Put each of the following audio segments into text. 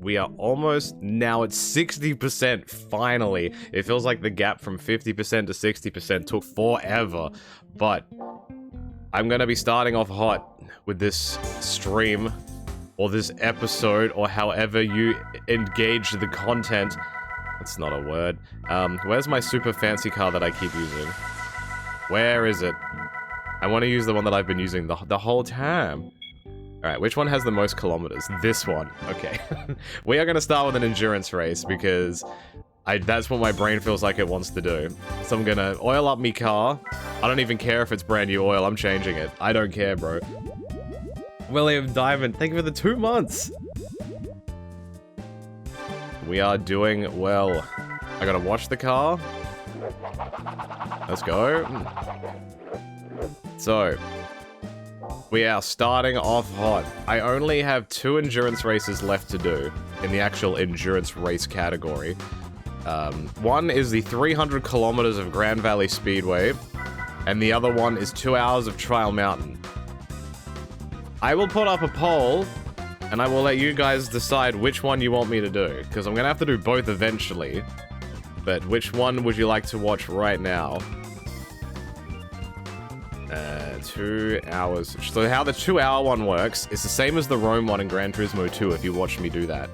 We are almost now at 60%, finally. It feels like the gap from 50% to 60% took forever, but I'm gonna be starting off hot with this stream, or this episode, or however you engage the content. That's not a word. Where's my super fancy car that I keep using? Where is it? I want to use the one that I've been using the whole time. Alright, which one has the most kilometers? This one. Okay. We are going to start with an endurance race because that's what my brain feels like it wants to do. So I'm going to oil up me car. I don't even care if it's brand new oil. I'm changing it. I don't care, bro. William Diamond, thank you for the 2 months. We are doing well. I gotta wash the car. Let's go. So, we are starting off hot. I only have 2 endurance races left to do in the actual endurance race category. One is the 300 kilometers of Grand Valley Speedway, and the other one is 2 hours of Trial Mountain. I will put up a poll, and I will let you guys decide which one you want me to do, because I'm going to have to do both eventually. But which one would you like to watch right now? 2 hours. So how the 2 hour one works is the same as the Rome one in Gran Turismo 2, if you watched me do that.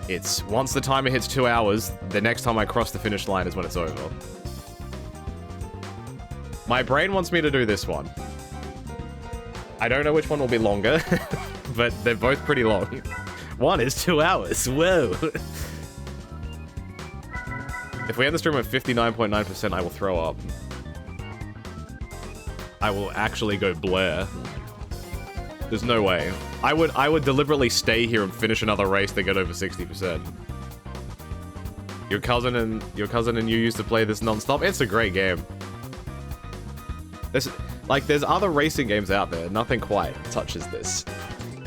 It's once the timer hits 2 hours, the next time I cross the finish line is when it's over. My brain wants me to do this one. I don't know which one will be longer, but they're both pretty long. One is 2 hours, whoa! If we end the stream at 59.9%, I will throw up. I will actually go Blair. There's no way. I would deliberately stay here and finish another race to get over 60%. Your cousin and you used to play this non-stop? It's a great game. There's other racing games out there. Nothing quite touches this.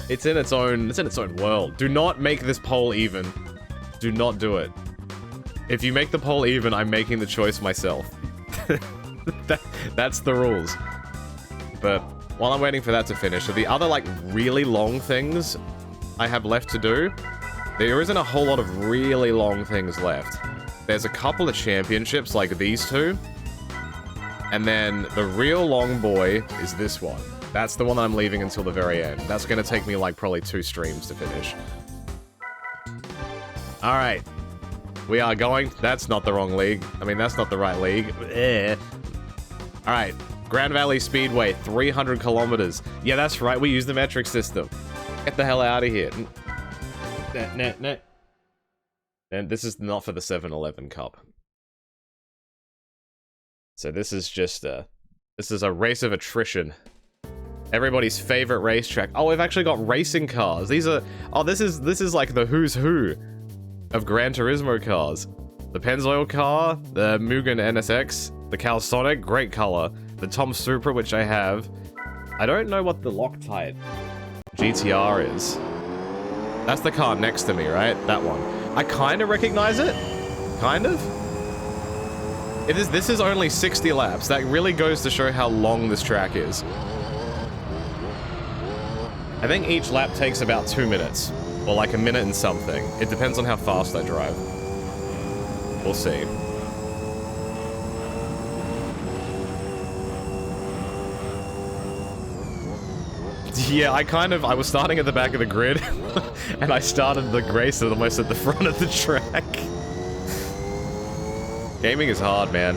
It's in its own world. Do not make this poll even. Do not do it. If you make the poll even, I'm making the choice myself. That's the rules. But while I'm waiting for that to finish, so the other, like, really long things I have left to do, there isn't a whole lot of really long things left. There's a couple of championships, like these two. And then the real long boy is this one. That's the one that I'm leaving until the very end. That's gonna take me, like, probably 2 streams to finish. Alright. We are going... That's not the wrong league. I mean, that's not the right league. Alright. Grand Valley Speedway, 300 kilometers. Yeah, that's right. We use the metric system. Get the hell out of here. And this is not for the 7-Eleven Cup. So this is just this is a race of attrition. Everybody's favorite racetrack. Oh, we've actually got racing cars. These are... Oh, this is like the who's who of Gran Turismo cars. The Pennzoil car, the Mugen NSX, the Calsonic, great color. The Tom Supra, which I have. I don't know what the Loctite GTR is. That's the car next to me, right? That one. I kind of recognize it. Kind of. This is only 60 laps. That really goes to show how long this track is. I think each lap takes about 2 minutes. Or like a minute and something. It depends on how fast I drive. We'll see. Yeah, I was starting at the back of the grid, and I started the race almost at the front of the track. Gaming is hard, man.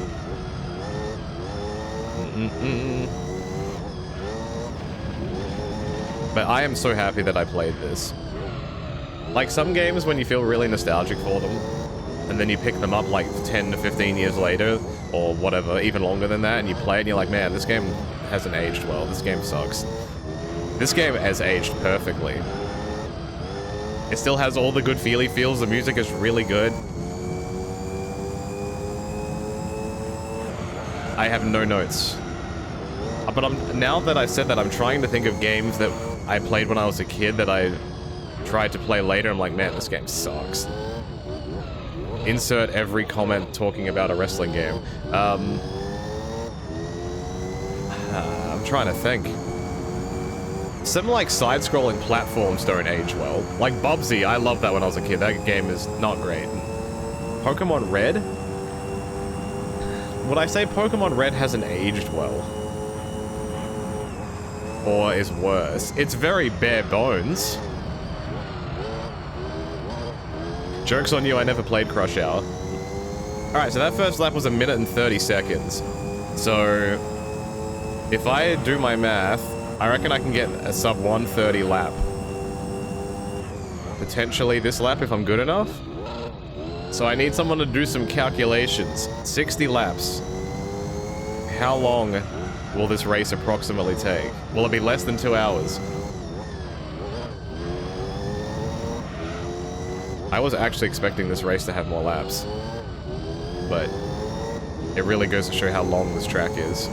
But I am so happy that I played this. Like, some games, when you feel really nostalgic for them, and then you pick them up like 10 to 15 years later, or whatever, even longer than that, and you play it and you're like, man, this game hasn't aged well, this game sucks. This game has aged perfectly. It still has all the good feels, the music is really good. I have no notes. But now that I said that, I'm trying to think of games that I played when I was a kid that I tried to play later. I'm like, man, this game sucks. Insert every comment talking about a wrestling game. I'm trying to think. some like side-scrolling platforms don't age well. Like Bubsy, I loved that when I was a kid. That game is not great. Pokemon Red? Would I say Pokemon Red hasn't aged well? Or is worse? It's very bare bones. Joke's on you, I never played Crush Hour. Alright, so that first lap was 1 minute and 30 seconds. So, if I do my math, I reckon I can get a sub 130 lap. Potentially this lap if I'm good enough. So I need someone to do some calculations. 60 laps. How long will this race approximately take? Will it be less than 2 hours? I was actually expecting this race to have more laps. But it really goes to show how long this track is.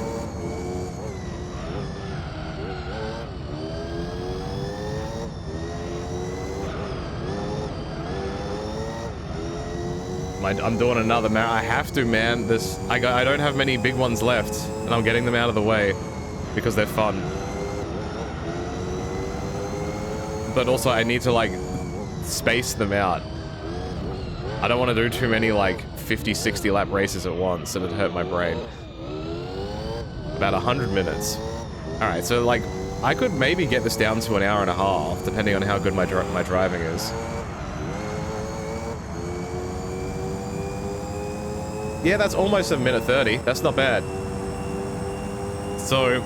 I'm doing another marathon. I have to, man. I don't have many big ones left, and I'm getting them out of the way because they're fun. But also, I need to like space them out. I don't want to do too many like 50, 60 lap races at once, and it'd hurt my brain. About 100 minutes. All right, so like I could maybe get this down to 1.5 hours, depending on how good my driving is. Yeah, that's almost 1 minute 30. That's not bad. So,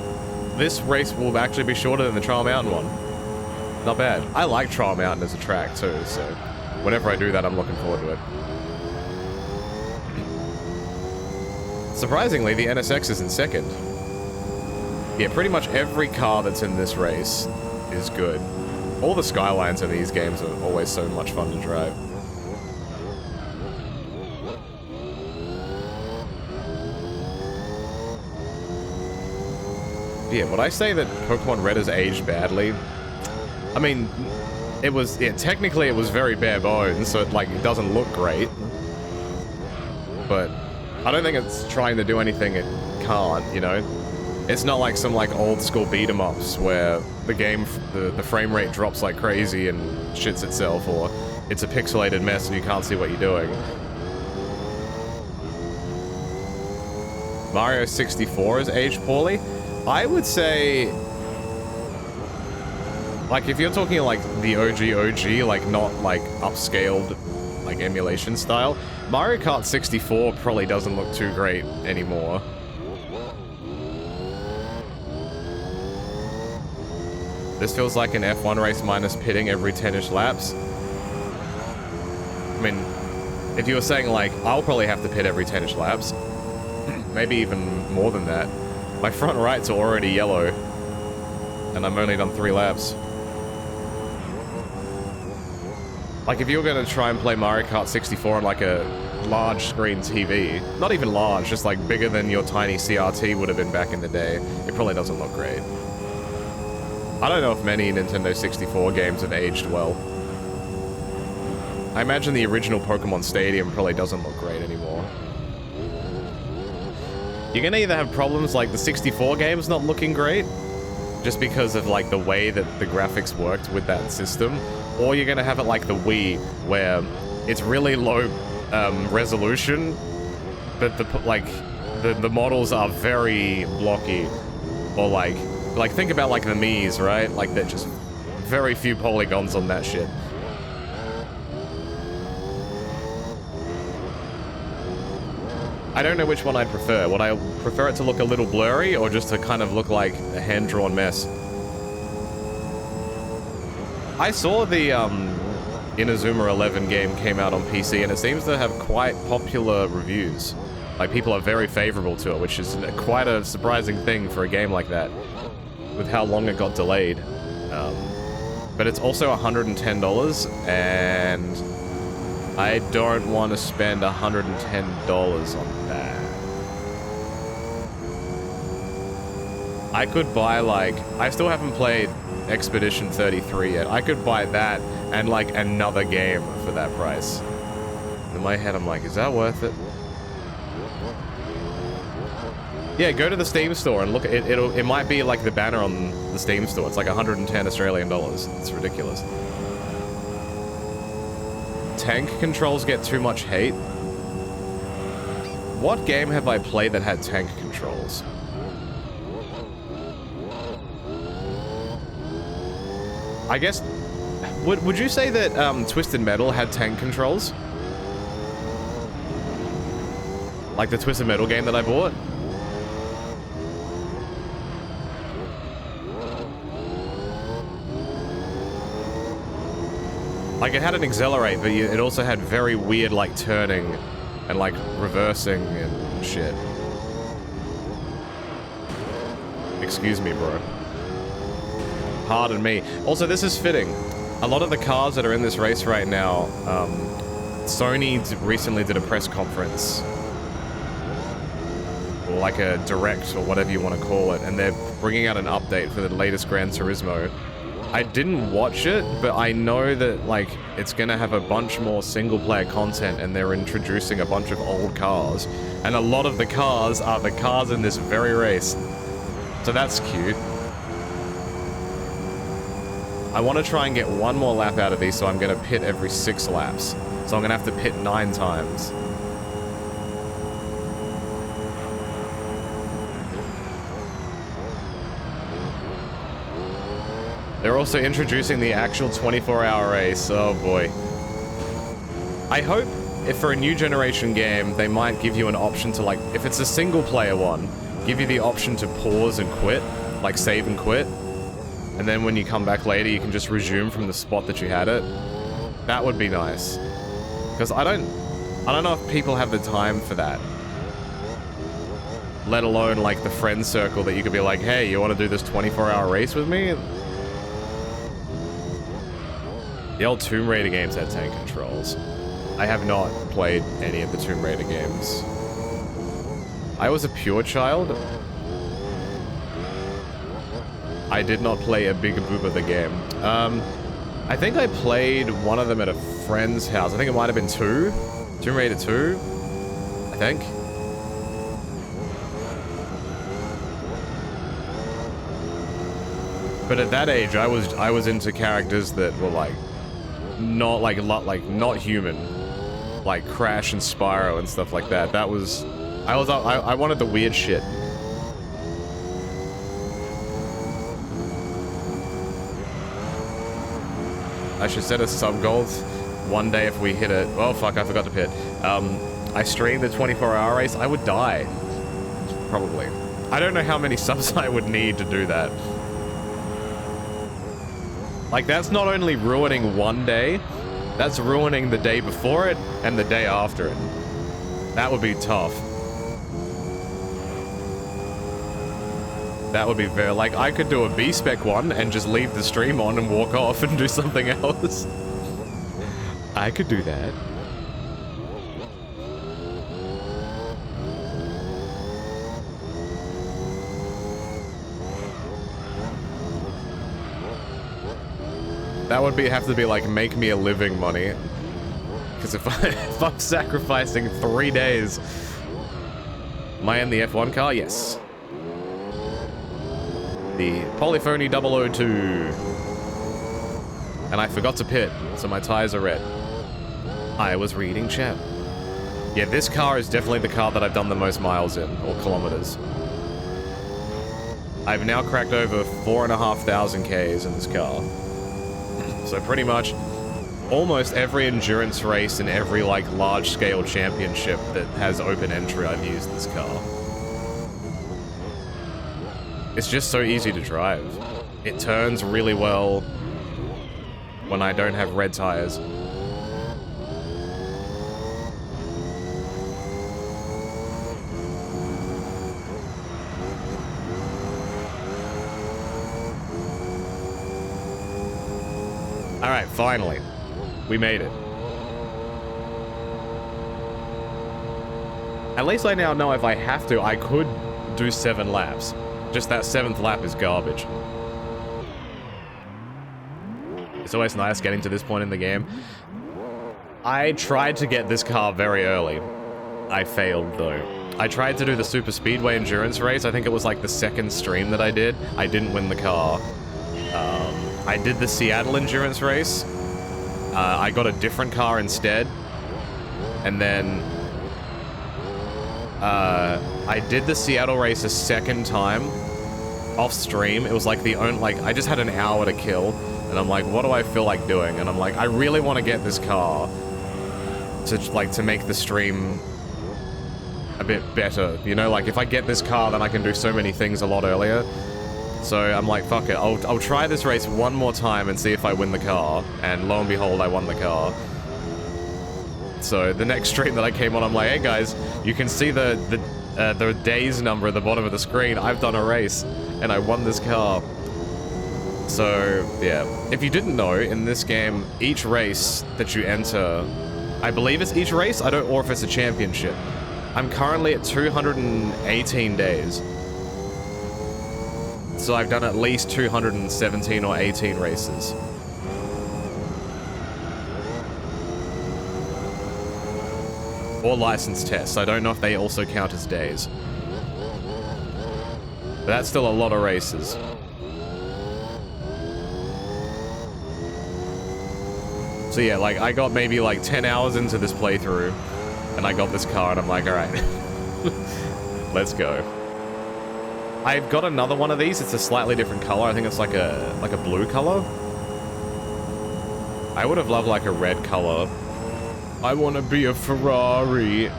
this race will actually be shorter than the Trial Mountain one. Not bad. I like Trial Mountain as a track too, so whenever I do that, I'm looking forward to it. Surprisingly, the NSX is in second. Yeah, pretty much every car that's in this race is good. All the skylines in these games are always so much fun to drive. Yeah, would I say that Pokemon Red has aged badly? I mean, technically it was very bare bones, so it doesn't look great. But I don't think it's trying to do anything it can't, you know? It's not like some old school beat 'em ups where the game, the frame rate drops like crazy and shits itself, or it's a pixelated mess and you can't see what you're doing. Mario 64 has aged poorly? I would say, like, if you're talking like the OG, like not like upscaled, like emulation style, Mario Kart 64 probably doesn't look too great anymore. This feels like an F1 race minus pitting every 10-ish laps. I mean, if you were saying like, I'll probably have to pit every 10-ish laps, maybe even more than that. My front rights are already yellow, and I've only done 3 laps. Like, if you were going to try and play Mario Kart 64 on, like, a large screen TV, not even large, just, like, bigger than your tiny CRT would have been back in the day, it probably doesn't look great. I don't know if many Nintendo 64 games have aged well. I imagine the original Pokemon Stadium probably doesn't look great anymore. You're gonna either have problems like the 64 game's not looking great, just because of like the way that the graphics worked with that system, or you're gonna have it like the Wii, where it's really low resolution, but the models are very blocky, or like think about like the Mii's, right? Like they're just very few polygons on that shit. I don't know which one I'd prefer. Would I prefer it to look a little blurry, or just to kind of look like a hand-drawn mess? I saw the Inazuma 11 game came out on PC, and it seems to have quite popular reviews. Like, people are very favorable to it, which is quite a surprising thing for a game like that, with how long it got delayed. But it's also $110, and I don't want to spend $110 on that. I could buy, like, I still haven't played Expedition 33 yet. I could buy that and, like, another game for that price. In my head, I'm like, is that worth it? Yeah, go to the Steam store and look at it. It might be like the banner on the Steam store. It's like 110 Australian dollars. It's ridiculous. Tank controls get too much hate. What game have I played that had tank controls? I guess... Would you say that Twisted Metal had tank controls? Like the Twisted Metal game that I bought? Like, it had an accelerate, but it also had very weird, like, turning and, like, reversing and shit. Excuse me, bro. Pardon me. Also, this is fitting. A lot of the cars that are in this race right now, Sony recently did a press conference. Or like a direct, or whatever you want to call it, and they're bringing out an update for the latest Gran Turismo. I didn't watch it, but I know that, like, it's gonna have a bunch more single-player content, and they're introducing a bunch of old cars. And a lot of the cars are the cars in this very race. So that's cute. I want to try and get one more lap out of these, so I'm gonna pit every 6 laps. So I'm gonna have to pit 9 times. They're also introducing the actual 24-hour race. Oh boy. I hope if for a new generation game, they might give you an option to, like, if it's a single player one, give you the option to pause and quit, like save and quit. And then when you come back later, you can just resume from the spot that you had it. That would be nice. Because I don't know if people have the time for that. Let alone, like, the friend circle that you could be like, hey, you want to do this 24-hour race with me? The old Tomb Raider games had tank controls. I have not played any of the Tomb Raider games. I was a pure child. I did not play a Bigger Booba the game. I think I played one of them at a friend's house. I think it might have been 2. Tomb Raider 2, I think. But at that age, I was into characters that were like not not human, like Crash and Spyro and stuff like that. That was I wanted the weird shit. I should set a sub goal one day if we hit it. Oh fuck, I forgot to pit. I streamed the 24-hour race. I would die, probably. I don't know how many subs I would need to do that. Like, that's not only ruining one day, that's ruining the day before it and the day after it. That would be tough. That would be very, like, I could do a B-Spec one and just leave the stream on and walk off and do something else. I could do that. That would have to be like make me a living money. Because if I'm sacrificing 3 days. Am I in the F1 car? Yes. The Polyphony 002. And I forgot to pit, so my tires are red. I was reading chat. Yeah, this car is definitely the car that I've done the most miles in, or kilometers. I've now cracked over 4,500 Ks in this car. So pretty much, almost every endurance race and every, like, large-scale championship that has open entry, I've used this car. It's just so easy to drive. It turns really well when I don't have red tires. Alright, finally. We made it. At least I now know if I have to, I could do 7 laps. Just that 7th lap is garbage. It's always nice getting to this point in the game. I tried to get this car very early. I failed, though. I tried to do the Super Speedway Endurance race. I think it was like the second stream that I did. I didn't win the car. I did the Seattle Endurance race. I got a different car instead. And then I did the Seattle race a second time off stream. It was like the only, like, I just had an hour to kill. And I'm like, what do I feel like doing? And I'm like, I really want to get this car to make the stream a bit better. You know, like if I get this car, then I can do so many things a lot earlier. So I'm like, fuck it. I'll try this race one more time and see if I win the car. And lo and behold, I won the car. So the next stream that I came on, I'm like, hey guys, you can see the days number at the bottom of the screen. I've done a race and I won this car. So yeah, if you didn't know, in this game, each race that you enter, I believe it's each race, or if it's a championship. I'm currently at 218 days. So I've done at least 217 or 18 races. Or license tests. I don't know if they also count as days. But that's still a lot of races. So yeah, like, I got maybe like 10 hours into this playthrough, and I got this car, and I'm like, alright. Let's go. I've got another one of these. It's a slightly different color. I think it's like a blue color. I would have loved like a red color. I want to be a Ferrari.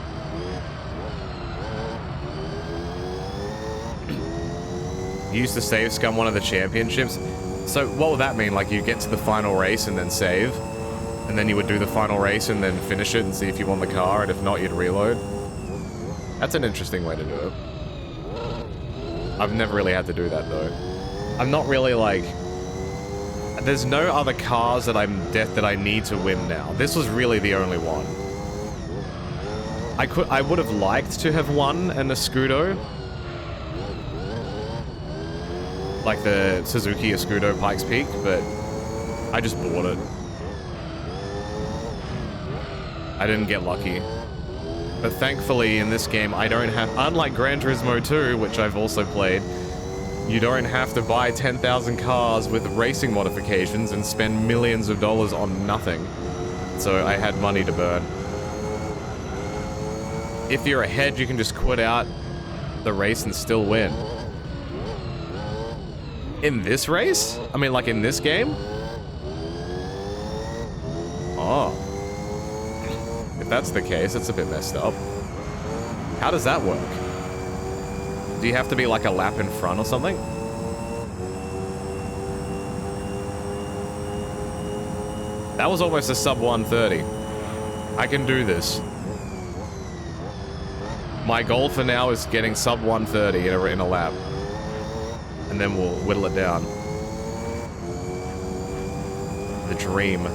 Used to save scum one of the championships. So what would that mean? Like you get to the final race and then save? And then you would do the final race and then finish it and see if you won the car, and if not, you'd reload? That's an interesting way to do it. I've never really had to do that, though. I'm not really, like... There's no other cars that I need to win now. This was really the only one. I would have liked to have won an Escudo. Like the Suzuki Escudo Pikes Peak, but I just bought it. I didn't get lucky. But thankfully, in this game, I don't have... Unlike Gran Turismo 2, which I've also played, you don't have to buy 10,000 cars with racing modifications and spend millions of dollars on nothing. So I had money to burn. If you're ahead, you can just quit out the race and still win. In this race? I mean, like in this game? Oh. If that's the case, it's a bit messed up. How does that work? Do you have to be like a lap in front or something? That was almost a sub 130. I can do this. My goal for now is getting sub 130 in a lap. And then we'll whittle it down. The dream.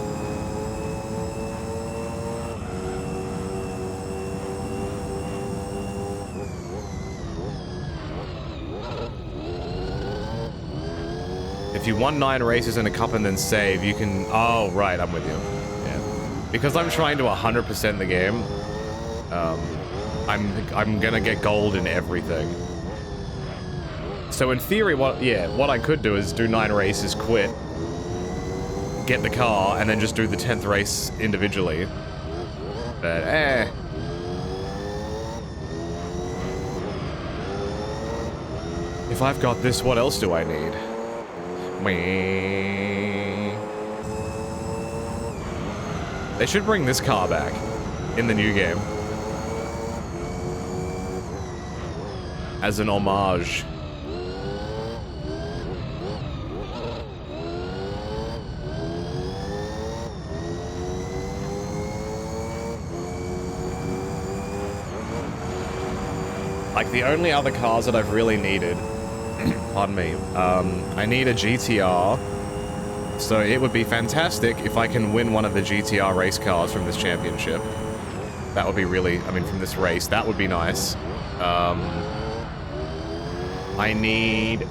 If you won 9 races in a cup and then save, you can... Oh, right, I'm with you. Yeah. Because I'm trying to 100% the game, I'm gonna get gold in everything. So in theory, what I could do is do 9 races, quit, get the car, and then just do the 10th race individually. But, If I've got this, what else do I need? They should bring this car back in the new game. As an homage. Like, the only other cars that I've really needed... Pardon me. I need a GTR. So it would be fantastic if I can win one of the GTR race cars from this championship. That would be really... I mean, from this race. That would be nice. I need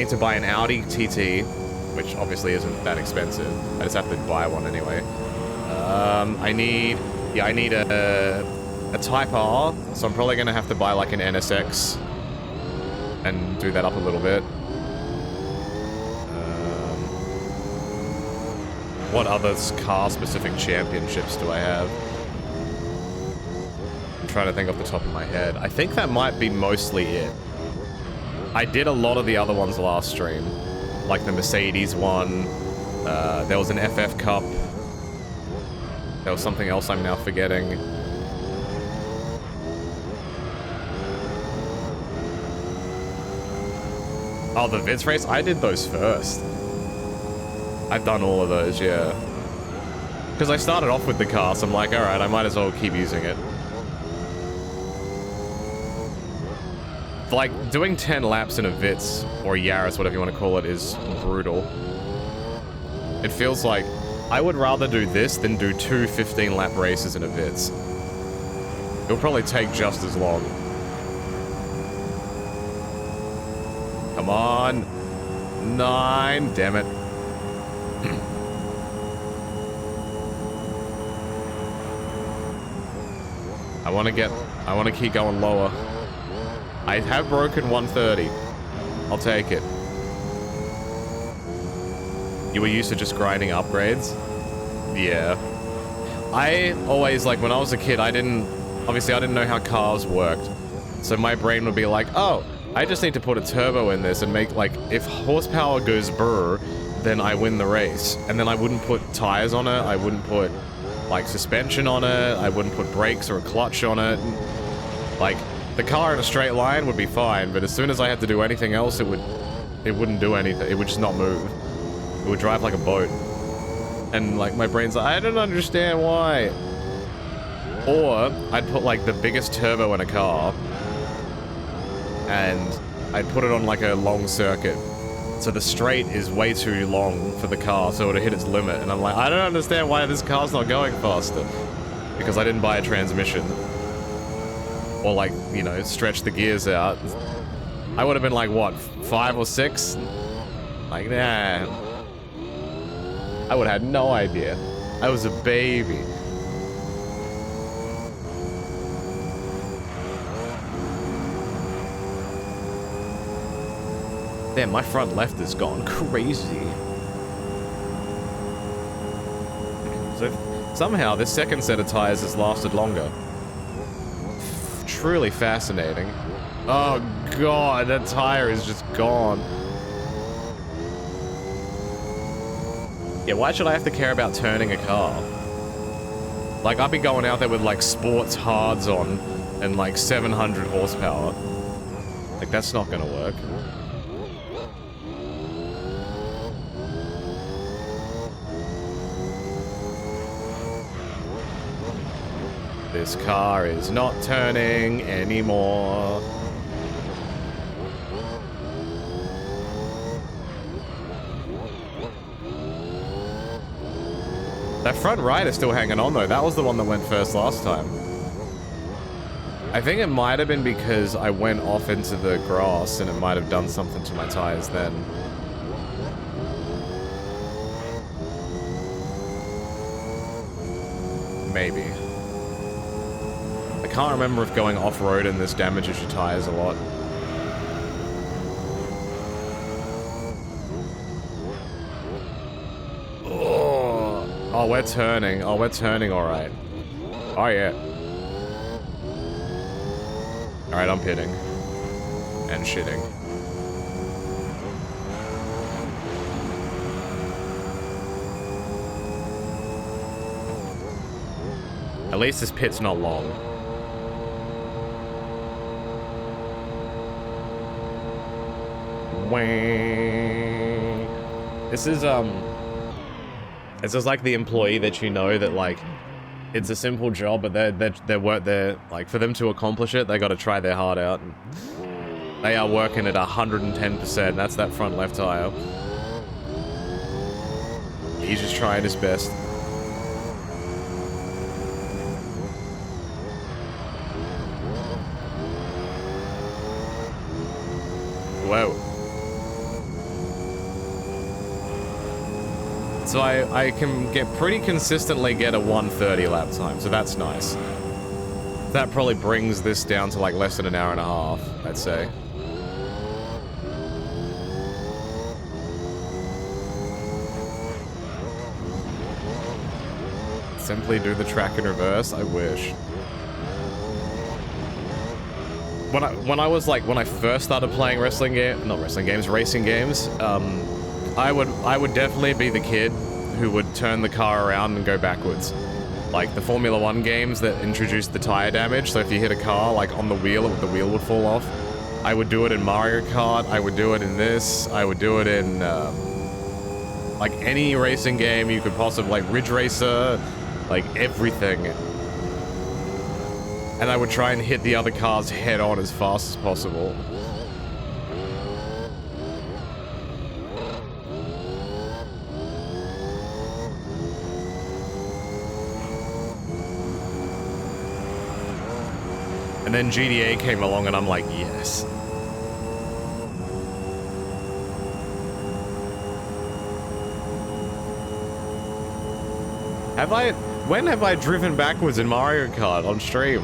to buy an Audi TT, which obviously isn't that expensive. I just have to buy one anyway. I need a a Type R, so I'm probably going to have to buy like an NSX and do that up a little bit. What other car-specific championships do I have? I'm trying to think off the top of my head. I think that might be mostly it. I did a lot of the other ones last stream. Like the Mercedes one. There was an FF Cup. There was something else I'm now forgetting. Oh, the Vids race? I did those first. I've done all of those, yeah. Because I started off with the car, so I'm like, alright, I might as well keep using it. Like, doing 10 laps in a Vitz, or a Yaris, whatever you want to call it, is brutal. It feels like I would rather do this than do 2 15-lap races in a Vitz. It'll probably take just as long. Come on. 9, damn it. I want to keep going lower. I have broken 130. I'll take it. You were used to just grinding upgrades? Yeah. I always, like, when I was a kid, obviously I didn't know how cars worked. So my brain would be like, oh, I just need to put a turbo in this and make, like, if horsepower goes brr, then I win the race. And then I wouldn't put tires on it, I wouldn't put, like, suspension on it, I wouldn't put brakes or a clutch on it. Like, the car in a straight line would be fine, but as soon as I had to do anything else, it wouldn't do anything. It would just not move. It would drive like a boat. And, like, my brain's like, I don't understand why. Or, I'd put, like, the biggest turbo in a car, and I'd put it on, like, a long circuit. So the straight is way too long for the car, so it would hit its limit. And I'm like, I don't understand why this car's not going faster. Because I didn't buy a transmission. Or, like, you know, stretch the gears out. I would have been like, what, 5 or 6? Like, nah. I would have had no idea. I was a baby. Damn, my front left has gone crazy. So, somehow, this second set of tires has lasted longer. Truly fascinating. Oh god, that tire is just gone. Yeah, why should I have to care about turning a car? Like, I'd be going out there with, like, sports hards on and, like, 700 horsepower. Like, that's not gonna work. This car is not turning anymore. That front right is still hanging on though. That was the one that went first last time. I think it might have been because I went off into the grass and it might have done something to my tires then. Maybe. I can't remember if going off-road in this damages your tires a lot. Oh, we're turning. Oh, we're turning alright. Oh, yeah. Alright, I'm pitting. And shitting. At least this pit's not long. This is like the employee that you know that, like, it's a simple job, but they're like, for them to accomplish it, they got to try their heart out. They are working at 110%. That's that front left tire. He's just trying his best. Whoa. So I can pretty consistently get a 130 lap time, so that's nice. That probably brings this down to like less than an hour and a half, I'd say. Simply do the track in reverse, I wish. When I first started playing racing games, I would definitely be the kid who would turn the car around and go backwards. Like the Formula 1 games that introduced the tire damage, so if you hit a car like on the wheel would fall off. I would do it in Mario Kart, I would do it in this, I would do it in like any racing game you could possibly, like Ridge Racer, like everything. And I would try and hit the other cars head on as fast as possible. And then GTA came along and I'm like, yes. When have I driven backwards in Mario Kart on stream?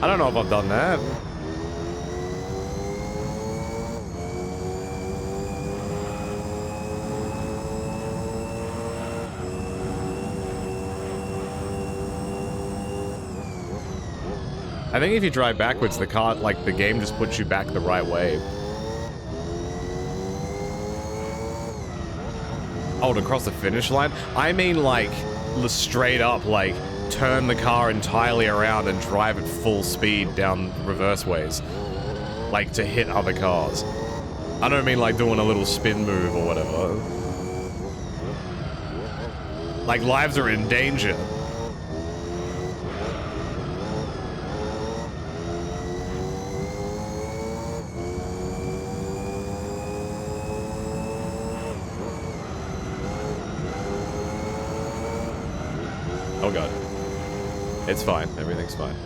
I don't know if I've done that. I think if you drive backwards, the car, like, the game just puts you back the right way. Oh, to cross the finish line? I mean, like, straight up, like, turn the car entirely around and drive at full speed down reverse ways. Like, to hit other cars. I don't mean, like, doing a little spin move or whatever. Like, lives are in danger. Oh god. It's fine. Everything's fine.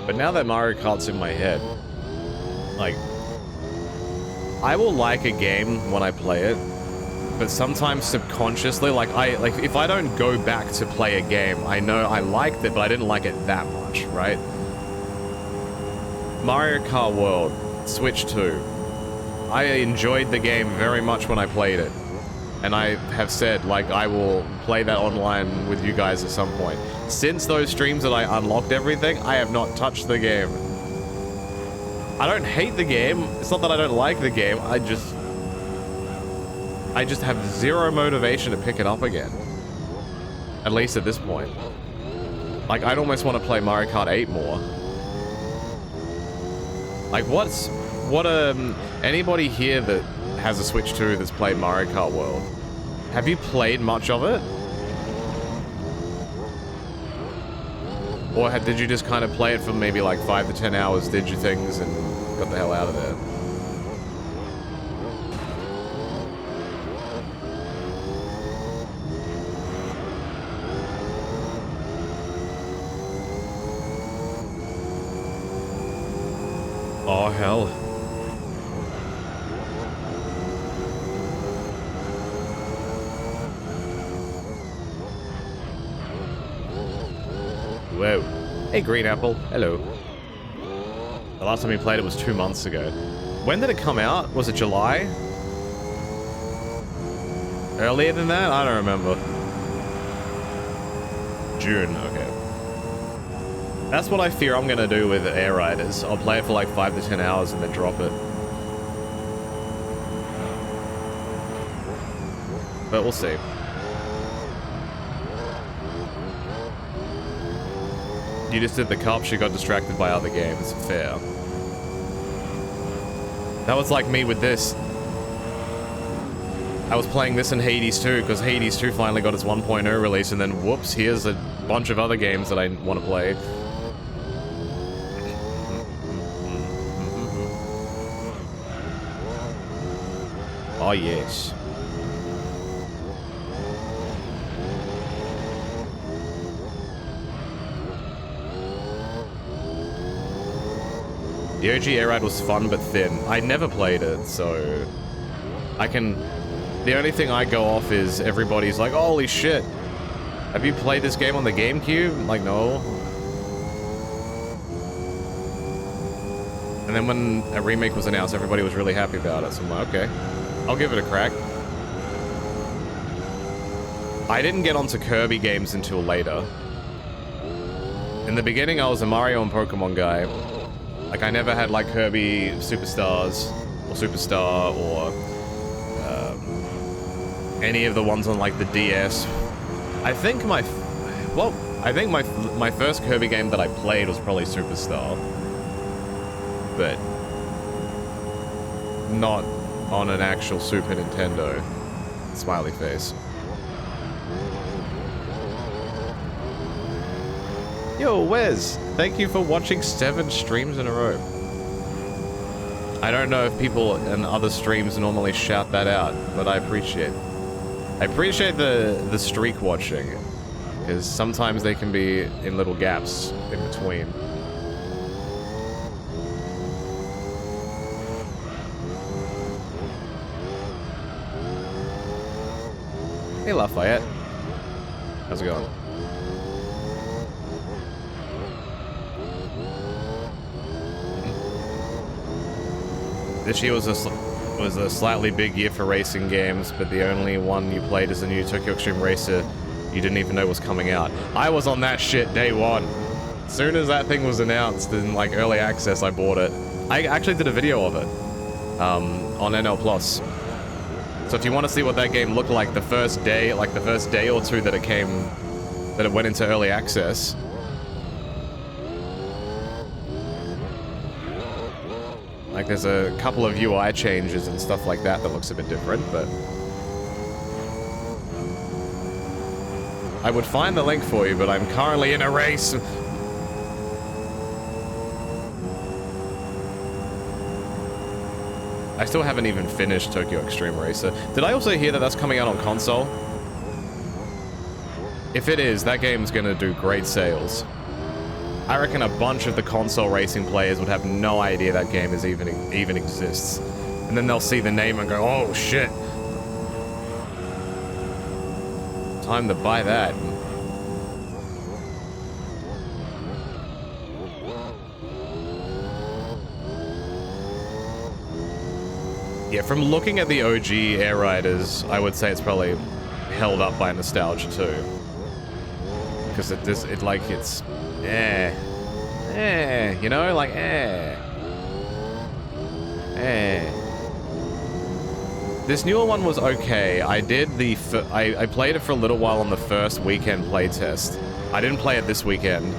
But now that Mario Kart's in my head, like, I will like a game when I play it, but sometimes subconsciously, like if I don't go back to play a game, I know I liked it, but I didn't like it that much, right? Mario Kart World, Switch 2. I enjoyed the game very much when I played it. And I have said, like, I will play that online with you guys at some point. Since those streams that I unlocked everything, I have not touched the game. I don't hate the game. It's not that I don't like the game. I just have zero motivation to pick it up again. At least at this point. Like, I'd almost want to play Mario Kart 8 more. Like, anybody here that has a Switch 2 that's played Mario Kart World, have you played much of it? Or did you just kind of play it for maybe like 5 to 10 hours, did your things, and got the hell out of there? Oh, hell. Whoa. Hey, Green Apple. Hello. The last time we played it was 2 months ago. When did it come out? Was it July? Earlier than that? I don't remember. June, okay. That's what I fear I'm gonna do with Air Riders. I'll play it for like 5 to 10 hours and then drop it. But we'll see. You just did the cup, she got distracted by other games. Fair. That was like me with this. I was playing this in Hades 2, because Hades 2 finally got its 1.0 release, and then whoops, here's a bunch of other games that I want to play. Oh yes. The OG Air Ride was fun but thin. I never played it, so I can The only thing I go off is everybody's like, holy shit, have you played this game on the GameCube? I'm like, no. And then when a remake was announced, everybody was really happy about it. So I'm like, okay, I'll give it a crack. I didn't get onto Kirby games until later. In the beginning, I was a Mario and Pokemon guy. Like, I never had, like, Kirby Superstars, or Superstar, or any of the ones on, like, the DS. I think my first Kirby game that I played was probably Superstar. But not on an actual Super Nintendo. Smiley face. Yo, Wes, thank you for watching 7 streams in a row. I don't know if people in other streams normally shout that out, but I appreciate the streak watching, because sometimes they can be in little gaps in between. Hey Lafayette, how's it going? This year was a slightly big year for racing games, but the only one you played is the new Tokyo Extreme Racer you didn't even know was coming out. I was on that shit day one. As soon as that thing was announced in like early access, I bought it. I actually did a video of it on NL+. So if you want to see what that game looked like the first day, or two that it went into early access. Like, there's a couple of UI changes and stuff like that that looks a bit different, but... I would find the link for you, but I'm currently in a race. I still haven't even finished Tokyo Extreme Racer. Did I also hear that that's coming out on console? If it is, that game's gonna do great sales. I reckon a bunch of the console racing players would have no idea that game is even exists. And then they'll see the name and go, oh shit. Time to buy that. Yeah, from looking at the OG Air Riders, I would say it's probably held up by nostalgia too. Because it's you know, like, This newer one was okay. I played it for a little while on the first weekend playtest. I didn't play it this weekend.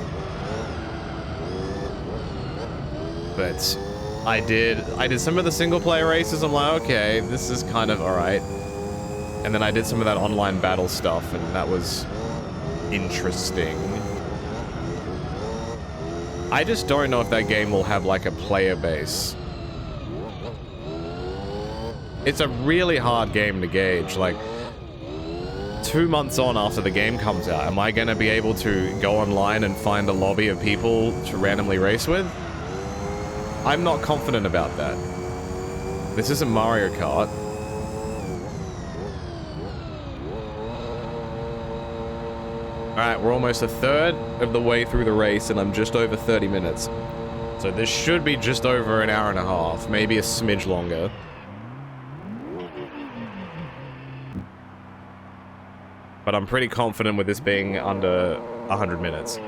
But I did some of the single player races. I'm like, okay, this is kind of alright. And then I did some of that online battle stuff, and that was interesting. I just don't know if that game will have like a player base. It's a really hard game to gauge. Like, 2 months on after the game comes out, am I gonna be able to go online and find a lobby of people to randomly race with? I'm not confident about that. This isn't Mario Kart. Alright, we're almost a third of the way through the race, and I'm just over 30 minutes. So this should be just over an hour and a half, maybe a smidge longer. But I'm pretty confident with this being under 100 minutes.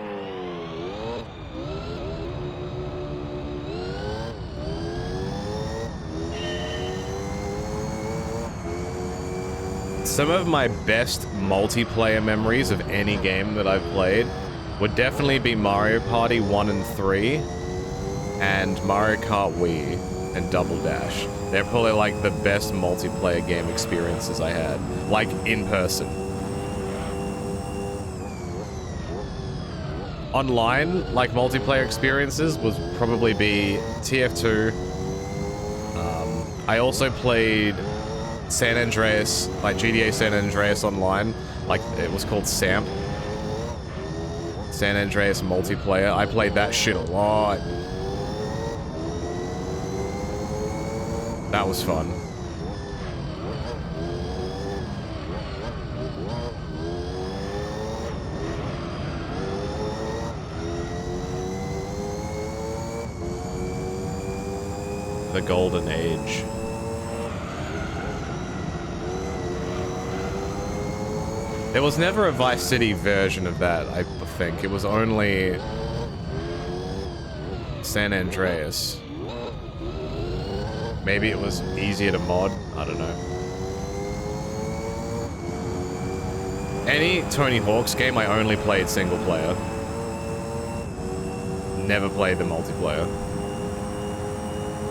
Some of my best multiplayer memories of any game that I've played would definitely be Mario Party 1 and 3 and Mario Kart Wii and Double Dash. They're probably like the best multiplayer game experiences I had, like in person. Online, like multiplayer experiences, would probably be TF2. I also played San Andreas, like GTA San Andreas online, like it was called SAMP. San Andreas multiplayer. I played that shit a lot. That was fun. the golden age. There was never a Vice City version of that, I think. It was only San Andreas. Maybe it was easier to mod. I don't know. Any Tony Hawk's game, I only played single player. Never played the multiplayer.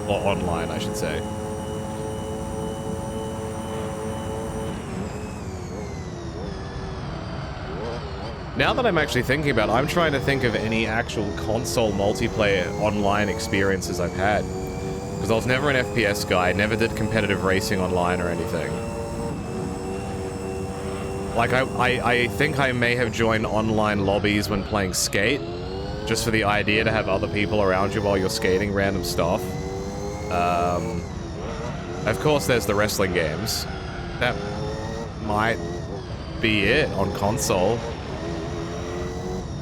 Or online, I should say. Now that I'm actually thinking about it, I'm trying to think of any actual console multiplayer online experiences I've had. Because I was never an FPS guy, never did competitive racing online or anything. Like, I think I may have joined online lobbies when playing Skate, just for the idea to have other people around you while you're skating random stuff. Of course, there's the wrestling games. That might be it on console.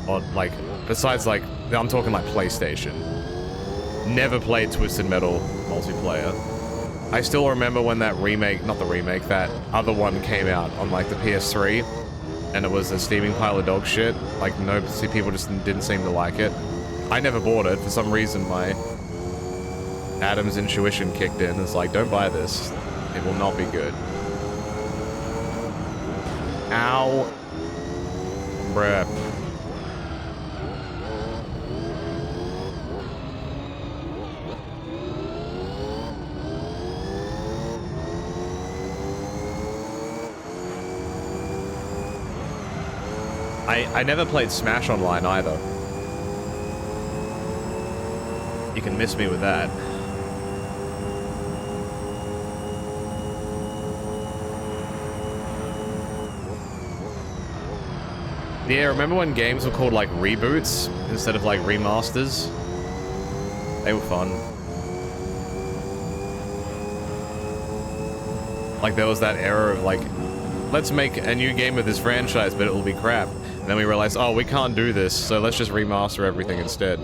Or, like, besides, like, I'm talking, like, PlayStation. Never played Twisted Metal multiplayer. I still remember when that remake, not the remake, that other one came out on, like, the PS3. And it was a steaming pile of dog shit. Like, people just didn't seem to like it. I never bought it. For some reason, my Adam's intuition kicked in. It's like, don't buy this. It will not be good. Ow. Bruh. I never played Smash Online either. You can miss me with that. Yeah, remember when games were called like reboots instead of like remasters? They were fun. Like there was that era of like, let's make a new game of this franchise, but it will be crap. And then we realized, oh, we can't do this, so let's just remaster everything instead.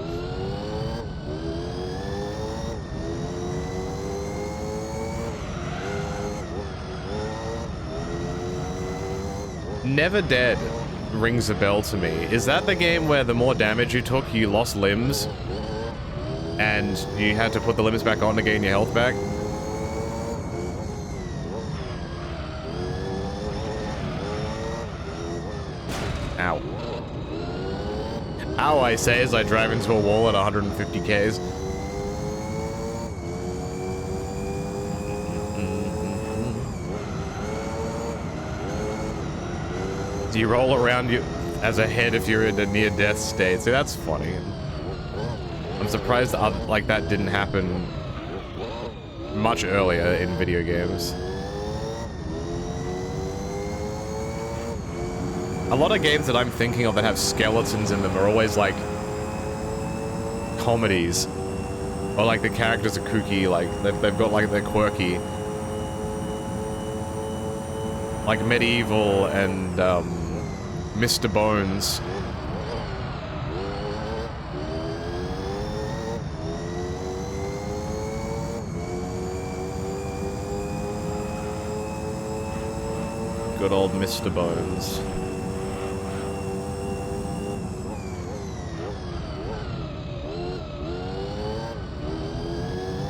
Never Dead rings a bell to me. Is that the game where the more damage you took, you lost limbs? And you had to put the limbs back on to gain your health back? Ow. Ow, I say as I drive into a wall at 150 Ks. Do you roll around you as a head if you're in a near-death state? See, that's funny. I'm surprised like that didn't happen much earlier in video games. A lot of games that I'm thinking of that have skeletons in them are always like comedies. Or like the characters are kooky, like they've got like they're quirky. Like Medieval and Mr. Bones. Good old Mr. Bones.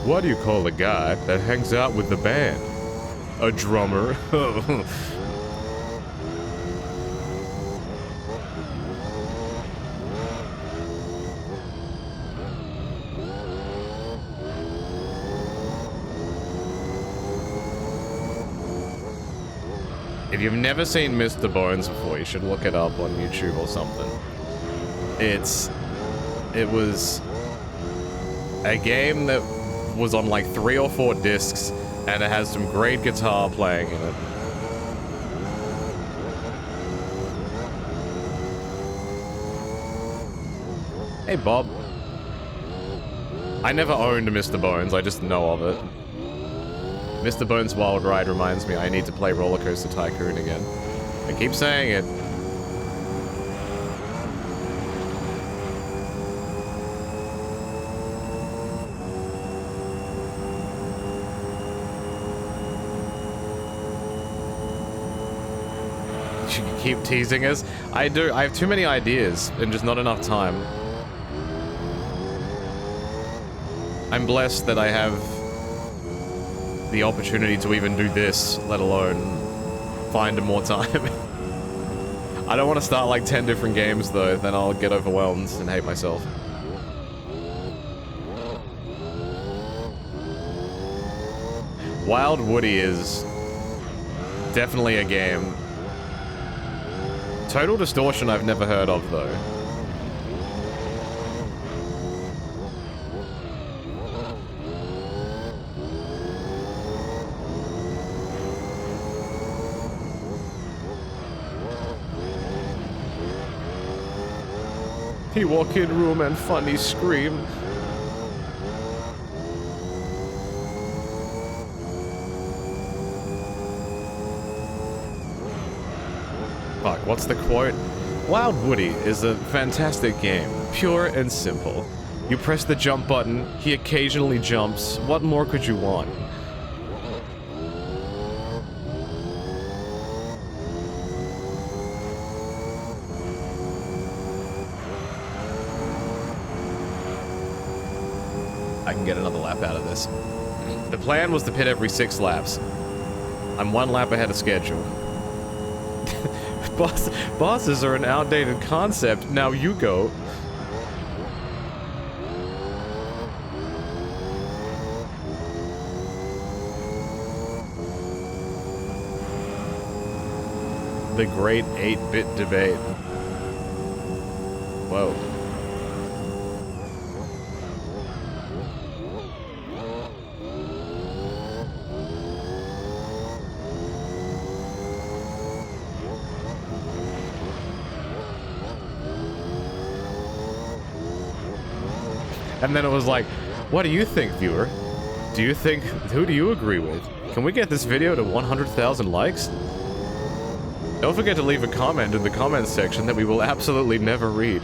What do you call a guy that hangs out with the band? A drummer. If you've never seen Mr. Bones before, you should look it up on YouTube or something. It was a game that was on like 3 or 4 discs, and it has some great guitar playing in it. Hey, Bob. I never owned Mr. Bones, I just know of it. Mr. Bones Wild Ride reminds me I need to play Roller Coaster Tycoon again. I keep saying it. keep teasing us. I do. I have too many ideas and just not enough time. I'm blessed that I have the opportunity to even do this, let alone find more time. I don't want to start like 10 different games though, then I'll get overwhelmed and hate myself. Wild Woody is definitely a game. Total Distortion I've never heard of though. He walk in room and funny scream. Fuck, what's the quote? Wild Woody is a fantastic game, pure and simple. You press the jump button, he occasionally jumps. What more could you want? I can get another lap out of this. The plan was to pit every 6 laps. I'm 1 lap ahead of schedule. Bosses are an outdated concept. Now you go. The great 8-bit debate. Whoa. And then it was like, what do you think, viewer? Do you think, who do you agree with? Can we get this video to 100,000 likes? Don't forget to leave a comment in the comments section that we will absolutely never read.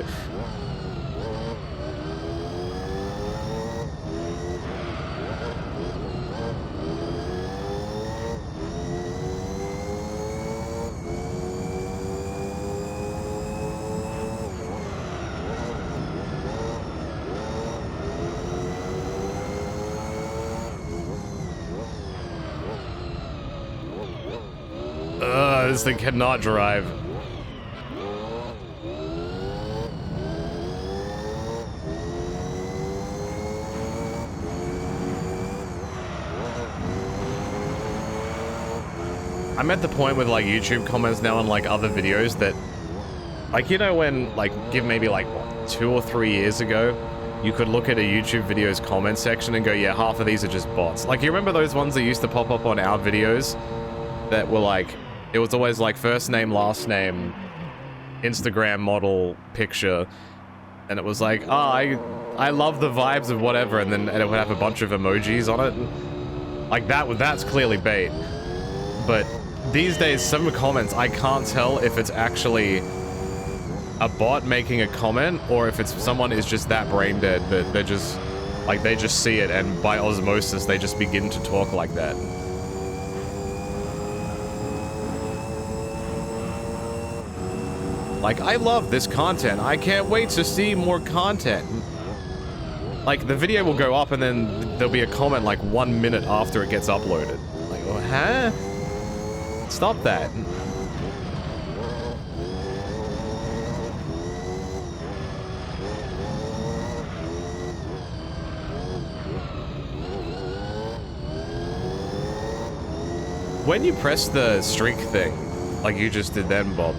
This thing cannot drive. I'm at the point with like YouTube comments now on like other videos that, like, you know when like maybe like what, 2 or 3 years ago, you could look at a YouTube video's comment section and go, yeah, half of these are just bots. Like, you remember those ones that used to pop up on our videos that were like, it was always like first name, last name, Instagram model, picture, and it was like, oh, I love the vibes of whatever, and then it would have a bunch of emojis on it. Like that's clearly bait. But these days, some comments, I can't tell if it's actually a bot making a comment or if it's someone is just that brain dead that they're just, like, they just see it and by osmosis they just begin to talk like that. Like, I love this content. I can't wait to see more content. Like, the video will go up and then there'll be a comment like 1 minute after it gets uploaded. Like, oh, huh? Stop that. When you press the streak thing, like you just did then, Bob,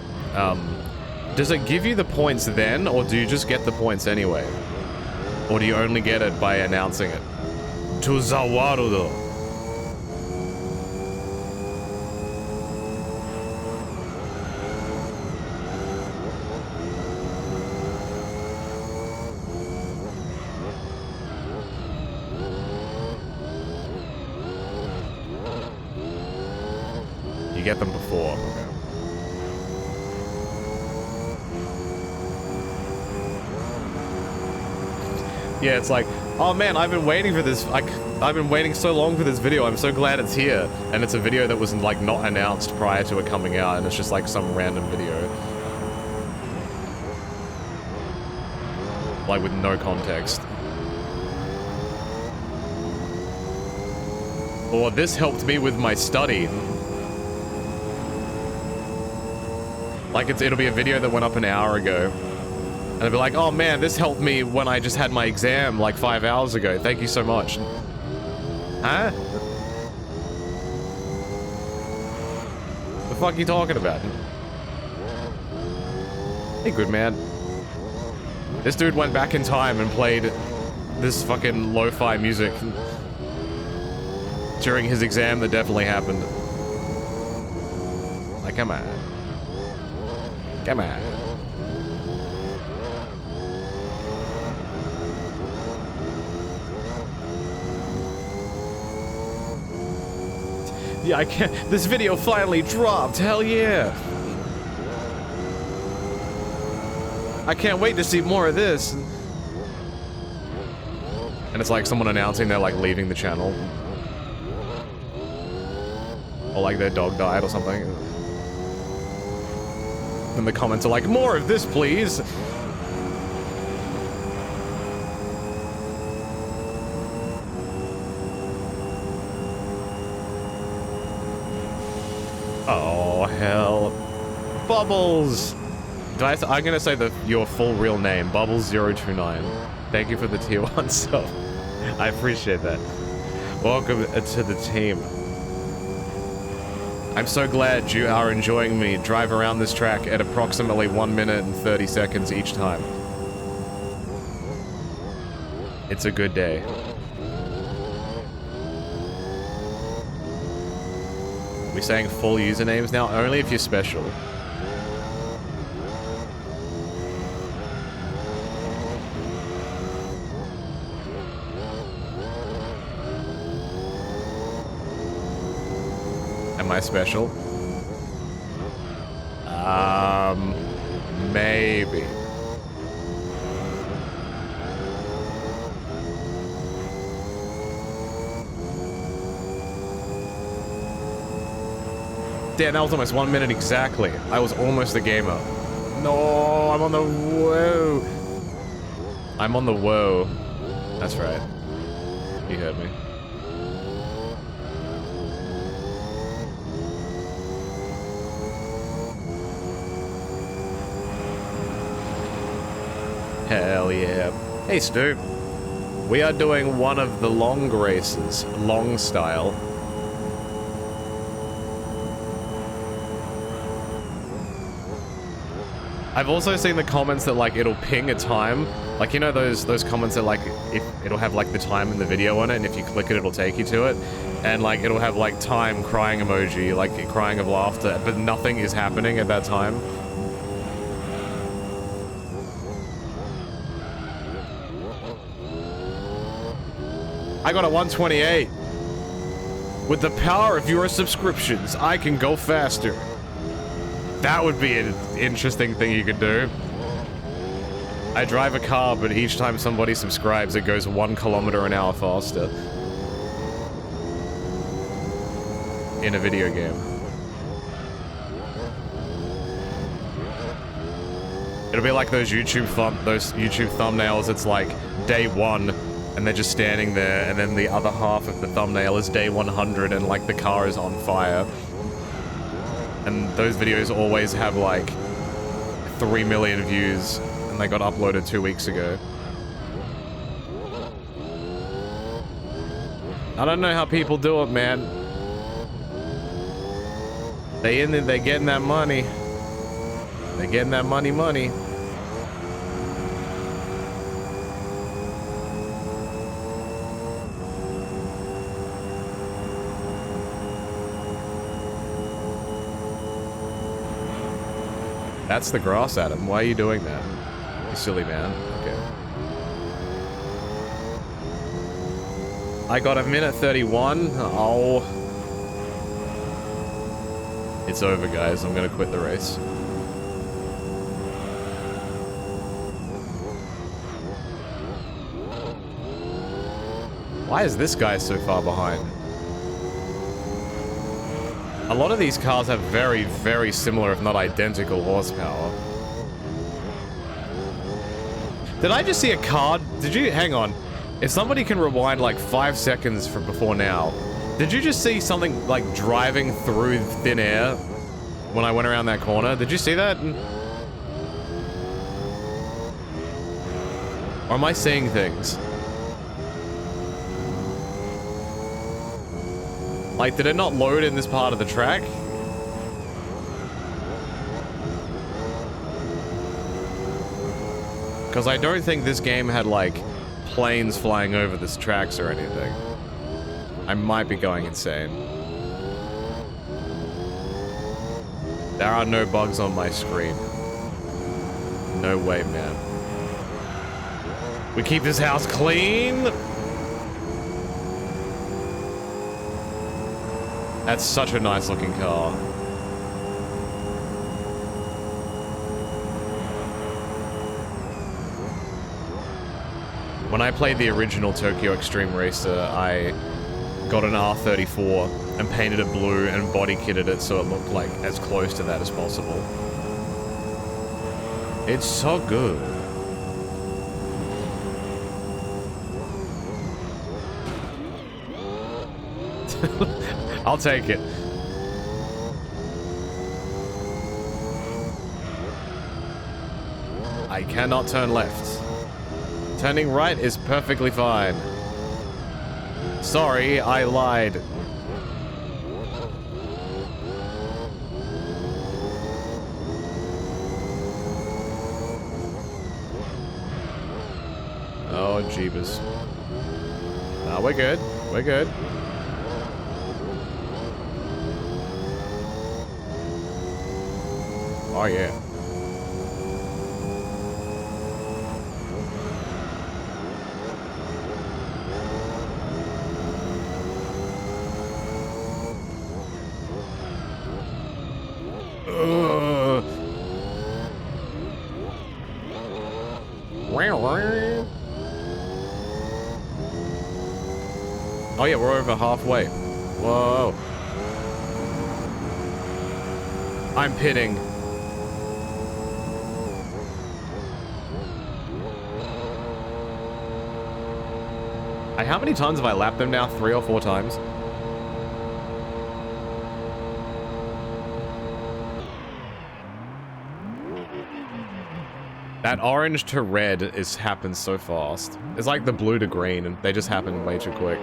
does it give you the points then, or do you just get the points anyway? Or do you only get it by announcing it? To Zawarudo. You get them before. Okay. Yeah, it's like, oh man, I've been waiting for this. I've been waiting so long for this video. I'm so glad it's here. And it's a video that was like not announced prior to it coming out, and it's just like some random video. Like with no context. Or this helped me with my study. Like it'll be a video that went up an hour ago. And I'll be like, oh man, this helped me when I just had my exam like 5 hours ago. Thank you so much. Huh? The fuck are you talking about? Hey, good man. This dude went back in time and played this fucking lo-fi music during his exam that definitely happened. Like, come on. Come on. Yeah, I can't. This video finally dropped. Hell yeah. I can't wait to see more of this. And it's like someone announcing they're like leaving the channel. Or like their dog died or something. And the comments are like, more of this, please. Oh, hell. Bubbles! I'm gonna say your full real name, Bubbles029. Thank you for the tier 1 sub. I appreciate that. Welcome to the team. I'm so glad you are enjoying me drive around this track at approximately 1 minute and 30 seconds each time. It's a good day. We're saying full usernames now, only if you're special. Am I special? Maybe. Damn, that was almost 1 minute exactly. I was almost a gamer. No, I'm on the whoa. I'm on the whoa. That's right. You heard me. Hell yeah. Hey Stu. We are doing one of the long races, long style. I've also seen the comments that like it'll ping a time. Like, you know those comments that like if it'll have like the time in the video on it, and if you click it it'll take you to it. And like it'll have like time crying emoji, like crying of laughter, but nothing is happening at that time. I got a 128. With the power of your subscriptions, I can go faster. That would be an interesting thing you could do. I drive a car, but each time somebody subscribes, it goes 1 kilometer an hour faster. In a video game. It'll be like those YouTube thumbnails. It's like day 1. And they're just standing there, and then the other half of the thumbnail is day 100, and like the car is on fire. And those videos always have like 3 million views, and they got uploaded 2 weeks ago. I don't know how people do it, man. They're getting that money. They're getting that money. That's the grass, Adam. Why are you doing that? You silly man. Okay. I got a minute 31. Oh. It's over, guys. I'm gonna quit the race. Why is this guy so far behind? A lot of these cars have very, very similar, if not identical, horsepower. Did I just see a car? Did you? Hang on. If somebody can rewind like 5 seconds from before now, did you just see something like driving through thin air when I went around that corner? Did you see that? Or am I seeing things? Like, did it not load in this part of the track? Because I don't think this game had, like, planes flying over this tracks or anything. I might be going insane. There are no bugs on my screen. No way, man. We keep this house clean! That's such a nice looking car. When I played the original Tokyo Extreme Racer, I got an R34 and painted it blue and body kitted it so it looked like as close to that as possible. It's so good. I'll take it. I cannot turn left. Turning right is perfectly fine. Sorry, I lied. Oh, jeebus. Nah, we're good. We're good. Oh, yeah. Oh yeah, we're over halfway. Whoa. I'm pitting. How many times have I lapped them now? 3 or 4 times? That orange to red happens so fast. It's like the blue to green, and they just happen way too quick.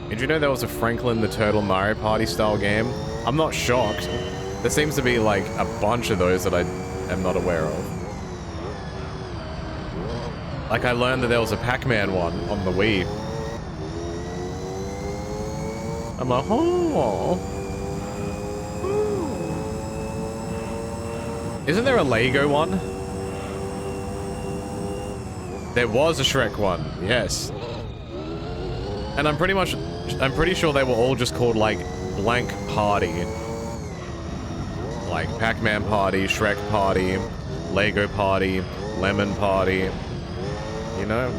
Did you know there was a Franklin the Turtle Mario Party style game? I'm not shocked. There seems to be like a bunch of those that I am not aware of. Like, I learned that there was a Pac-Man one on the Wii. I'm like, oh. Isn't there a Lego one? There was a Shrek one, yes. And I'm pretty sure they were all just called, like, blank party. Like, Pac-Man party, Shrek party, Lego party, Lemon party. You know?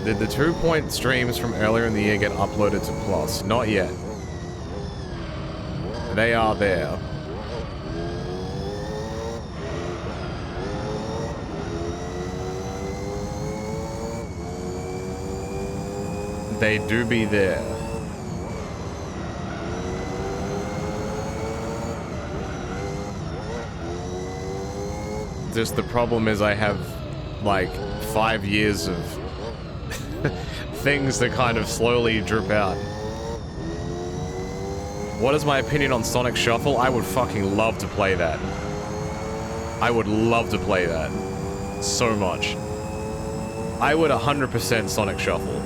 Did the 2-point streams from earlier in the year get uploaded to Plus? Not yet. They are there. They do be there. Just the problem is I have, like, 5 years of things that kind of slowly drip out. What is my opinion on Sonic Shuffle? I would fucking love to play that. I would love to play that. So much. I would 100% Sonic Shuffle.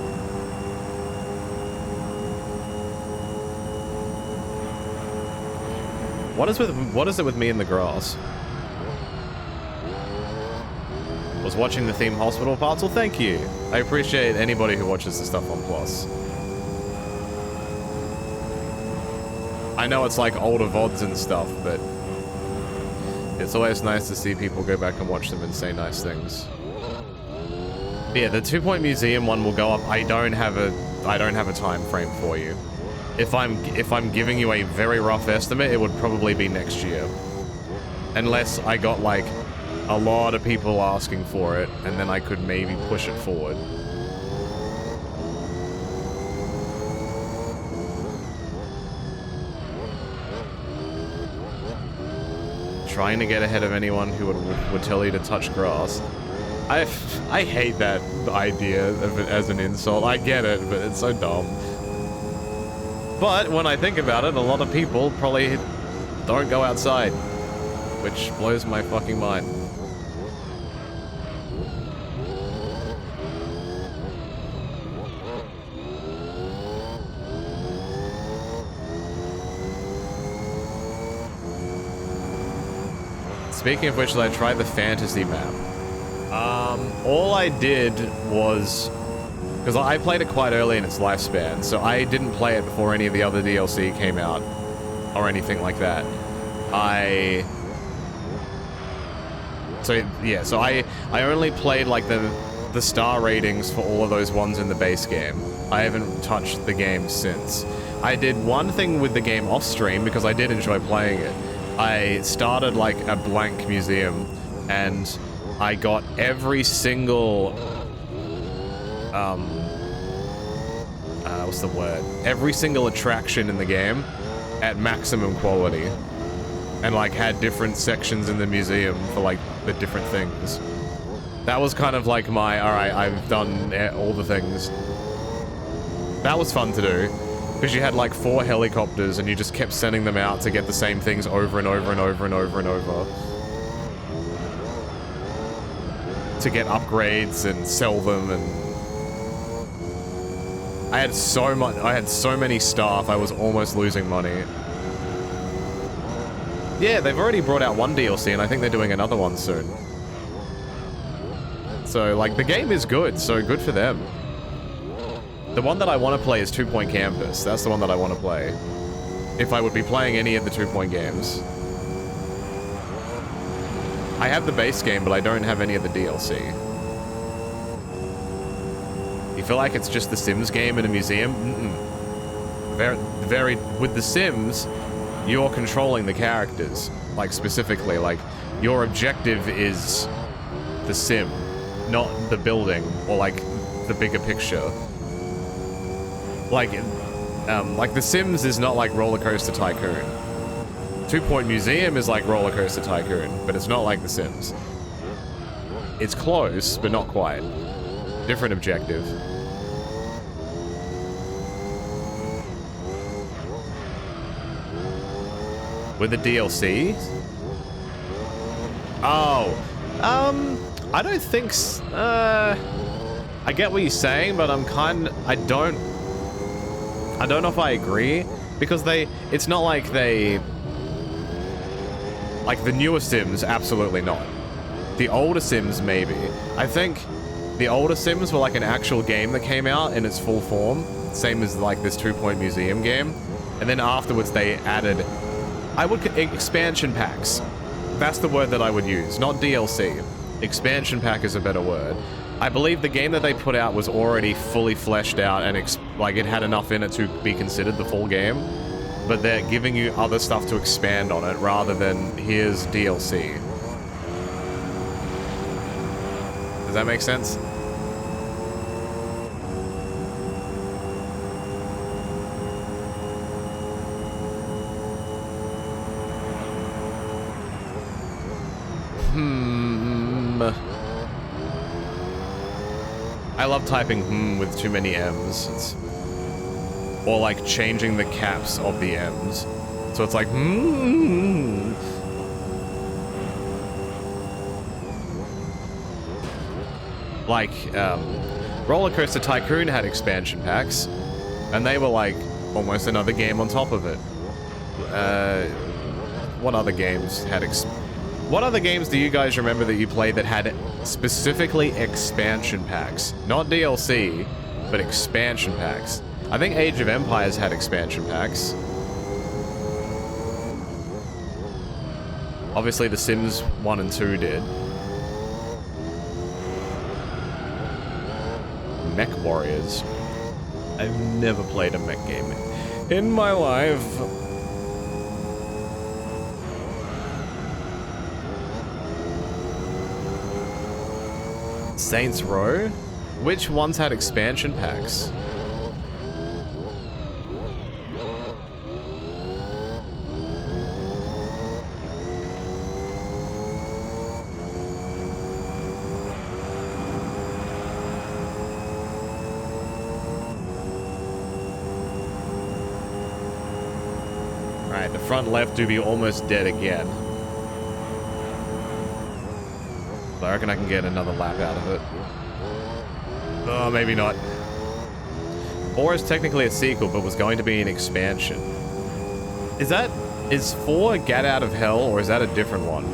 What is it with me in the grass? Was watching the theme hospital parts? Well, thank you. I appreciate anybody who watches the stuff on Plus. I know it's like older VODs and stuff, but It's always nice to see people go back and watch them and say nice things. But yeah, the 2-point museum one will go up. I don't have a time frame for you. If I'm giving you a very rough estimate, it would probably be next year. Unless I got like a lot of people asking for it, and then I could maybe push it forward. Trying to get ahead of anyone who would tell you to touch grass. I hate that idea of it as an insult. I get it, but it's so dumb. But when I think about it, a lot of people probably don't go outside, which blows my fucking mind. Speaking of which, I tried the fantasy map. All I did was... Because I played it quite early in its lifespan, so I didn't play it before any of the other DLC came out, or anything like that. So I only played like the star ratings for all of those ones in the base game. I haven't touched the game since. I did one thing with the game off stream because I did enjoy playing it. I started like a blank museum, and I got every single what's the word? Every single attraction in the game at maximum quality, and like had different sections in the museum for like the different things. That was kind of like my, alright, I've done all the things. That was fun to do, because you had like 4 helicopters and you just kept sending them out to get the same things over and over and over and over and over. To get upgrades and sell them, and I had so many staff, I was almost losing money. Yeah, they've already brought out one DLC, and I think they're doing another one soon. So, like, the game is good, so good for them. The one that I want to play is 2-Point Campus. That's the one that I want to play. If I would be playing any of the 2-Point games. I have the base game, but I don't have any of the DLC. You feel like it's just the Sims game in a museum? Very, with the Sims, you're controlling the characters. Like, specifically, like, your objective is the Sim, not the building, or, like, the bigger picture. Like the Sims is not like Roller Coaster Tycoon. 2-Point Museum is like Roller Coaster Tycoon, but it's not like the Sims. It's close, but not quite. Different objective. With the DLC? Oh, I don't think I get what you're saying, but I don't know if I agree, because it's not like like the newer Sims, absolutely not. The older Sims, maybe. I think the older Sims were like an actual game that came out in its full form, same as like this 2-Point Museum game, and then afterwards they added, expansion packs. That's the word that I would use, not DLC. Expansion pack is a better word. I believe the game that they put out was already fully fleshed out and like it had enough in it to be considered the full game, but they're giving you other stuff to expand on it rather than here's DLC. Does that make sense? I love typing with too many M's. Or like changing the caps of the M's. So it's like Like, Roller Coaster Tycoon had expansion packs, and they were like almost another game on top of it. What other games had What other games do you guys remember that you played that had specifically expansion packs? Not DLC, but expansion packs. I think Age of Empires had expansion packs. Obviously, The Sims 1 and 2 did. Mech Warriors. I've never played a mech game in my life. Saints Row? Which ones had expansion packs? Alright, the front left do be almost dead again. So I reckon I can get another lap out of it. Oh, maybe not. 4 is technically a sequel, but was going to be an expansion. Is 4 Get Out of Hell, or is that a different one?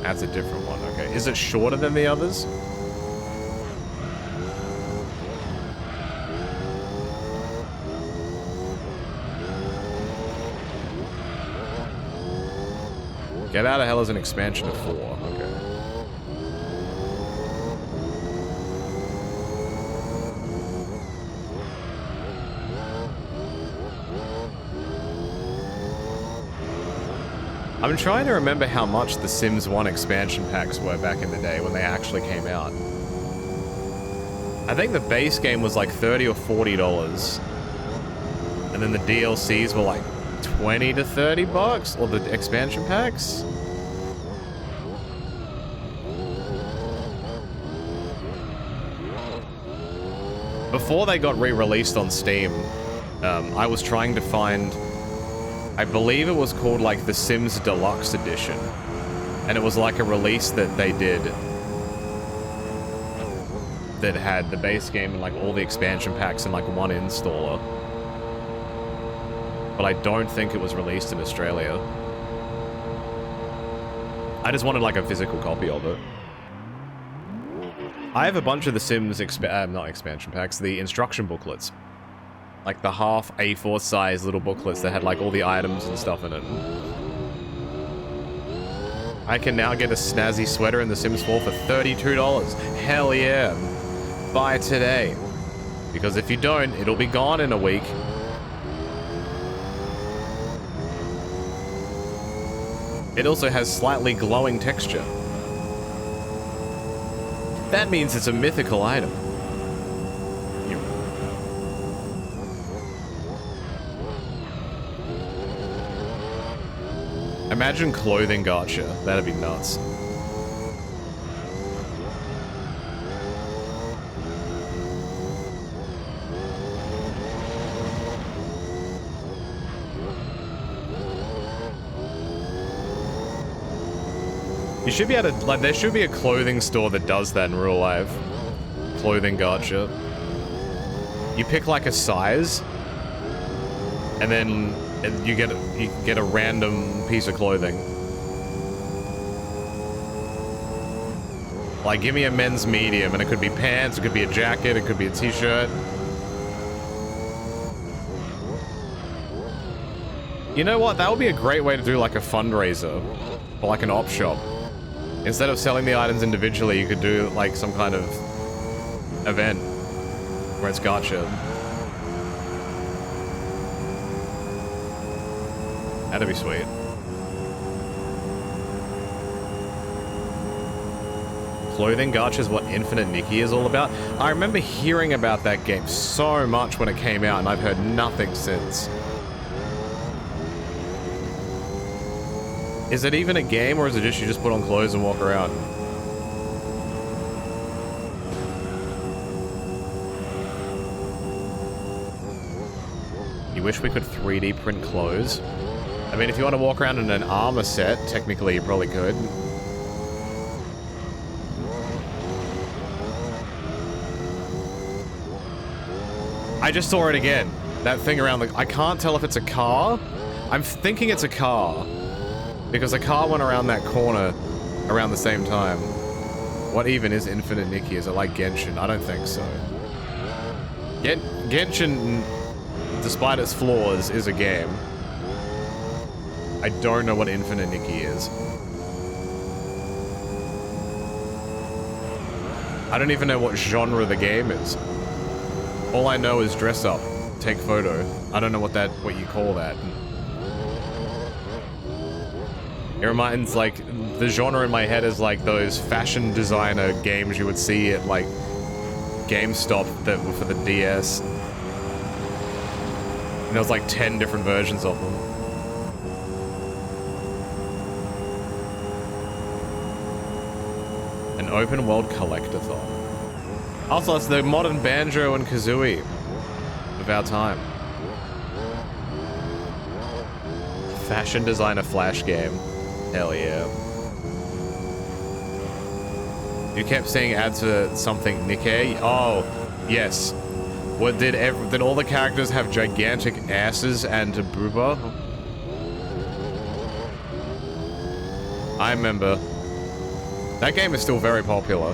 That's a different one, okay. Is it shorter than the others? Get Out of Hell is an expansion of 4, okay. I'm trying to remember how much the Sims 1 expansion packs were back in the day when they actually came out. I think the base game was like $30 or $40, and then the DLCs were like 20 to 30 bucks, or the expansion packs. Before they got re-released on Steam, I was trying to find, I believe it was called like the Sims Deluxe Edition, and it was like a release that they did that had the base game and like all the expansion packs in like one installer. But I don't think it was released in Australia. I just wanted like a physical copy of it. I have a bunch of the Sims not expansion packs, the instruction booklets. Like the half A4 size little booklets that had like all the items and stuff in it. I can now get a snazzy sweater in The Sims 4 for $32. Hell yeah. Buy today. Because if you don't, it'll be gone in a week. It also has slightly glowing texture. That means it's a mythical item. Imagine clothing gacha. That'd be nuts. You should be able to, like, there should be a clothing store that does that in real life. Clothing gacha. You pick like a size, and then you get a random piece of clothing. Like, give me a men's medium, and it could be pants, it could be a jacket, it could be a t-shirt. You know what? That would be a great way to do like a fundraiser, or like an op shop. Instead of selling the items individually, you could do like some kind of event where it's gacha. That'd be sweet. Clothing gacha is what Infinite Nikki is all about. I remember hearing about that game so much when it came out, and I've heard nothing since. Is it even a game, or is it just you just put on clothes and walk around? You wish we could 3D print clothes? I mean, if you want to walk around in an armor set, technically you probably could. I just saw it again. That thing around the... I can't tell if it's a car. I'm thinking it's a car. Because a car went around that corner around the same time. What even is Infinite Nikki? Is it like Genshin? I don't think so. Genshin, despite its flaws, is a game. I don't know what Infinite Nikki is. I don't even know what genre the game is. All I know is dress up, take photo. I don't know what you call that. It reminds, like, the genre in my head is like those fashion designer games you would see at, like, GameStop that were for the DS. And there was like 10 different versions of them. An open world collectathon. Also, it's the modern Banjo and Kazooie of our time. Fashion designer flash game. Hell yeah. You kept seeing ads for something Nikkei? Oh, yes. What did all the characters have gigantic asses and a booba? I remember. That game is still very popular.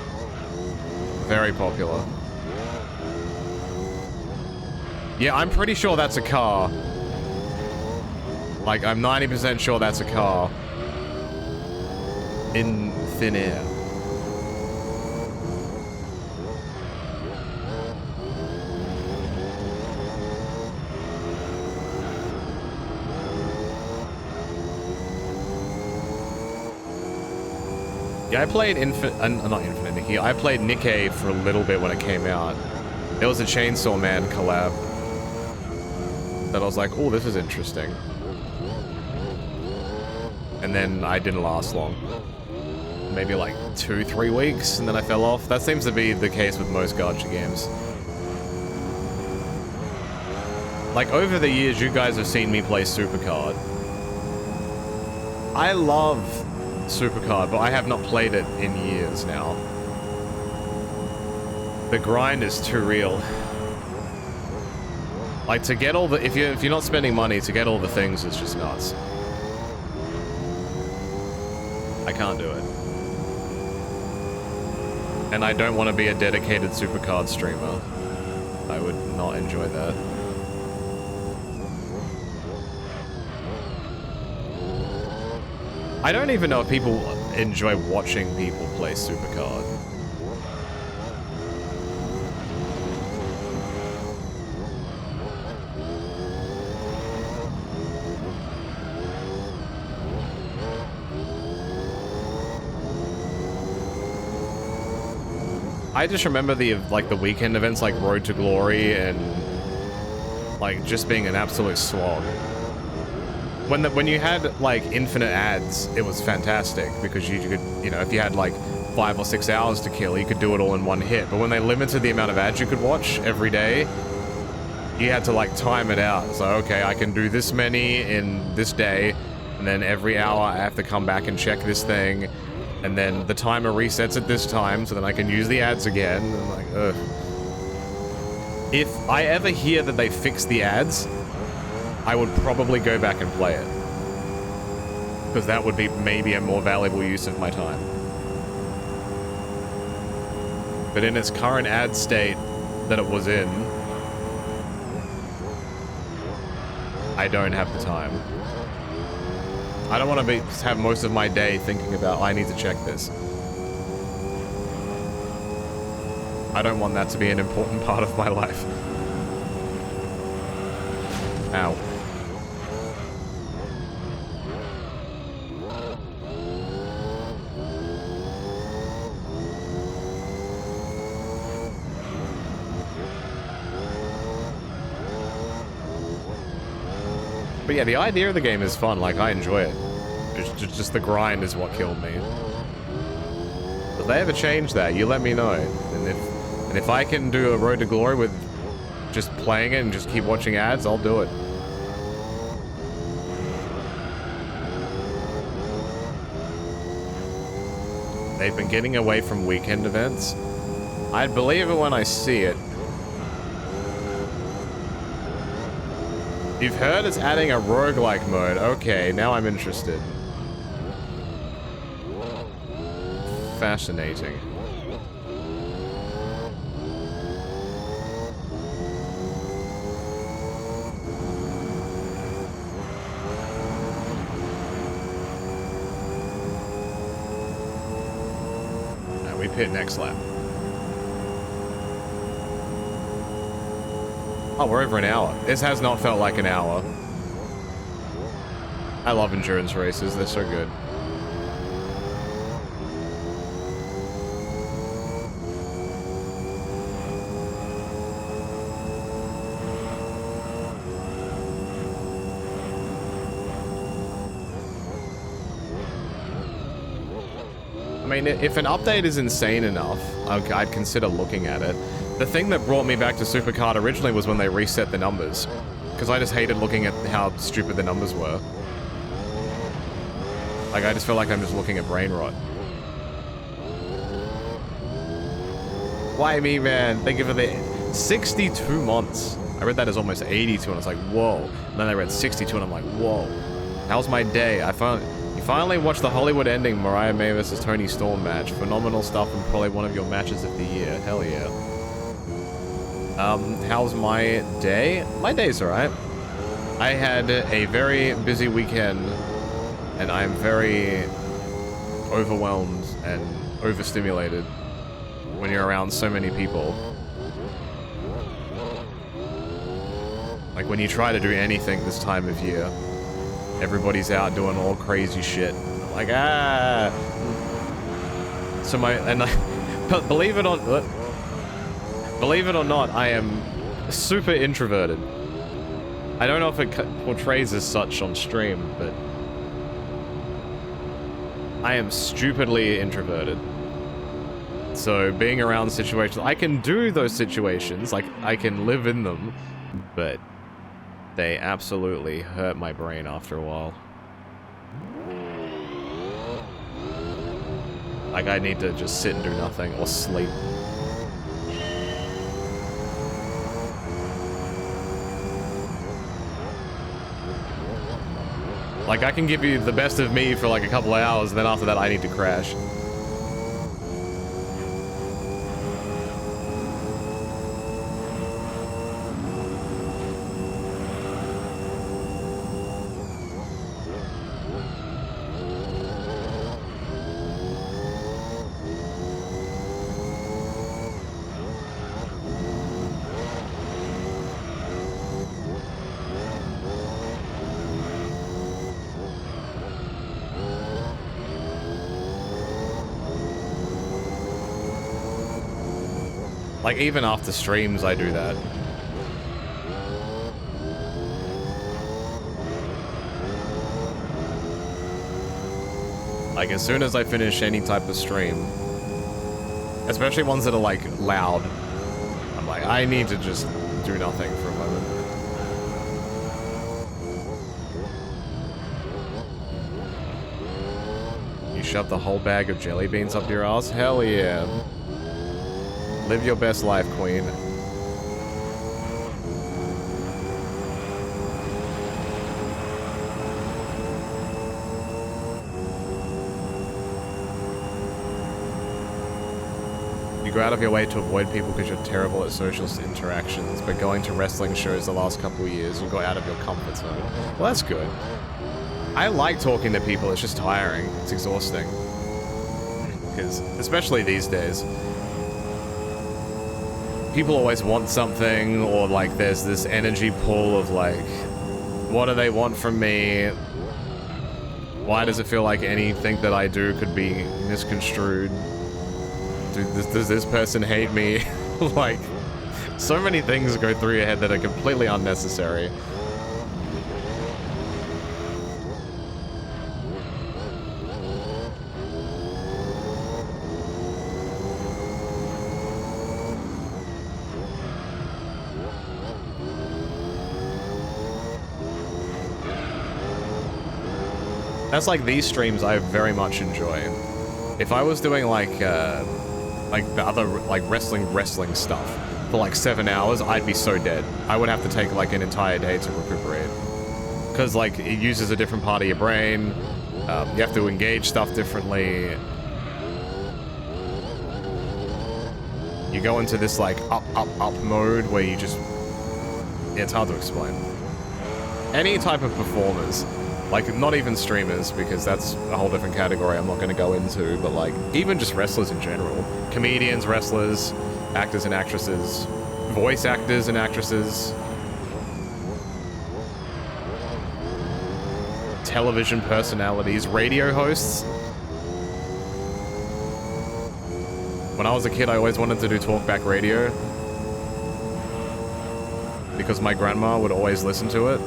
Very popular. Yeah, I'm pretty sure that's a car. Like, I'm 90% sure that's a car. In thin air. Yeah, I played not Infinite Nikki. I played Nikkei for a little bit when it came out. There was a Chainsaw Man collab that I was like, oh, this is interesting. And then I didn't last long. Maybe like 2-3 weeks, and then I fell off. That seems to be the case with most gacha games. Like, over the years, you guys have seen me play Supercard. I love Supercard, but I have not played it in years now. The grind is too real. Like, to get all the... If you're not spending money, to get all the things is just nuts. I can't do it. And I don't want to be a dedicated Supercard streamer. I would not enjoy that. I don't even know if people enjoy watching people play Supercard. I just remember the weekend events like Road to Glory and like just being an absolute slog. When you had like infinite ads, it was fantastic because you could, you know, if you had like 5 or 6 hours to kill, you could do it all in one hit. But when they limited the amount of ads you could watch every day, you had to like time it out. So okay, I can do this many in this day, and then every hour I have to come back and check this thing. And then the timer resets at this time, so then I can use the ads again. And I'm like, ugh. If I ever hear that they fix the ads, I would probably go back and play it. Because that would be maybe a more valuable use of my time. But in its current ad state that it was in, I don't have the time. I don't want to have most of my day thinking about, I need to check this. I don't want that to be an important part of my life. Ow. But yeah, the idea of the game is fun. Like, I enjoy it. Just the grind is what killed me. If they ever change that, you let me know. And if I can do a Road to Glory with just playing it and just keep watching ads, I'll do it. They've been getting away from weekend events. I'd believe it when I see it. You've heard it's adding a roguelike mode. Okay, now I'm interested. Fascinating. we pit next lap. Oh, we're over an hour. This has not felt like an hour. I love endurance races, they're so good. I mean, if an update is insane enough, I'd consider looking at it. The thing that brought me back to Supercard originally was when they reset the numbers. Because I just hated looking at how stupid the numbers were. Like, I just feel like I'm just looking at brain rot. Why me, man? Thank you for the 62 months. I read that as almost 82, and I was like, whoa. And then I read 62, and I'm like, whoa. How's my day? You finally watched the Hollywood ending Mariah May vs. Toni Storm match. Phenomenal stuff and probably one of your matches of the year. Hell yeah. How's my day? My day's alright. I had a very busy weekend, and I'm very overwhelmed and overstimulated when you're around so many people. Like when you try to do anything this time of year, everybody's out doing all crazy shit. I'm like, ah. So believe it or not, I am super introverted. I don't know if it portrays as such on stream, but I am stupidly introverted. So being around situations, I can do those situations, like I can live in them, but they absolutely hurt my brain after a while. Like I need to just sit and do nothing or sleep. Like, I can give you the best of me for like a couple of hours, and then after that I need to crash. Like, even after streams, I do that. Like, as soon as I finish any type of stream, especially ones that are, like, loud, I'm like, I need to just do nothing for a moment. You shove the whole bag of jelly beans up your ass? Hell yeah. Live your best life, queen. You go out of your way to avoid people because you're terrible at social interactions, but going to wrestling shows the last couple of years, you got out of your comfort zone. Well, that's good. I like talking to people, it's just tiring. It's exhausting. Because, especially these days, people always want something, or like there's this energy pull of like, what do they want from me? Why does it feel like anything that I do could be misconstrued? Does this person hate me? Like, so many things go through your head that are completely unnecessary. That's like these streams I very much enjoy. If I was doing like the other like wrestling stuff for like 7 hours, I'd be so dead. I would have to take like an entire day to recuperate. Because like it uses a different part of your brain. You have to engage stuff differently. You go into this like up mode where you just, yeah, it's hard to explain. Any type of performers, Like, not even streamers, because that's a whole different category I'm not going to go into, but like, even just wrestlers in general. Comedians, wrestlers, actors and actresses, voice actors and actresses, television personalities, radio hosts. When I was a kid, I always wanted to do talkback radio because my grandma would always listen to it.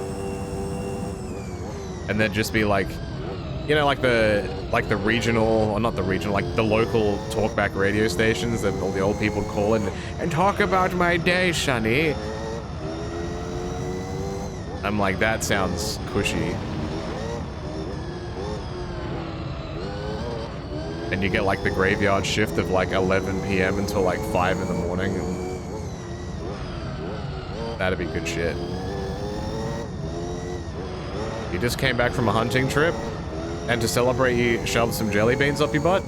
And then just be like, you know, like the regional, or not the regional, like the local talkback radio stations that all the old people would call in and talk about my day, Shani. I'm like, that sounds cushy. And you get like the graveyard shift of like 11 p.m. until like 5 in the morning. And that'd be good shit. You just came back from a hunting trip, and to celebrate you shoved some jelly beans up your butt?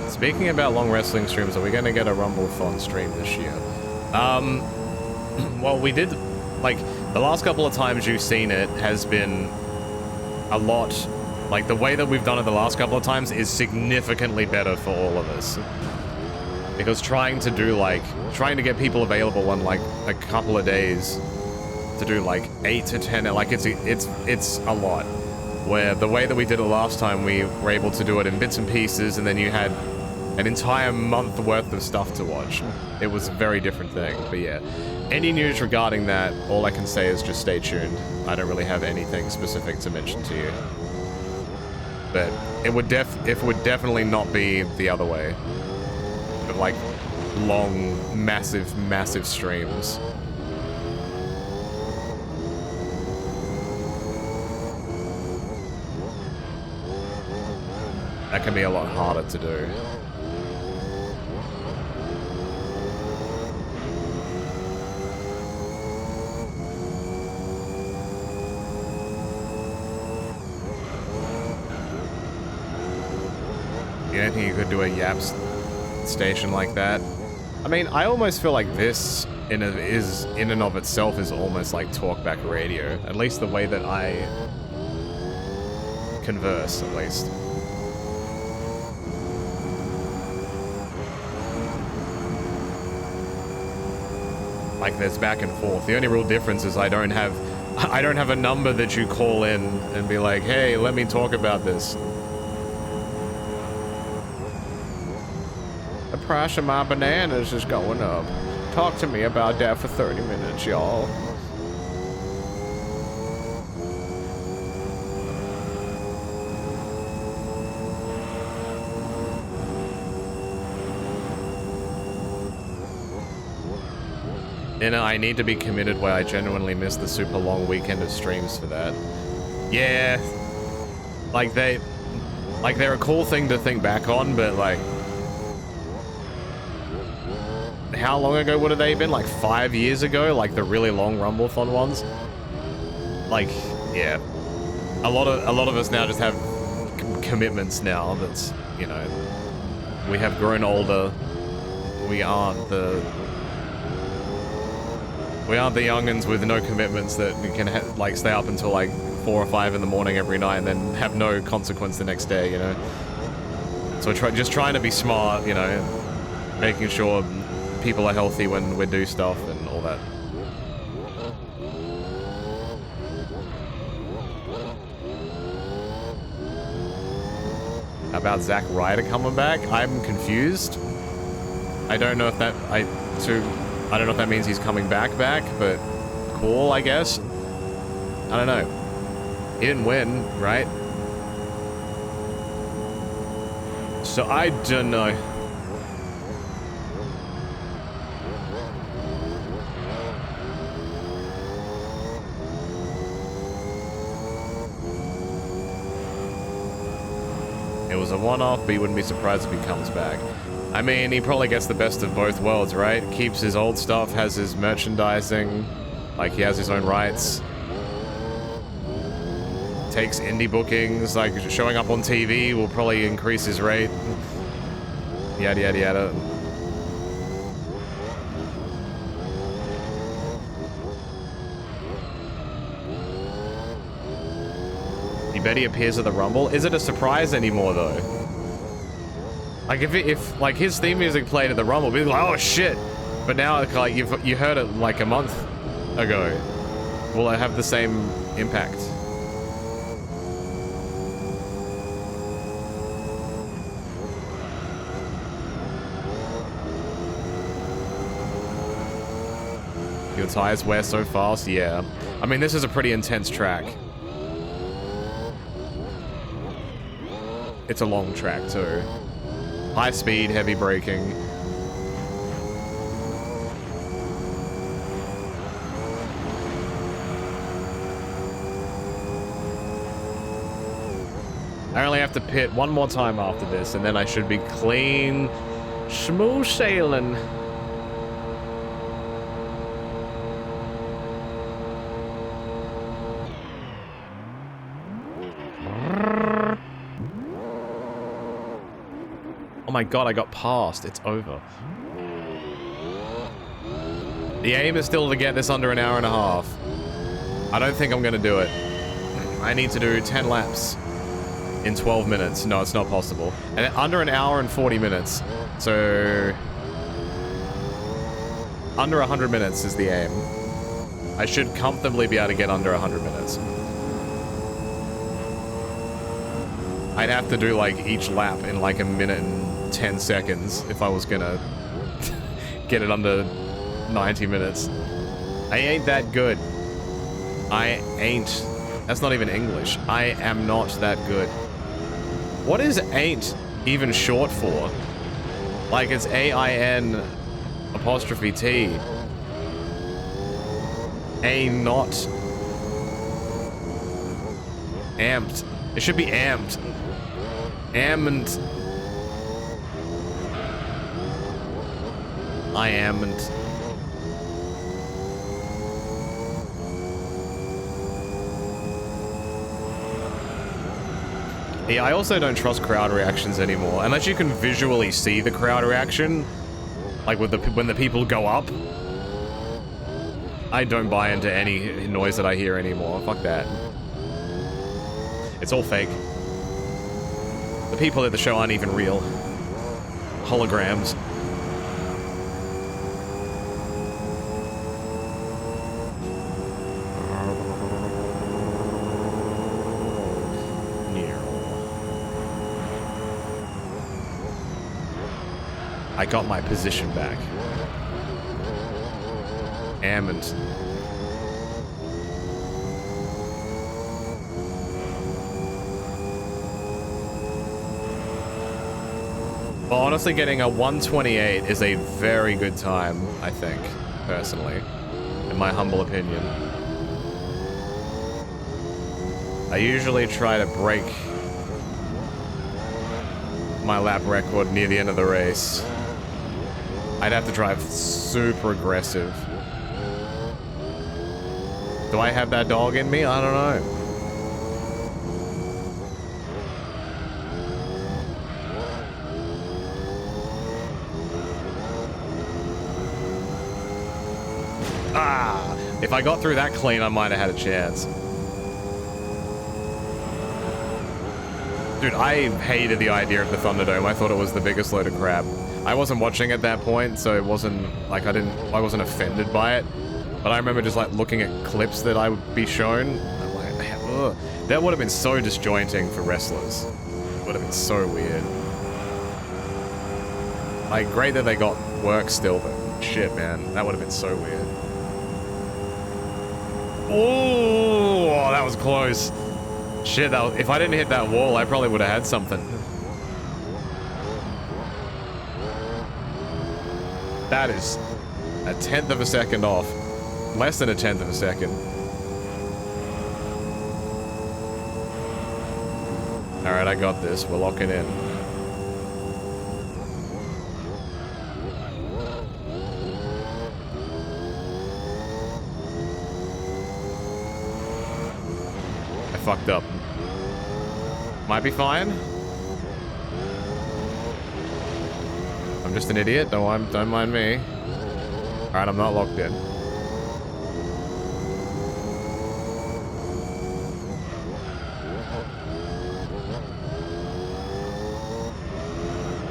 Speaking about long wrestling streams, are we going to get a Rumble-a-thon stream this year? Well, we did, like, the last couple of times you've seen it has been a lot, like, the way that we've done it the last couple of times is significantly better for all of us. Because trying to get people available on, like, a couple of days to do, like, 8 to 10, like, it's a lot. Where the way that we did it last time, we were able to do it in bits and pieces, and then you had an entire month worth of stuff to watch. It was a very different thing, but yeah. Any news regarding that, all I can say is just stay tuned. I don't really have anything specific to mention to you. But it would definitely not be the other way. But like, long, massive streams. That can be a lot harder to do. You don't think you could do a Yaps station like that? I mean, I almost feel like this in and of itself is almost like talkback radio. At least the way that I converse, at least. Like there's back and forth. The only real difference is I don't have a number that you call in and be like, hey, let me talk about this. The price of my bananas is going up. Talk to me about that for 30 minutes, y'all. And I need to be committed where I genuinely miss the super long weekend of streams for that. Yeah. Like they're a cool thing to think back on, but like, how long ago would have they been? Like 5 years ago? Like the really long Rumble-a-thon ones? Like, yeah. A lot of us now just have commitments now that's, you know, we have grown older. We aren't the youngins with no commitments that can like stay up until like 4 or 5 in the morning every night and then have no consequence the next day, you know? So just trying to be smart, you know, making sure people are healthy when we do stuff and all that. How about Zack Ryder coming back? I'm confused. I don't know if that means he's coming back, but cool, I guess. I don't know. He didn't win, right? So I don't know. It was a one-off, but you wouldn't be surprised if he comes back. I mean, he probably gets the best of both worlds, right? Keeps his old stuff, has his merchandising, like he has his own rights. Takes indie bookings, like showing up on TV will probably increase his rate. Yada yada yada. He bet he appears at the Rumble. Is it a surprise anymore though? Like if like his theme music played at the Rumble, we'd be like, oh shit. But now like you heard it like a month ago. Will it have the same impact? Your tires wear so fast? Yeah. I mean, this is a pretty intense track. It's a long track too. High speed, heavy braking. I only have to pit one more time after this, and then I should be clean smooth sailing. Oh my god, I got passed. It's over. The aim is still to get this under an hour and a half. I don't think I'm gonna do it. I need to do 10 laps in 12 minutes. No, it's not possible. And under an hour and 40 minutes. So under 100 minutes is the aim. I should comfortably be able to get under 100 minutes. I'd have to do like each lap in like a minute and 10 seconds if I was gonna get it under 90 minutes. I ain't that good. I ain't. That's not even English. I am not that good. What is ain't even short for? Like it's A-I-N apostrophe T. A not. Amped. It should be amped. Amped. I am and yeah, I also don't trust crowd reactions anymore, unless you can visually see the crowd reaction, like with when the people go up. I don't buy into any noise that I hear anymore. Fuck that. It's all fake. The people at the show aren't even real. Holograms. I got my position back. Ammond. Well, honestly, getting a 128 is a very good time, I think, personally, in my humble opinion. I usually try to break my lap record near the end of the race. I'd have to drive super aggressive. Do I have that dog in me? I don't know. Ah! If I got through that clean, I might have had a chance. Dude, I hated the idea of the Thunderdome. I thought it was the biggest load of crap. I wasn't watching at that point, so it wasn't like I wasn't offended by it. But I remember just like looking at clips that I would be shown. I'm like, man, ugh. That would have been so disjointing for wrestlers. It would have been so weird. Like, great that they got work still, but shit, man, that would have been so weird. Oh, that was close. Shit, if I didn't hit that wall, I probably would have had something. That is a 1/10 of a second off. Less than a 1/10 of a second. Alright, I got this. We're locking in. fucked up. Might be fine. I'm just an idiot. Don't mind me. Alright, I'm not locked in.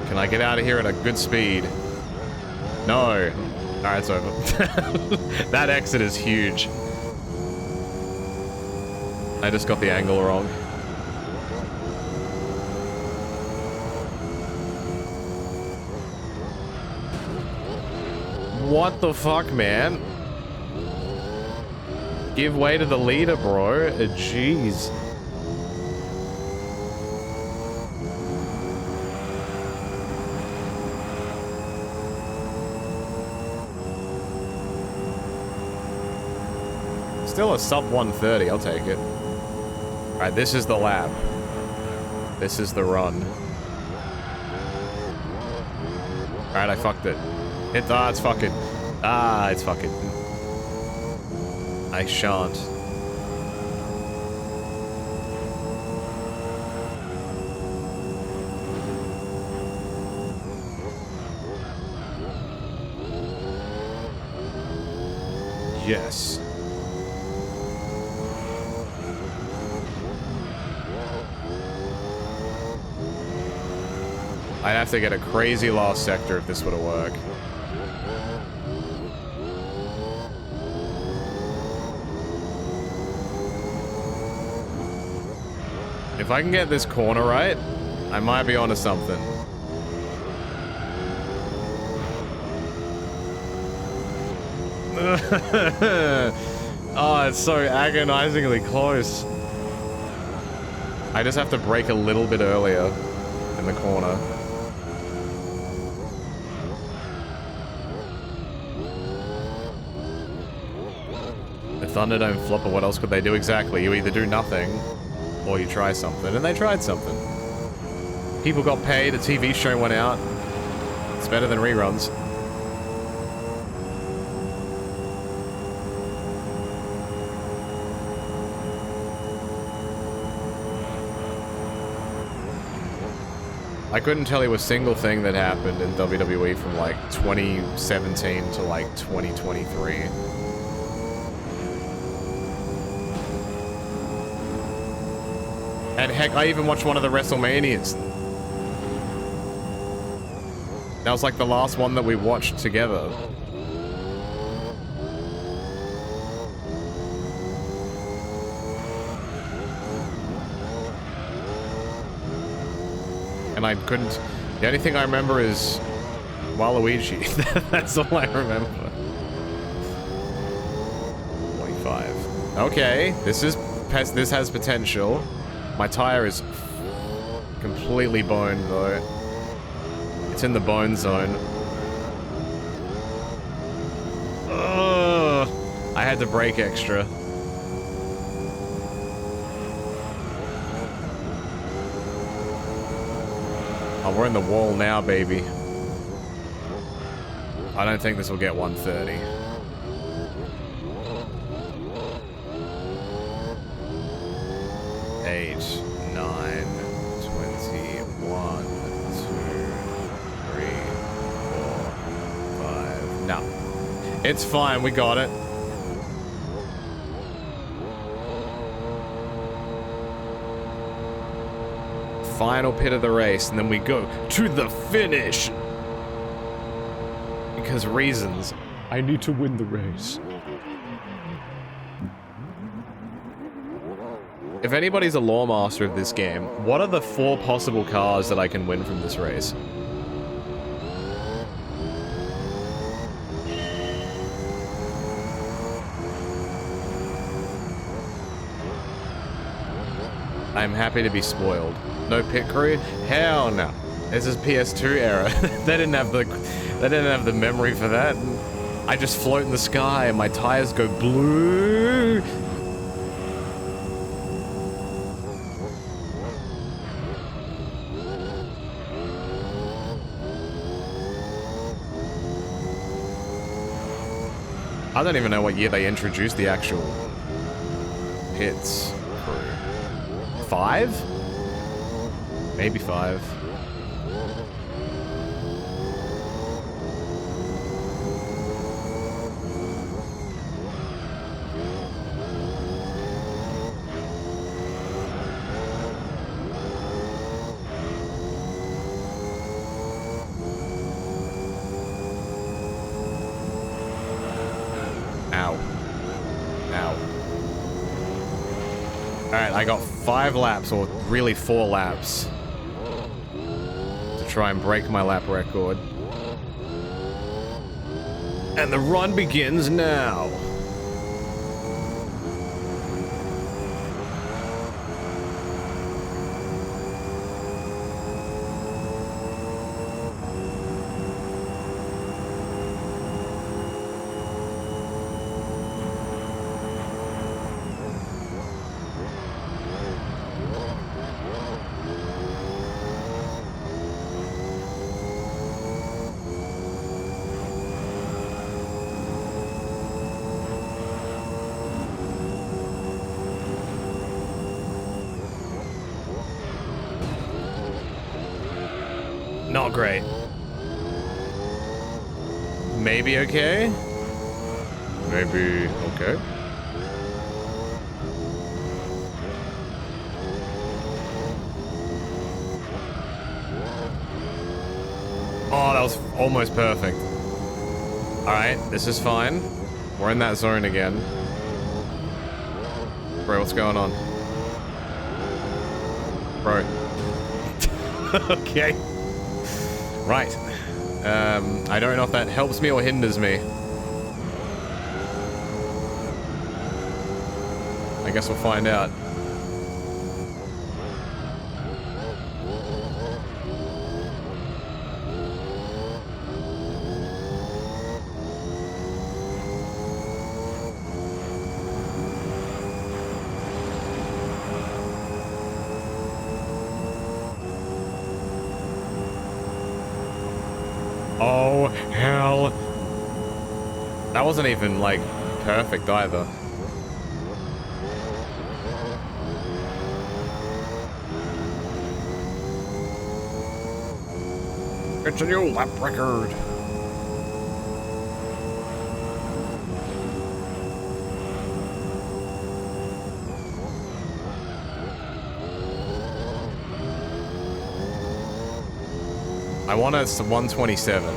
Can I get out of here at a good speed? No. Alright, it's over. That exit is huge. I just got the angle wrong. What the fuck, man? Give way to the leader, bro. Jeez. Still a sub 130, I'll take it. Alright, this is the lap. This is the run. Alright, I fucked it. It's fucking. It's fucking. I shan't. Yes. I'd have to get a crazy last sector if this were to work. If I can get this corner right, I might be onto something. Oh, it's so agonizingly close. I just have to brake a little bit earlier in the corner. The Thunderdome flopper, what else could they do exactly? You either do nothing, or you try something, and they tried something. People got paid, a TV show went out. It's better than reruns. I couldn't tell you a single thing that happened in WWE from like 2017 to like 2023. And heck, I even watched one of the WrestleManias. That was like the last one that we watched together. And I couldn't... The only thing I remember is Waluigi. That's all I remember. 25. Okay, this has potential. My tire is completely boned, though. It's in the bone zone. Ugh. I had to brake extra. Oh, we're in the wall now, baby. I don't think this will get 130. Eight, 9, 21, 2, 3, 4, 5. No. It's fine, we got it. Final pit of the race, and then we go to the finish. Because reasons. I need to win the race. If anybody's a lore master of this game, what are the 4 possible cars that I can win from this race? I'm happy to be spoiled. No pit crew? Hell no. This is PS2 era. They didn't have the memory for that. I just float in the sky and my tires go blue. I don't even know what year they introduced the actual pits crew. 5? Maybe 5. Alright, I got 5 laps, or really 4 laps, to try and break my lap record. And the run begins now. Not great. Maybe okay? Maybe okay? Oh, that was almost perfect. Alright, this is fine. We're in that zone again. Bro, what's going on? Bro. Okay. Right. I don't know if that helps me or hinders me. I guess we'll find out. Oh, hell. That wasn't even, like, perfect either. It's a new lap record. I want a 127.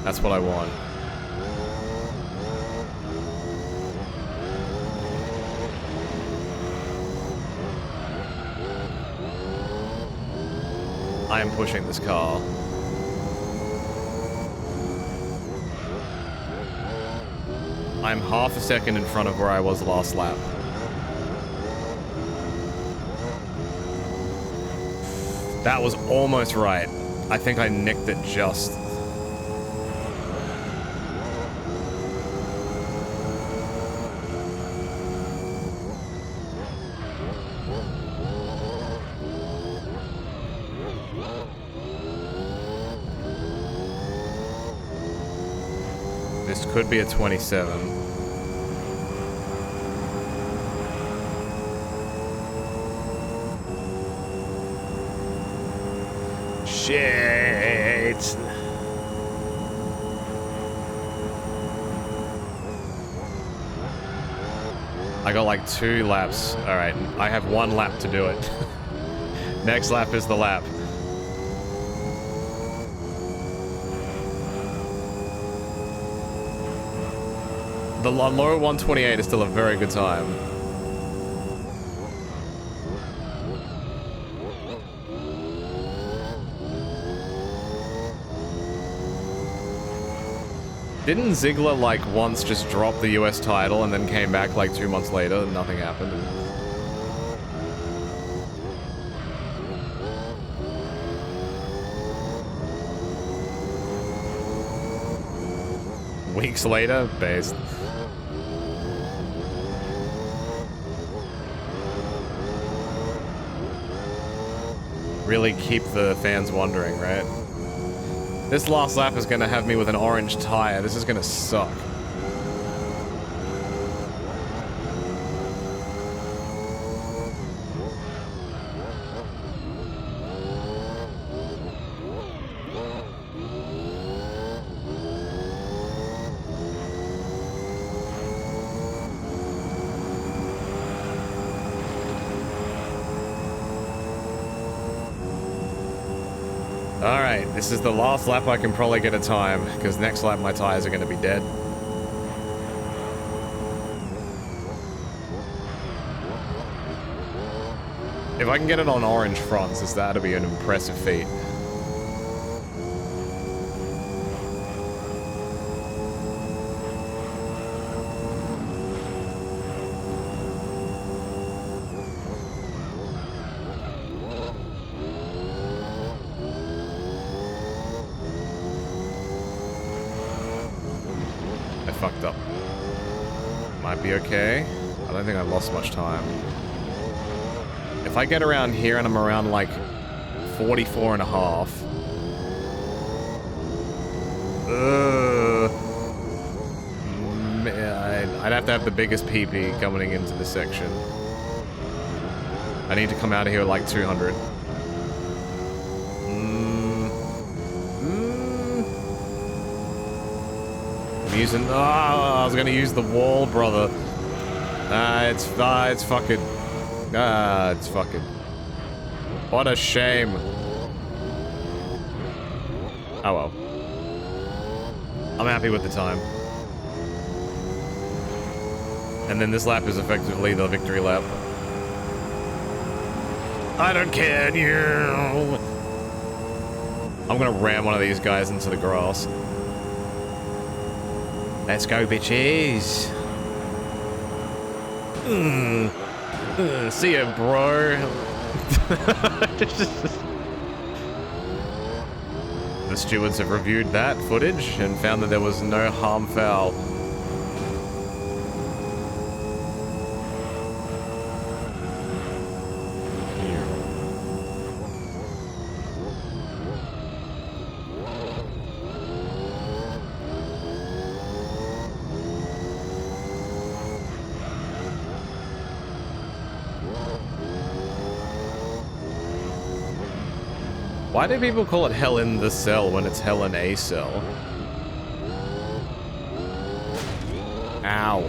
That's what I want. I am pushing this car. I'm half a second in front of where I was last lap. That was almost right. I think I nicked it just. This could be a 27. Shit. I got like 2 laps. Alright, I have 1 lap to do it. Next lap is the lap. The low 128 is still a very good time. Didn't Ziggler, like, once just drop the US title and then came back, like, 2 months later and nothing happened? Weeks later? Based. Really keep the fans wondering, right? This last lap is going to have me with an orange tire. This is going to suck. Alright, this is the last lap I can probably get a time, because next lap my tires are going to be dead. If I can get it on orange fronts, that'll be an impressive feat. I fucked up. Might be okay. I don't think I lost much time. If I get around here and I'm around like 44 and a half. I'd have to have the biggest PP coming into this section. I need to come out of here like 200. I'm using. Oh, I was gonna use the wall, brother. It's fucking. It's fucking... What a shame. Oh well. I'm happy with the time. And then this lap is effectively the victory lap. I don't care, you. I'm gonna ram one of these guys into the grass. Let's go, bitches. See ya, bro. The stewards have reviewed that footage and found that there was no harm foul. Why do people call it Hell in the Cell when it's Hell in a Cell? Ow.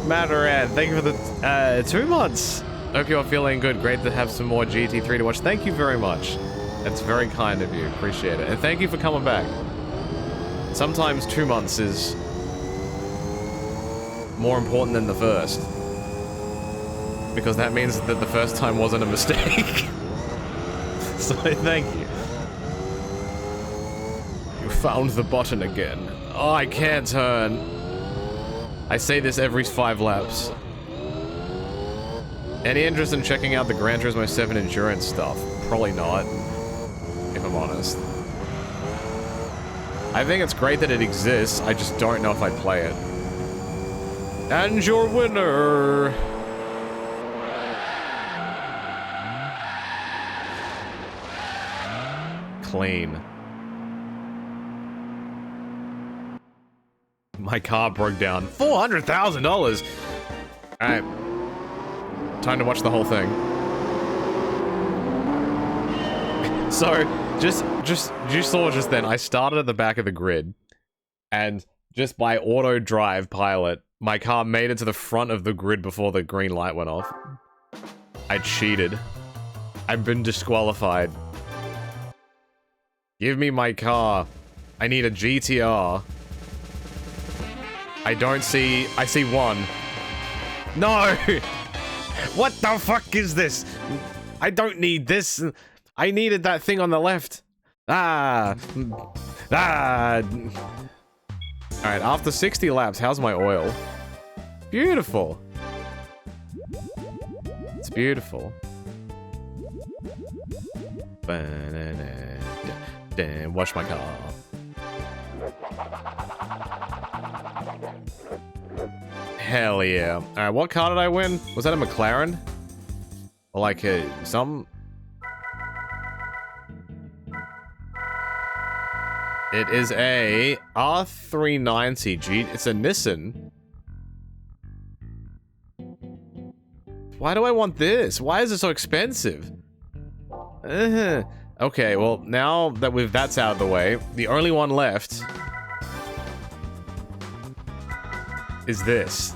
Matterad, thank you for the 2 months. Hope you're feeling good. Great to have some more GT3 to watch. Thank you very much. That's very kind of you. Appreciate it. And thank you for coming back. Sometimes 2 months is more important than the first. Because that means that the first time wasn't a mistake. So thank you. You found the button again. Oh, I can't turn. I say this every 5 laps. Any interest in checking out the Gran Turismo 7 endurance stuff? Probably not, if I'm honest. I think it's great that it exists, I just don't know if I'd play it. And your winner! Clean. My car broke down. $400,000! Alright. Time to watch the whole thing. So, you saw just then, I started at the back of the grid, and just by auto drive pilot, my car made it to the front of the grid before the green light went off. I cheated. I've been disqualified. Give me my car. I need a GTR. I see one. No! What the fuck is this? I don't need this. I needed that thing on the left. Alright, after 60 laps, how's my oil? Beautiful. It's beautiful. Damn, wash my car. Hell yeah. Alright, what car did I win? Was that a McLaren? Or like some... It is a R390G. It's a Nissan. Why do I want this? Why is it so expensive? Okay, well, now that that's out of the way, the only one left is this.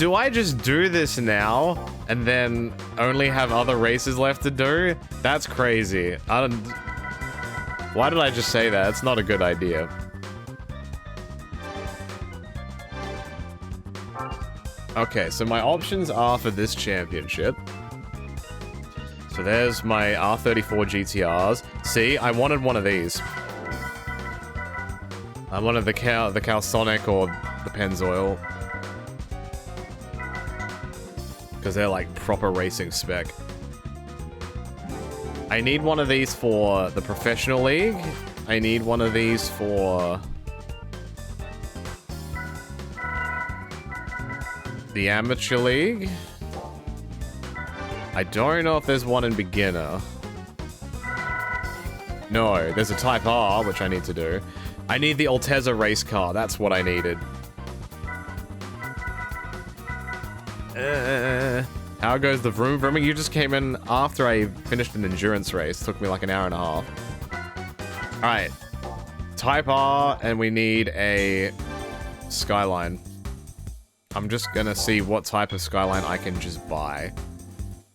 Do I just do this now and then only have other races left to do? That's crazy. I don't... Why did I just say that? It's not a good idea. Okay, so my options are for this championship. So there's my R34 GTRs. See, I wanted one of these. I wanted the Calsonic or the Pennzoil. Because they're like proper racing spec. I need one of these for the professional league. I need one of these for the amateur league. I don't know if there's one in beginner. No, there's a Type R, which I need to do. I need the Altezza race car. That's what I needed. How goes the vroom vrooming? You just came in after I finished an endurance race. Took me like an hour and a half. Alright. Type R, and we need a Skyline. I'm just gonna see what type of Skyline I can just buy.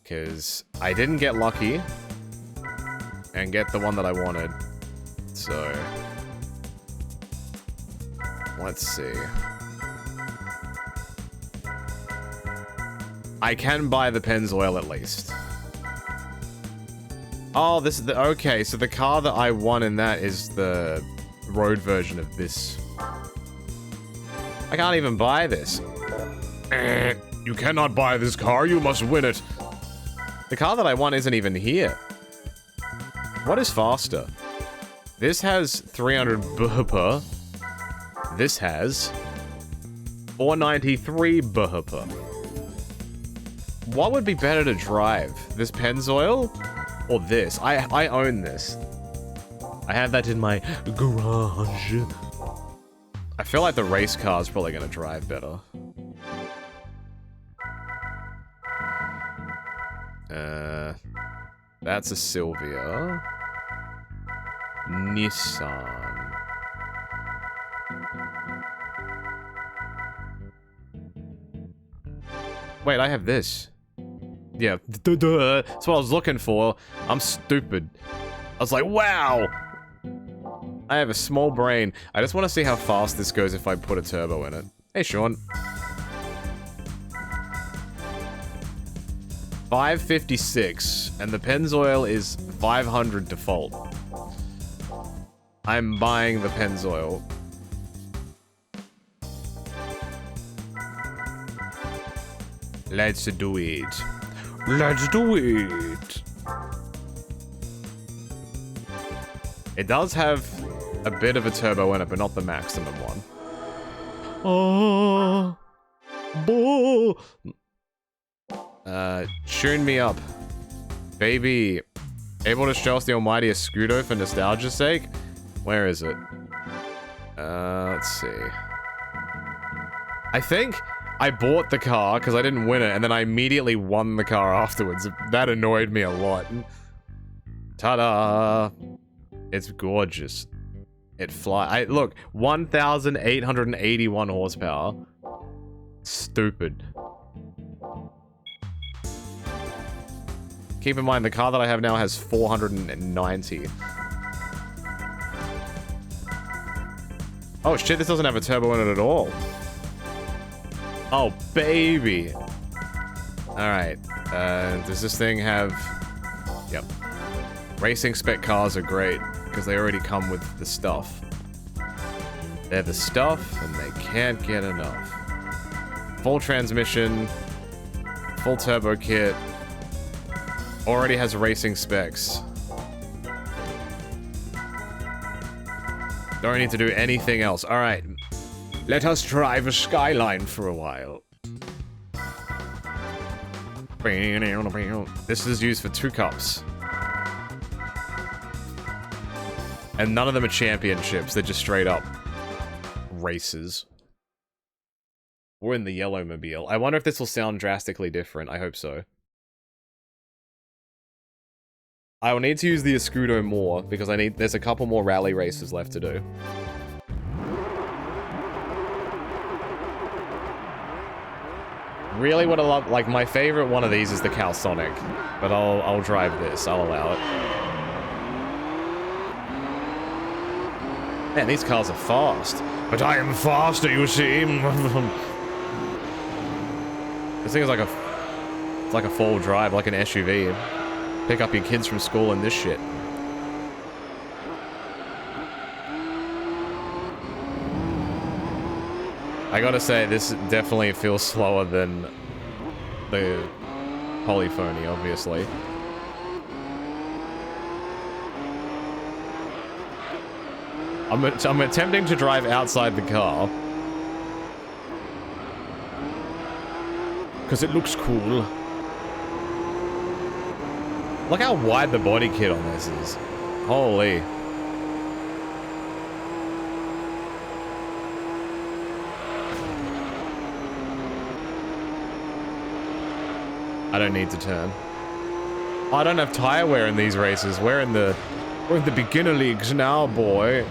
Because I didn't get lucky. And get the one that I wanted. So... let's see. I can buy the Pennzoil at least. Oh, this is the... okay, so the car that I won in that is the road version of this. I can't even buy this. You cannot buy this car, you must win it. The car that I won isn't even here. What is faster? This has 300 bhp. This has 493 bhp. What would be better to drive? This Pennzoil? Or this? I own this. I have that in my garage. I feel like the race car is probably going to drive better. That's a Sylvia. Nissan. Wait, I have this. Yeah, duh. That's what I was looking for. I'm stupid. I was like, wow! I have a small brain. I just want to see how fast this goes if I put a turbo in it. Hey, Sean. 556, and the Pennzoil is 500 default. I'm buying the Pennzoil. Let's do it. Let's do it. It does have a bit of a turbo in it, but not the maximum one. Oh, boo. Tune me up, baby. Able to show us the almighty Escudo for nostalgia's sake? Where is it? Let's see. I think I bought the car because I didn't win it, and then I immediately won the car afterwards. That annoyed me a lot. Ta-da! It's gorgeous. It flies. Look, 1,881 horsepower. Stupid. Keep in mind, the car that I have now has 490. Oh shit, this doesn't have a turbo in it at all. Oh, baby. Alright. Does this thing have... Yep. Racing spec cars are great, because they already come with the stuff. They're the stuff, and they can't get enough. Full transmission. Full turbo kit. Already has racing specs. Don't need to do anything else. Alright. Let us drive a Skyline for a while. This is used for 2 cups. And none of them are championships. They're just straight up races. We're in the yellow mobile. I wonder if this will sound drastically different. I hope so. I will need to use the Escudo more, because there's a couple more rally races left to do. Really would have loved, like, my favorite one of these is the Calsonic, but I'll drive this. I'll allow it. Man, these cars are fast. But I am faster, you see. This thing is like it's like a four-wheel drive, like an SUV. Pick up your kids from school in this shit. I gotta say, this definitely feels slower than the Polyphony, obviously. I'm attempting to drive outside the car. Because it looks cool. Look how wide the body kit on this is. Holy. I don't need to turn. I don't have tire wear in these races. We're in the beginner leagues now, boy.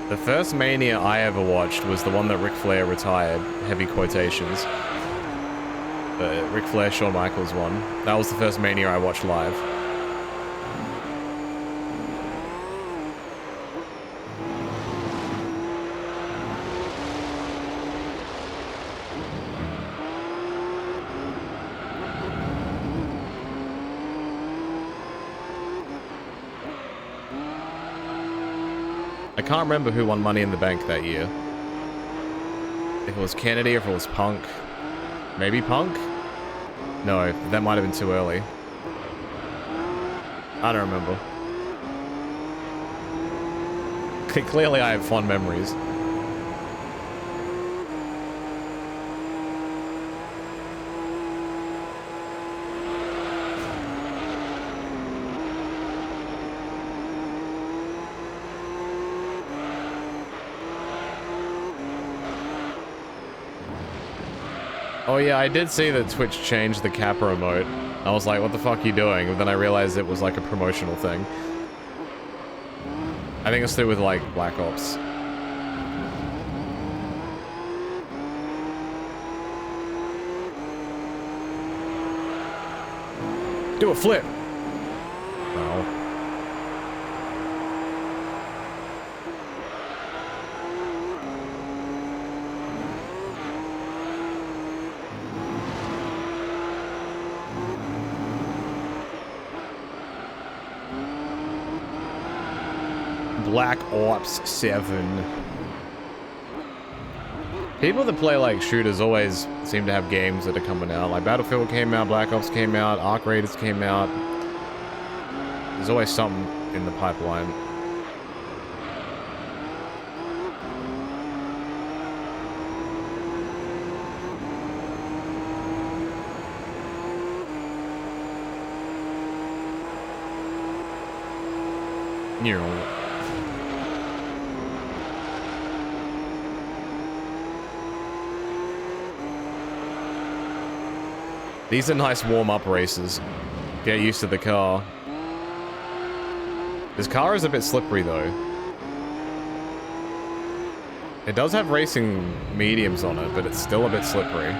The first Mania I ever watched was the one that Ric Flair retired, heavy quotations. Ric Flair, Shawn Michaels one. That was the first Mania I watched live. I can't remember who won Money in the Bank that year. If it was Kennedy or if it was Punk. Maybe Punk? No, that might have been too early. I don't remember. Clearly I have fond memories. Oh yeah, I did see that Twitch changed the Kappa emote. I was like, what the fuck are you doing? And then I realized it was like a promotional thing. I think it's to do with like Black Ops. Do a flip! Oh. Black Ops 7. People that play like shooters always seem to have games that are coming out. Like Battlefield came out, Black Ops came out, Arc Raiders came out. There's always something in the pipeline. You know. These are nice warm-up races. Get used to the car. This car is a bit slippery, though. It does have racing mediums on it, but it's still a bit slippery.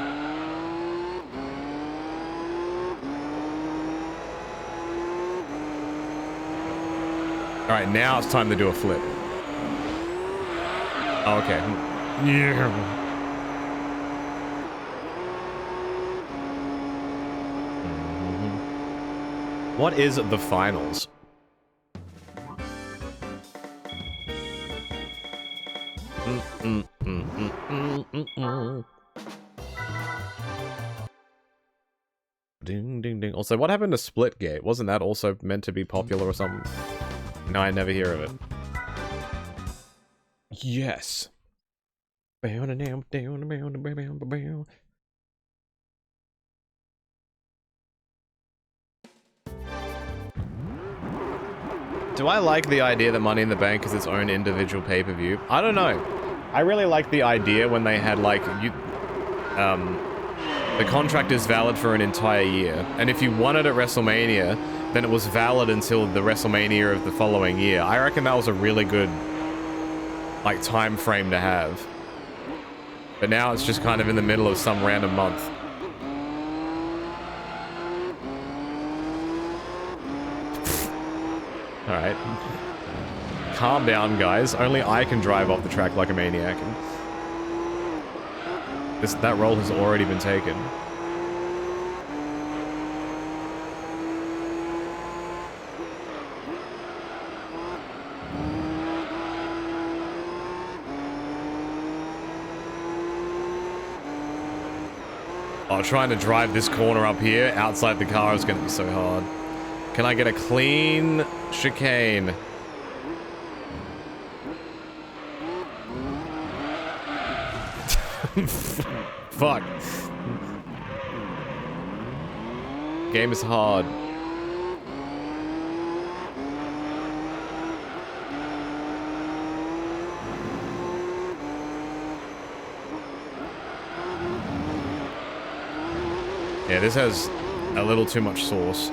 Alright, now it's time to do a flip. Oh, okay. Yeah. What is the finals? Ding, ding, ding. Also, what happened to Splitgate? Wasn't that also meant to be popular or something? No, I never hear of it. Yes. Do I like the idea that Money in the Bank is its own individual pay-per-view? I don't know. I really like the idea when they had, like, The contract is valid for an entire year. And if you won it at WrestleMania, then it was valid until the WrestleMania of the following year. I reckon that was a really good, like, time frame to have. But now it's just kind of in the middle of some random month. Alright. Calm down, guys. Only I can drive off the track like a maniac. That role has already been taken. Oh, trying to drive this corner up here outside the car is going to be so hard. Can I get a clean chicane? Fuck. Game is hard. Yeah, this has a little too much sauce.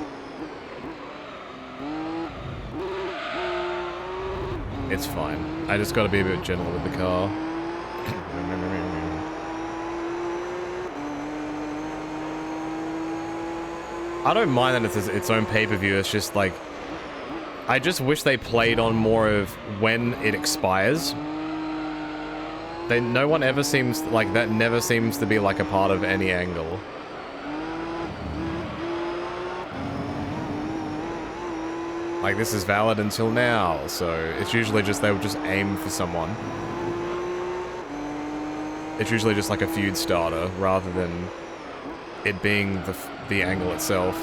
It's fine. I just gotta be a bit gentle with the car. I don't mind that it's its own pay-per-view, it's just like... I just wish they played on more of when it expires. No one ever seems... like, that never seems to be like a part of any angle. Like, this is valid until now, so it's usually just they would just aim for someone. It's usually just like a feud starter, rather than it being the angle itself.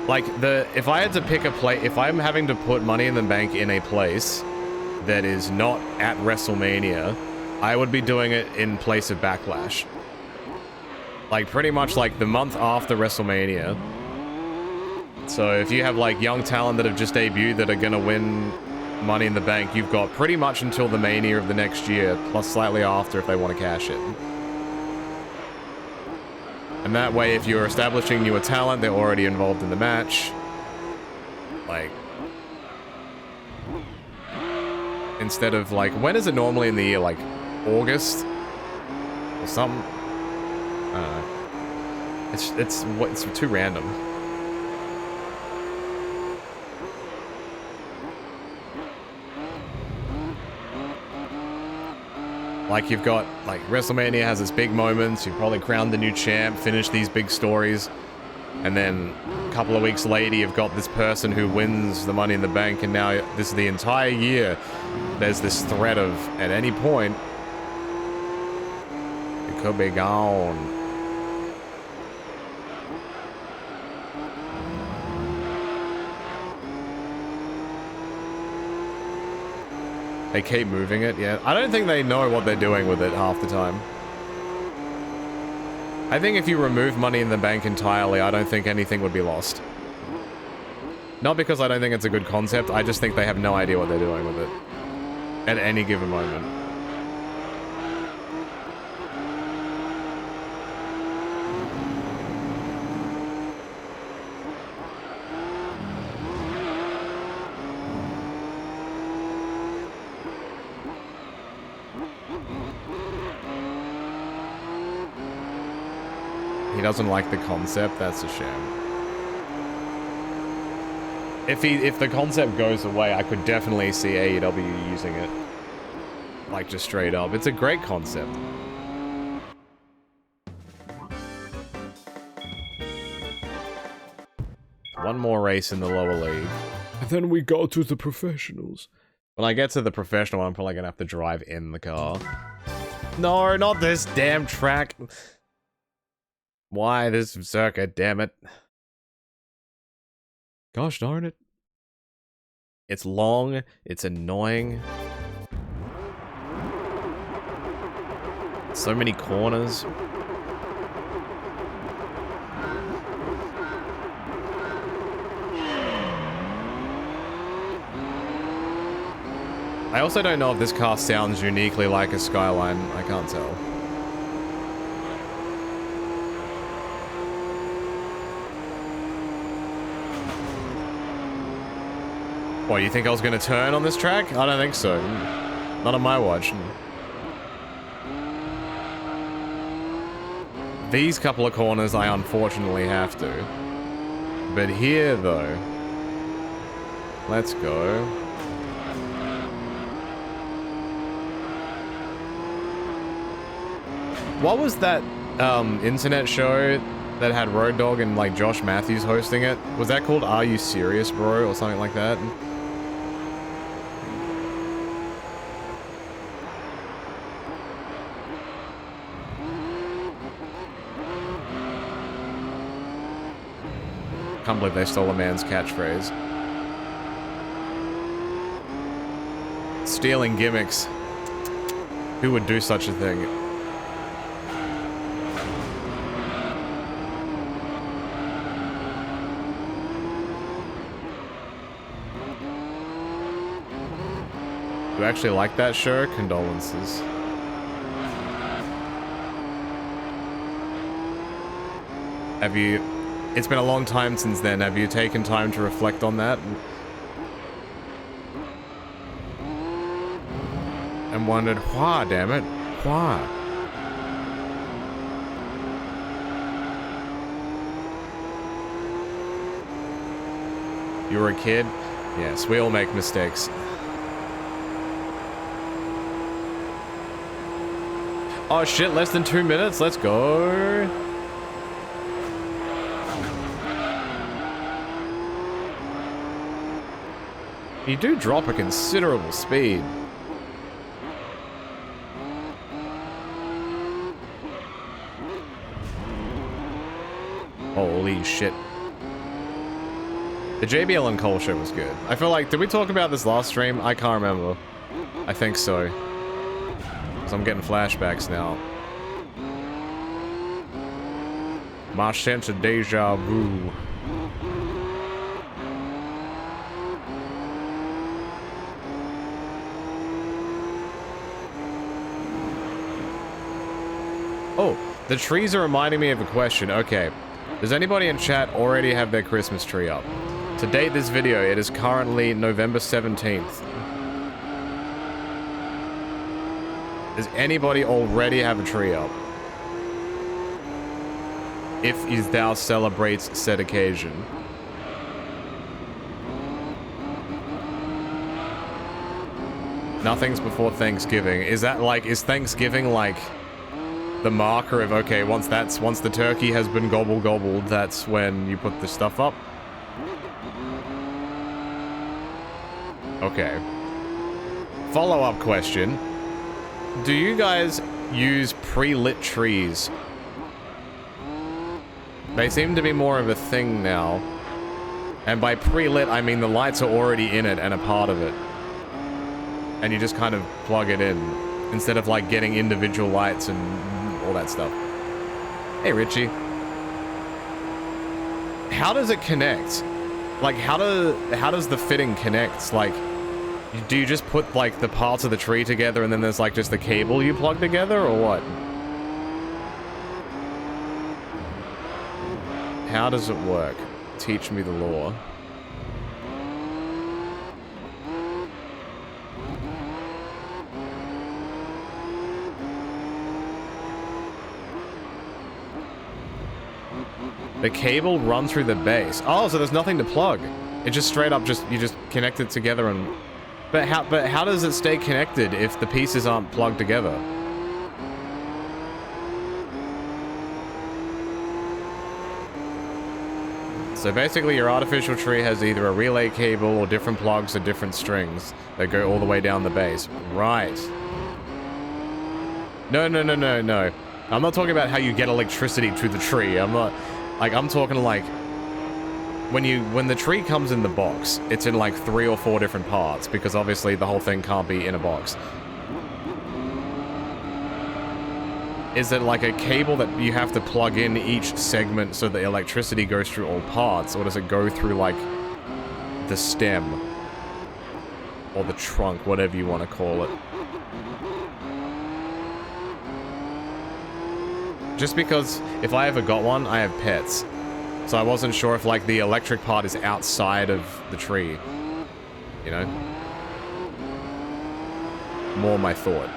Like, if I had to pick a place, if I'm having to put Money in the Bank in a place that is not at WrestleMania, I would be doing it in place of Backlash. Like, pretty much like the month after WrestleMania. So if you have like young talent that have just debuted that are gonna win Money in the Bank, you've got pretty much until the Mania of the next year, plus slightly after if they want to cash it. And that way, if you're establishing newer talent, they're already involved in the match. Like... instead of like, when is it normally in the year? Like, August? Or something? I don't know. It's too random. Like, you've got, like, WrestleMania has its big moments, you've probably crowned the new champ, finished these big stories, and then a couple of weeks later you've got this person who wins the Money in the Bank, and now this is the entire year, there's this threat of, at any point, it could be gone. They keep moving it, yeah. I don't think they know what they're doing with it half the time. I think if you remove Money in the Bank entirely, I don't think anything would be lost. Not because I don't think it's a good concept, I just think they have no idea what they're doing with it. At any given moment. He doesn't like the concept, that's a shame. If the concept goes away, I could definitely see AEW using it. Like, just straight up. It's a great concept. One more race in the lower league. And then we go to the professionals. When I get to the professional, I'm probably gonna have to drive in the car. No, not this damn track. Why this circuit, damn it. Gosh darn it. It's long, it's annoying. So many corners. I also don't know if this car sounds uniquely like a Skyline. I can't tell. What, you think I was going to turn on this track? I don't think so. Not on my watch. These couple of corners I unfortunately have to. But here, though... Let's go. What was that internet show that had Road Dogg and like Josh Matthews hosting it? Was that called Are You Serious, Bro? Or something like that? Can't believe they stole a man's catchphrase. Stealing gimmicks. Who would do such a thing? You actually like that show? Condolences. Have you... It's been a long time since then. Have you taken time to reflect on that? And wondered, why, damn it? Why? You were a kid? Yes, we all make mistakes. Oh shit, less than 2 minutes? Let's go. You do drop a considerable speed. Holy shit. The JBL and Cole show was good. I feel like, did we talk about this last stream? I can't remember. I think so. Because I'm getting flashbacks now. My sense of deja vu. Oh, the trees are reminding me of a question. Okay. Does anybody in chat already have their Christmas tree up? To date this video, it is currently November 17th. Does anybody already have a tree up? If is thou celebrates said occasion. Nothing's before Thanksgiving. Is that like, is Thanksgiving like the marker of, okay, once the turkey has been gobbled, that's when you put the stuff up? Okay. Follow-up question. Do you guys use pre-lit trees? They seem to be more of a thing now. And by pre-lit, I mean the lights are already in it and a part of it. And you just kind of plug it in, instead of like getting individual lights and all that stuff. Hey, Richie. How does it connect? Like, how does the fitting connect? Like, do you just put like the parts of the tree together and then there's like just the cable you plug together, or what? How does it work? Teach me the lore. The cable runs through the base. Oh, so there's nothing to plug. It just straight up you just connect it together and... But how does it stay connected if the pieces aren't plugged together? So basically your artificial tree has either a relay cable or different plugs or different strings that go all the way down the base. Right. No. I'm not talking about how you get electricity to the tree. I'm not... Like, I'm talking like... When the tree comes in the box, it's in like 3 or 4 different parts, because obviously the whole thing can't be in a box. Is it like a cable that you have to plug in each segment so the electricity goes through all parts, or does it go through like the stem? Or the trunk, whatever you want to call it. Just because if I ever got one, I have pets. So I wasn't sure if, like, the electric part is outside of the tree. You know? More my thought.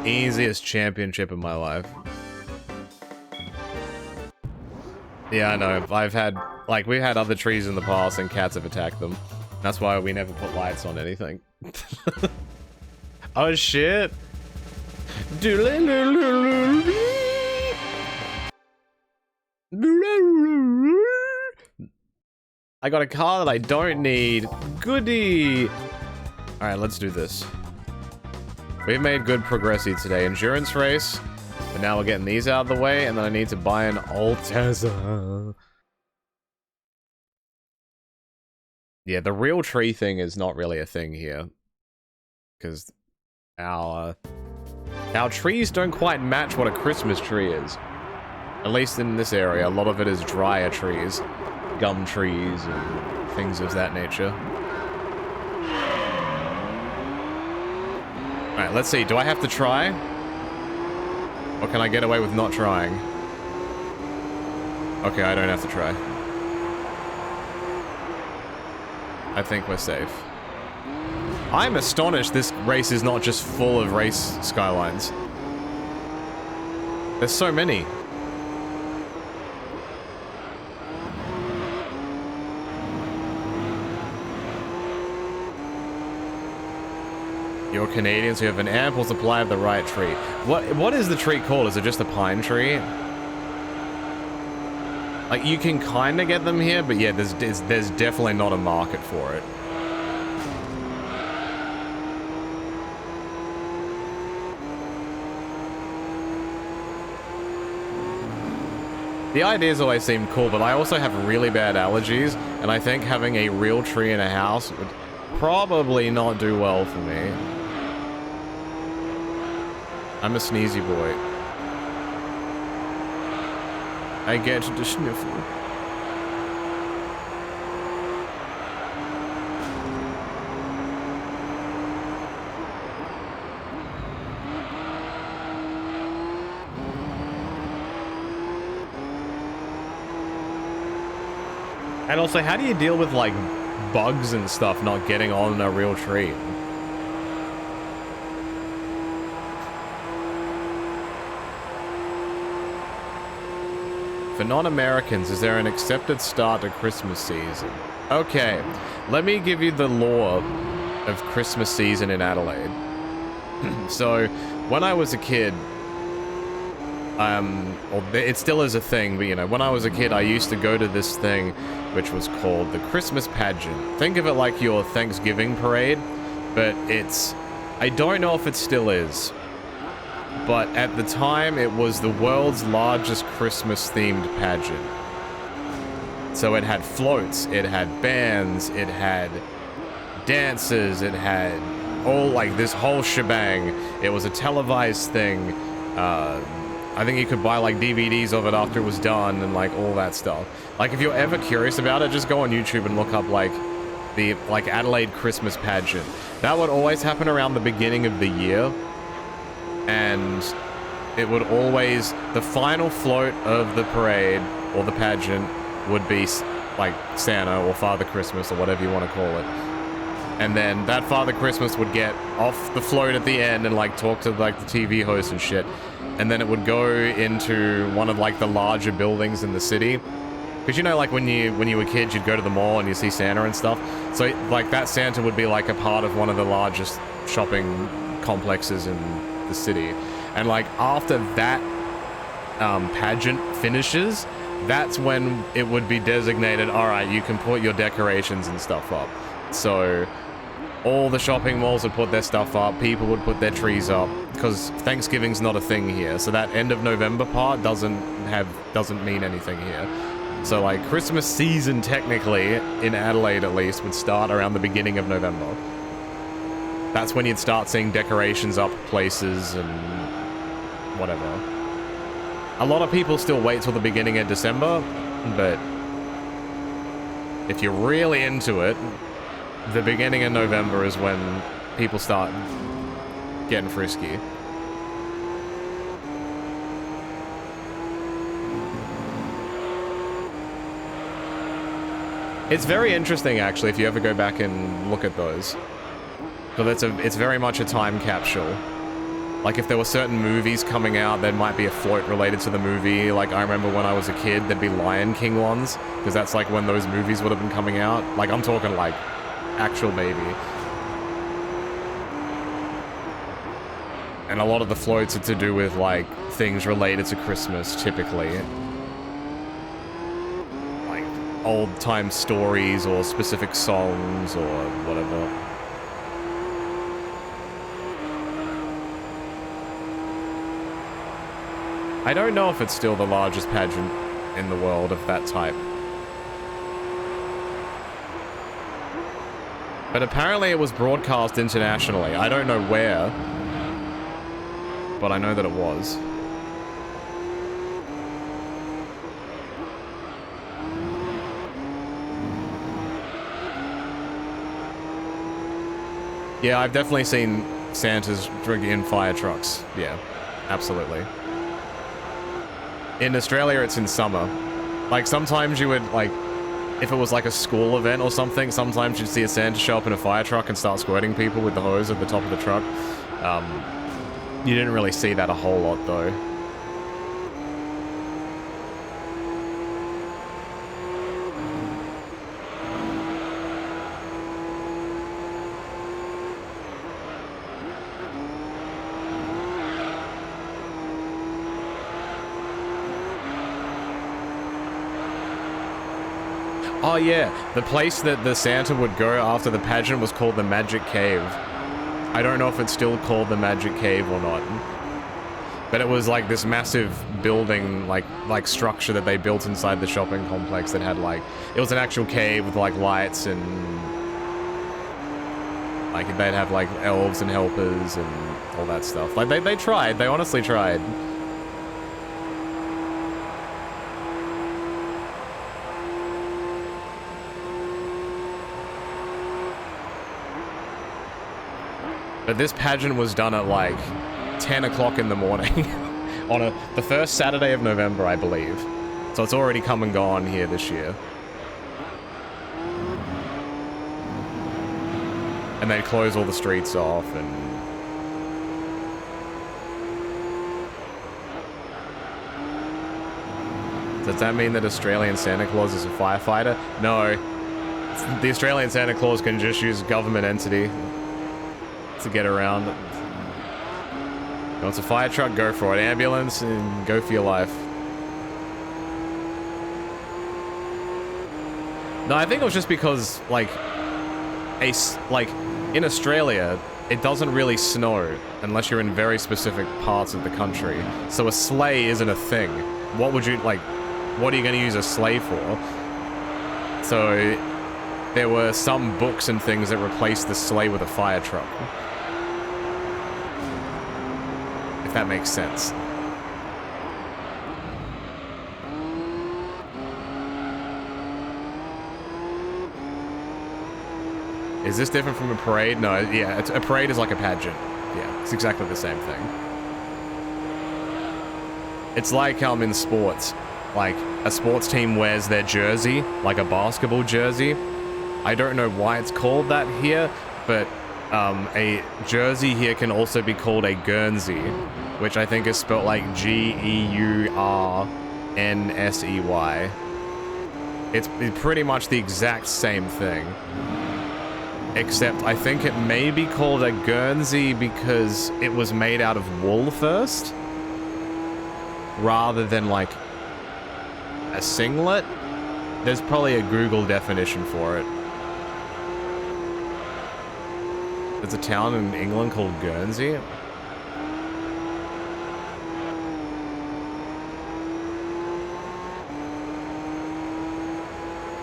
Easiest championship of my life. Yeah, I know. I've had, like, we've had other trees in the past and cats have attacked them. That's why we never put lights on anything. Oh, shit. I got a car that I don't need. Goody. Alright, let's do this. We've made good progression today. Endurance race. But now we're getting these out of the way, and then I need to buy an Altezza. Yeah, the real tree thing is not really a thing here. Because our trees don't quite match what a Christmas tree is. At least in this area, a lot of it is drier trees. Gum trees and things of that nature. Alright, let's see. Do I have to try? Or can I get away with not trying? Okay, I don't have to try. I think we're safe. I'm astonished this race is not just full of race skylines. There's so many. You're Canadian, so you have an ample supply of the right tree. What is the tree called? Is it just a pine tree? Like, you can kind of get them here, but yeah, there's definitely not a market for it. The ideas always seem cool, but I also have really bad allergies, and I think having a real tree in a house would probably not do well for me. I'm a sneezy boy. I get the sniffle. And also, how do you deal with, like, bugs and stuff not getting on a real tree? For non-Americans, is there an accepted start to Christmas season? Okay, let me give you the lore of Christmas season in Adelaide. So, when I was a kid, well, it still is a thing, but you know, when I was a kid, I used to go to this thing, which was called the Christmas pageant. Think of it like your Thanksgiving parade, but I don't know if it still is. But at the time, it was the world's largest Christmas-themed pageant. So it had floats, it had bands, it had dances, it had all, like, this whole shebang. It was a televised thing. I think you could buy, like, DVDs of it after it was done and, like, all that stuff. Like, if you're ever curious about it, just go on YouTube and look up, like, the, like, Adelaide Christmas pageant. That would always happen around the beginning of the year. And it would always, the final float of the parade, or the pageant, would be, like, Santa, or Father Christmas, or whatever you want to call it. And then that Father Christmas would get off the float at the end and, like, talk to, like, the TV host and shit. And then it would go into one of, like, the larger buildings in the city. Because, you know, like, when you were kids, you'd go to the mall and you see Santa and stuff. So, like, that Santa would be, like, a part of one of the largest shopping complexes in the city. And, like, after that pageant finishes, that's when it would be designated, alright, you can put your decorations and stuff up. So all the shopping malls would put their stuff up, people would put their trees up, because Thanksgiving's not a thing here, so that end of November part doesn't mean anything here. So, like, Christmas season, technically, in Adelaide at least, would start around the beginning of November. That's when you'd start seeing decorations up places and whatever. A lot of people still wait till the beginning of December, but if you're really into it, the beginning of November is when people start getting frisky. It's very interesting, actually, if you ever go back and look at those. So it's very much a time capsule. Like, if there were certain movies coming out, there might be a float related to the movie. Like, I remember when I was a kid, there'd be Lion King ones, because that's, like, when those movies would have been coming out. Like, I'm talking, like, actual baby. And a lot of the floats are to do with, like, things related to Christmas, typically. Like, old-time stories or specific songs or whatever. I don't know if it's still the largest pageant in the world of that type. But apparently it was broadcast internationally. I don't know where, but I know that it was. Yeah, I've definitely seen Santas in fire trucks. Yeah, absolutely. In Australia, it's in summer. Like, sometimes you would, like, if it was like a school event or something, sometimes you'd see a Santa show up in a fire truck and start squirting people with the hose at the top of the truck. You didn't really see that a whole lot, though. Oh yeah, the place that the Santa would go after the pageant was called the Magic Cave. I don't know if it's still called the Magic Cave or not. But it was like this massive building, like structure that they built inside the shopping complex that had like... It was an actual cave with like lights and... Like they'd have like elves and helpers and all that stuff. Like they tried, they honestly tried. But this pageant was done at like 10 o'clock in the morning on the first Saturday of November, I believe. So it's already come and gone here this year. And they close all the streets off and... Does that mean that Australian Santa Claus is a firefighter? No. The Australian Santa Claus can just use government entity to get around. If it's a fire truck, go for it. Ambulance, and go for your life. No, I think it was just because, like, in Australia, it doesn't really snow unless you're in very specific parts of the country. So a sleigh isn't a thing. What would you, like, what are you going to use a sleigh for? So there were some books and things that replaced the sleigh with a fire truck. If that makes sense. Is this different from a parade? No, yeah, a parade is like a pageant. Yeah, it's exactly the same thing. It's like in sports. Like, a sports team wears their jersey, like a basketball jersey. I don't know why it's called that here, but a jersey here can also be called a Guernsey, which I think is spelled like G-E-U-R-N-S-E-Y. It's pretty much the exact same thing. Except I think it may be called a Guernsey because it was made out of wool first, rather than like a singlet. There's probably a Google definition for it. There's a town in England called Guernsey.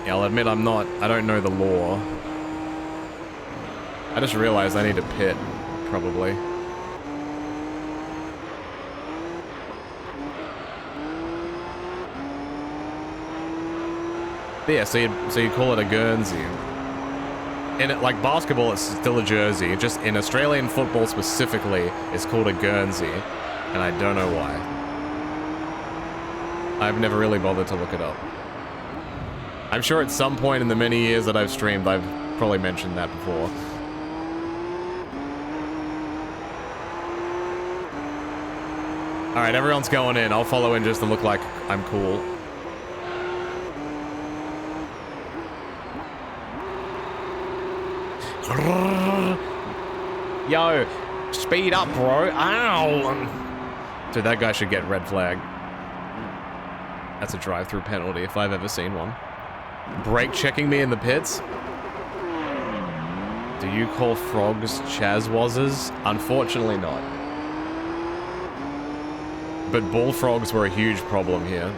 Yeah, I'll admit I don't know the law. I just realized I need to pit, probably. But yeah, so you call it a Guernsey. In it, like basketball, it's still a jersey. Just in Australian football specifically, it's called a Guernsey, and I don't know why. I've never really bothered to look it up. I'm sure at some point in the many years that I've streamed, I've probably mentioned that before. Alright, everyone's going in. I'll follow in just to look like I'm cool. Yo, speed up, bro. Ow! Dude, that guy should get red flag. That's a drive-through penalty if I've ever seen one. Brake checking me in the pits? Do you call frogs chazwazzers? Unfortunately not. But bullfrogs were a huge problem here.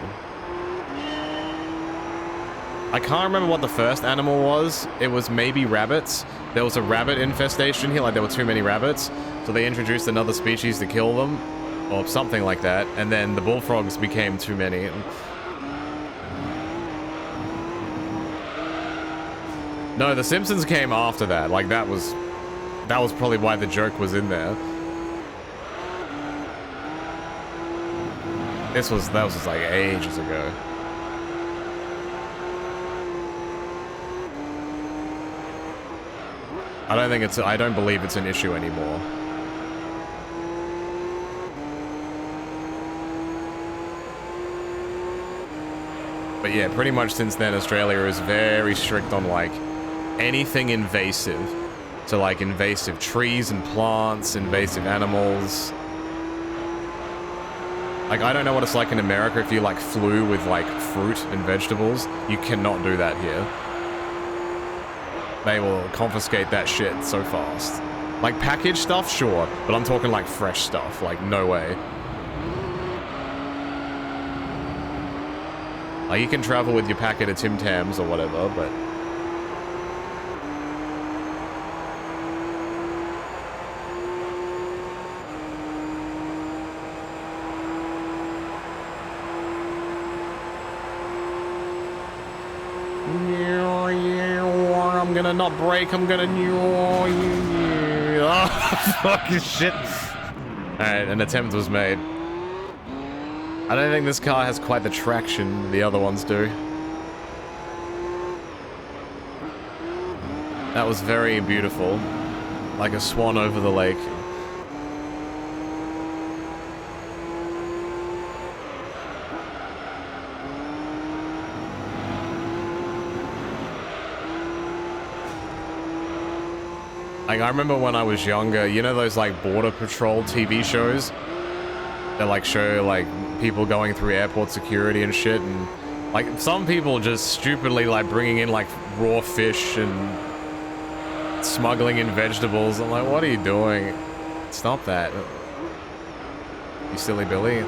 I can't remember what the first animal was. It was maybe rabbits. There was a rabbit infestation here, like there were too many rabbits. So they introduced another species to kill them. Or something like that. And then the bullfrogs became too many. No, The Simpsons came after that. Like that was probably why the joke was in there. That was just like ages ago. I don't believe it's an issue anymore. But yeah, pretty much since then, Australia is very strict on like anything invasive. So like invasive trees and plants, invasive animals. Like I don't know what it's like in America if you like flew with like fruit and vegetables. You cannot do that here. They will confiscate that shit so fast. Like packaged stuff, sure, but I'm talking like fresh stuff, like no way. Like you can travel with your packet of Tim Tams or whatever, but... I'm gonna not brake, I'm gonna... Oh, fucking shit. Alright, an attempt was made. I don't think this car has quite the traction the other ones do. That was very beautiful. Like a swan over the lake. Like, I remember when I was younger, you know those, like, Border Patrol TV shows? That, like, show, like, people going through airport security and shit, and, like, some people just stupidly, like, bringing in, like, raw fish and smuggling in vegetables. I'm like, what are you doing? Stop that. You silly Billy.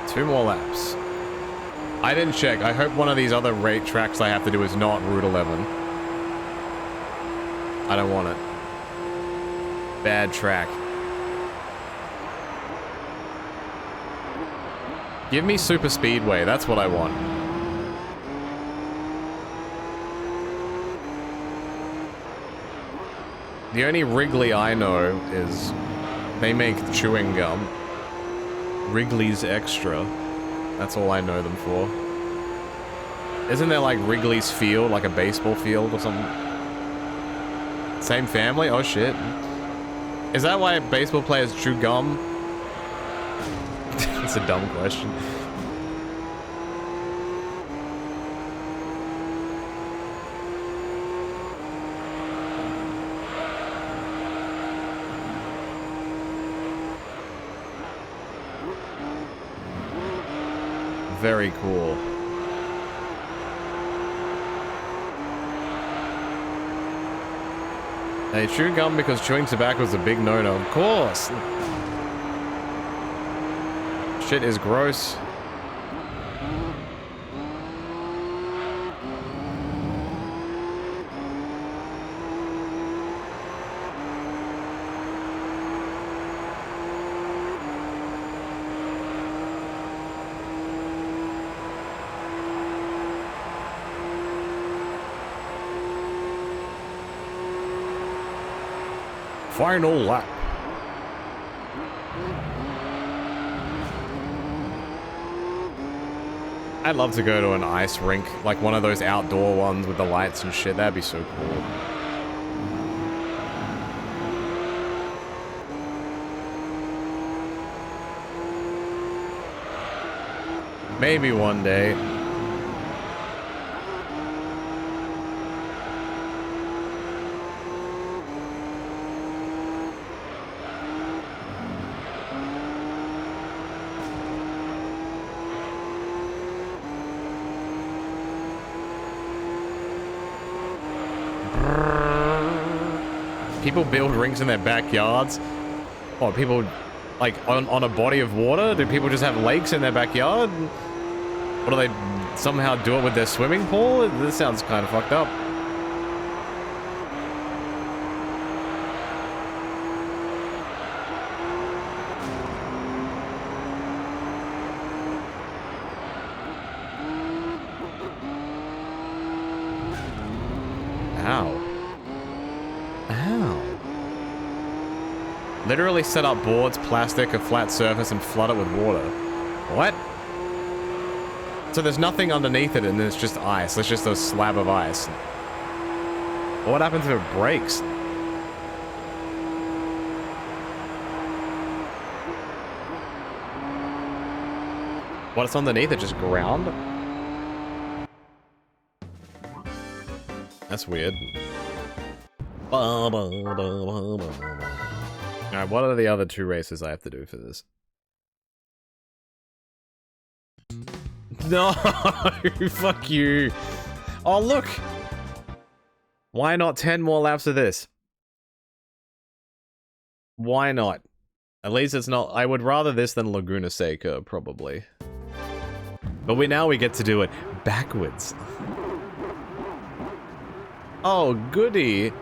2 more laps. I didn't check. I hope one of these other rate tracks I have to do is not Route 11. I don't want it. Bad track. Give me super speedway. That's what I want. The only Wrigley I know is they make chewing gum. Wrigley's Extra. That's all I know them for. Isn't there like Wrigley's Field, like a baseball field or something? Same family? Oh shit. Is that why baseball players chew gum? It's a dumb question. Very cool. They chew gum because chewing tobacco is a big no-no. Of course. Shit is gross. Final lap. I'd love to go to an ice rink, like one of those outdoor ones with the lights and shit. That'd be so cool. Maybe one day. People build rinks in their backyards. Oh, people, like, on a body of water? Do people just have lakes in their backyard? Or do they somehow do it with their swimming pool? This sounds kind of fucked up. Literally set up boards, plastic, a flat surface, and flood it with water. What? So there's nothing underneath it and it's just ice. It's just a slab of ice. What happens if it breaks? What's underneath it? Just ground? That's weird. Alright, what are the other two races I have to do for this? No! Fuck you! Oh, look! Why not 10 more laps of this? Why not? At least it's not... I would rather this than Laguna Seca, probably. But now we get to do it backwards. Oh, goody!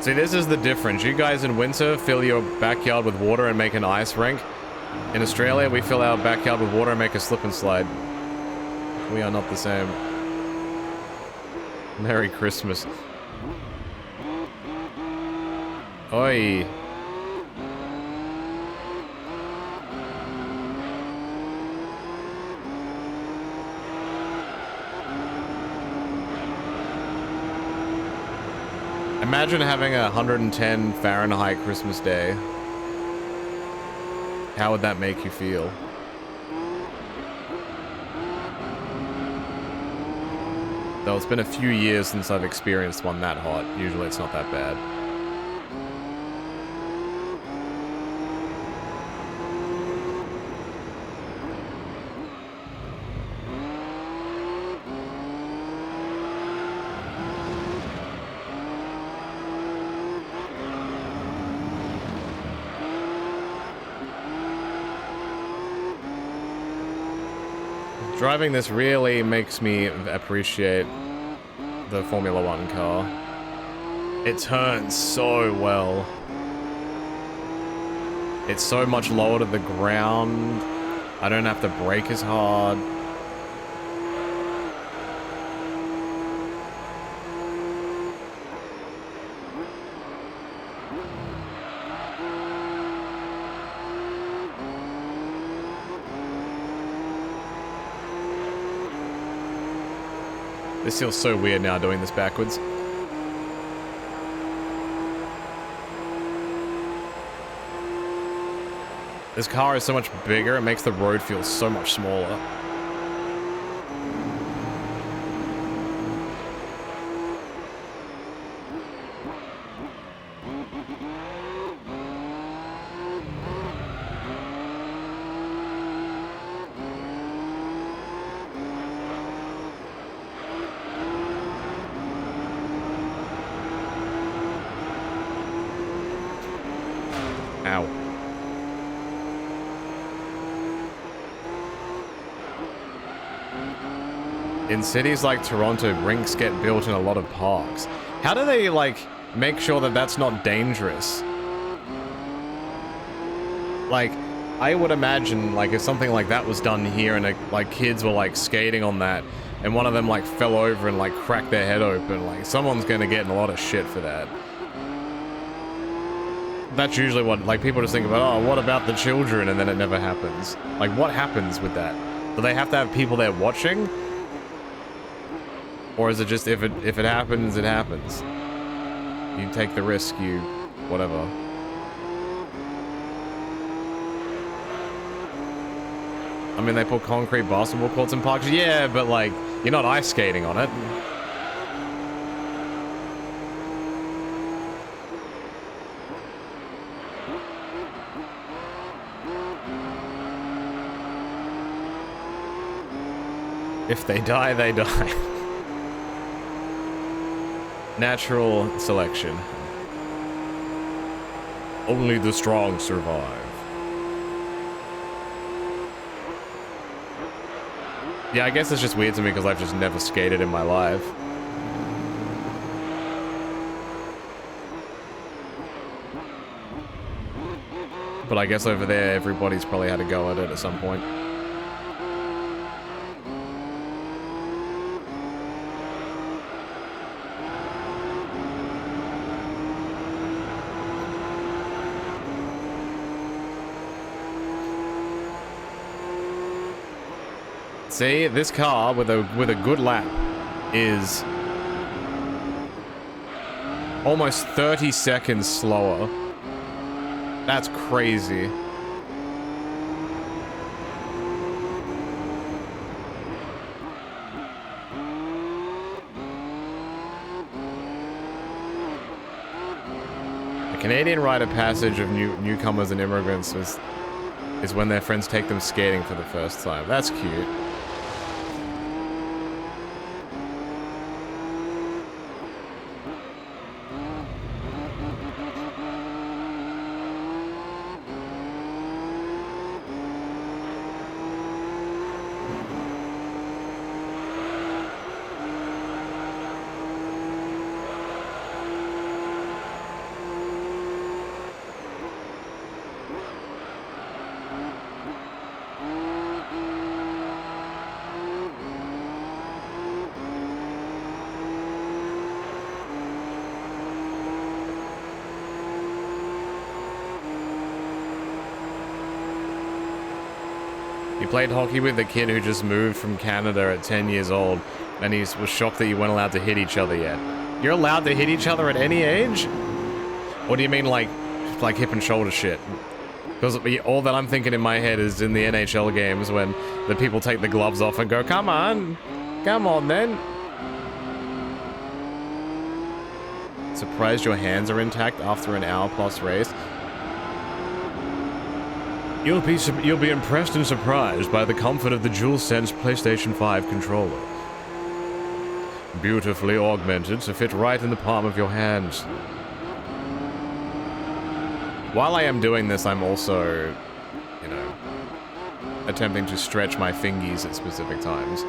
See, this is the difference. You guys in winter fill your backyard with water and make an ice rink. In Australia, we fill our backyard with water and make a slip and slide. We are not the same. Merry Christmas. Oi. Imagine having a 110 Fahrenheit Christmas Day. How would that make you feel? Though it's been a few years since I've experienced one that hot. Usually it's not that bad. Driving this really makes me appreciate the Formula 1 car. It turns so well. It's so much lower to the ground. I don't have to brake as hard. This feels so weird now doing this backwards. This car is so much bigger, it makes the road feel so much smaller. Ow. In cities like Toronto, rinks get built in a lot of parks. How do they, like, make sure that that's not dangerous? Like, I would imagine, like, if something like that was done here and, like, kids were, like, skating on that, and one of them, like, fell over and, like, cracked their head open, like, someone's gonna get in a lot of shit for that. That's usually what, like, people just think about, oh, what about the children? And then it never happens. Like, what happens with that? Do they have to have people there watching? Or is it just, if it happens, it happens? You take the risk, you... whatever. I mean, they put concrete basketball courts in parks? Yeah, but, like, you're not ice skating on it. If they die, they die. Natural selection. Only the strong survive. Yeah, I guess it's just weird to me because I've just never skated in my life. But I guess over there, everybody's probably had a go at it at some point. See, this car with a good lap is almost 30 seconds slower. That's crazy. A Canadian rite of passage of newcomers and immigrants is when their friends take them skating for the first time. That's cute. You played hockey with a kid who just moved from Canada at 10 years old, and he was shocked that you weren't allowed to hit each other yet. You're allowed to hit each other at any age? Or do you mean like hip and shoulder shit? Because all that I'm thinking in my head is in the NHL games when the people take the gloves off and go, come on then. Surprised your hands are intact after an hour-plus race? You'll be impressed and surprised by the comfort of the DualSense PlayStation 5 controller. Beautifully augmented to fit right in the palm of your hands. While I am doing this, I'm also, you know, attempting to stretch my fingies at specific times.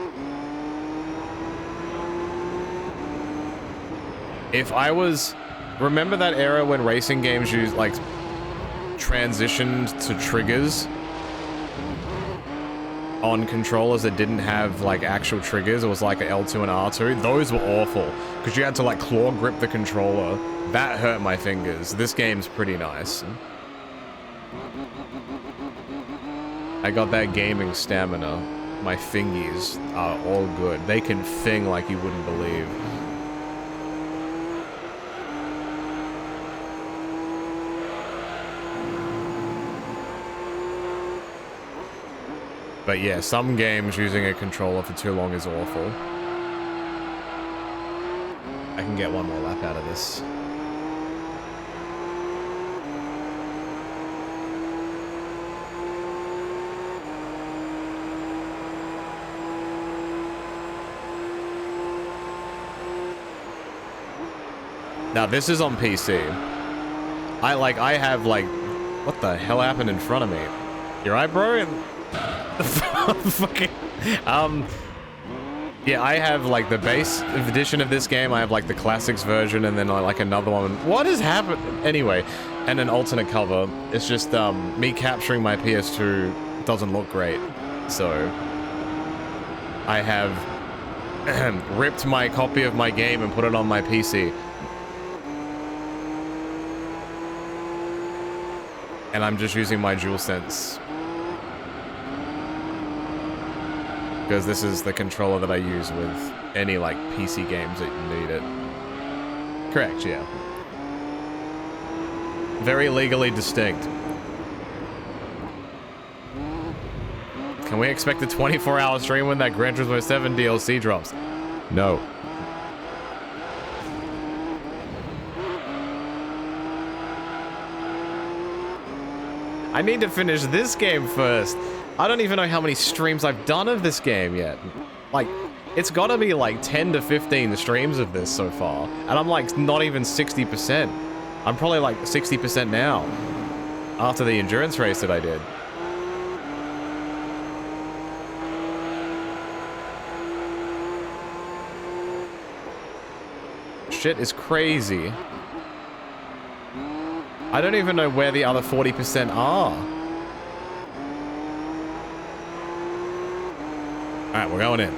If I was... Remember that era when racing games used, like, transitioned to triggers on controllers that didn't have like actual triggers? It was like a L2 and R2. Those were awful because you had to like claw grip the controller. That hurt my fingers. This game's pretty nice. I got that gaming stamina. My fingies are all good. They can fing like you wouldn't believe. But yeah, some games using a controller for too long is awful. I can get one more lap out of this. Now this is on PC. I have like What the hell happened in front of me? You right, bro? Fucking... Yeah, I have, like, the base edition of this game. I have, like, the classics version, and then, like, another one. What has happened? Anyway, and an alternate cover. It's just, me capturing my PS2 doesn't look great. So, I have ripped my copy of my game and put it on my PC. And I'm just using my DualSense. Because this is the controller that I use with any, like, PC games that need it. Correct, yeah. Very legally distinct. Can we expect a 24-hour stream when that Gran Turismo 7 DLC drops? No. I need to finish this game first. I don't even know how many streams I've done of this game yet. Like, it's gotta be like 10 to 15 streams of this so far. And I'm like not even 60%. I'm probably like 60% now. After the endurance race that I did. Shit is crazy. I don't even know where the other 40% are. Alright, we're going in.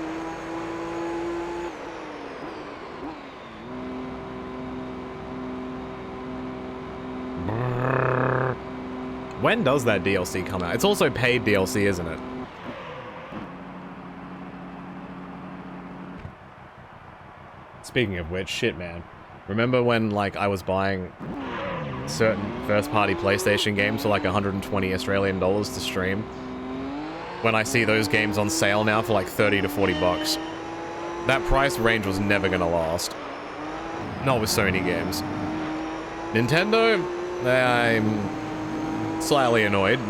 When does that DLC come out? It's also paid DLC, isn't it? Speaking of which, shit, man. Remember when, like, I was buying certain first-party PlayStation games for, like, 120 Australian dollars to stream? When I see those games on sale now for, like, 30 to 40 bucks. That price range was never gonna last. Not with Sony games. Nintendo? I'm slightly annoyed.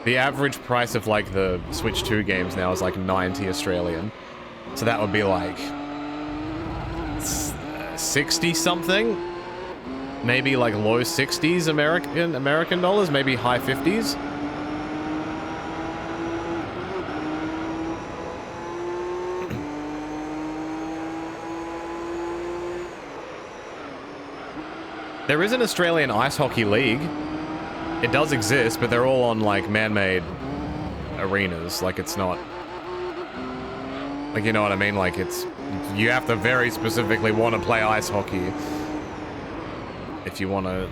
The average price of, like, the Switch 2 games now is, like, 90 Australian. So that would be, like... 60-something? Maybe, like, low 60s American dollars? Maybe high 50s? There is an Australian ice hockey league. It does exist, but they're all on, like, man-made arenas. Like, it's not... Like, you know what I mean? Like, it's... You have to very specifically want to play ice hockey if you want to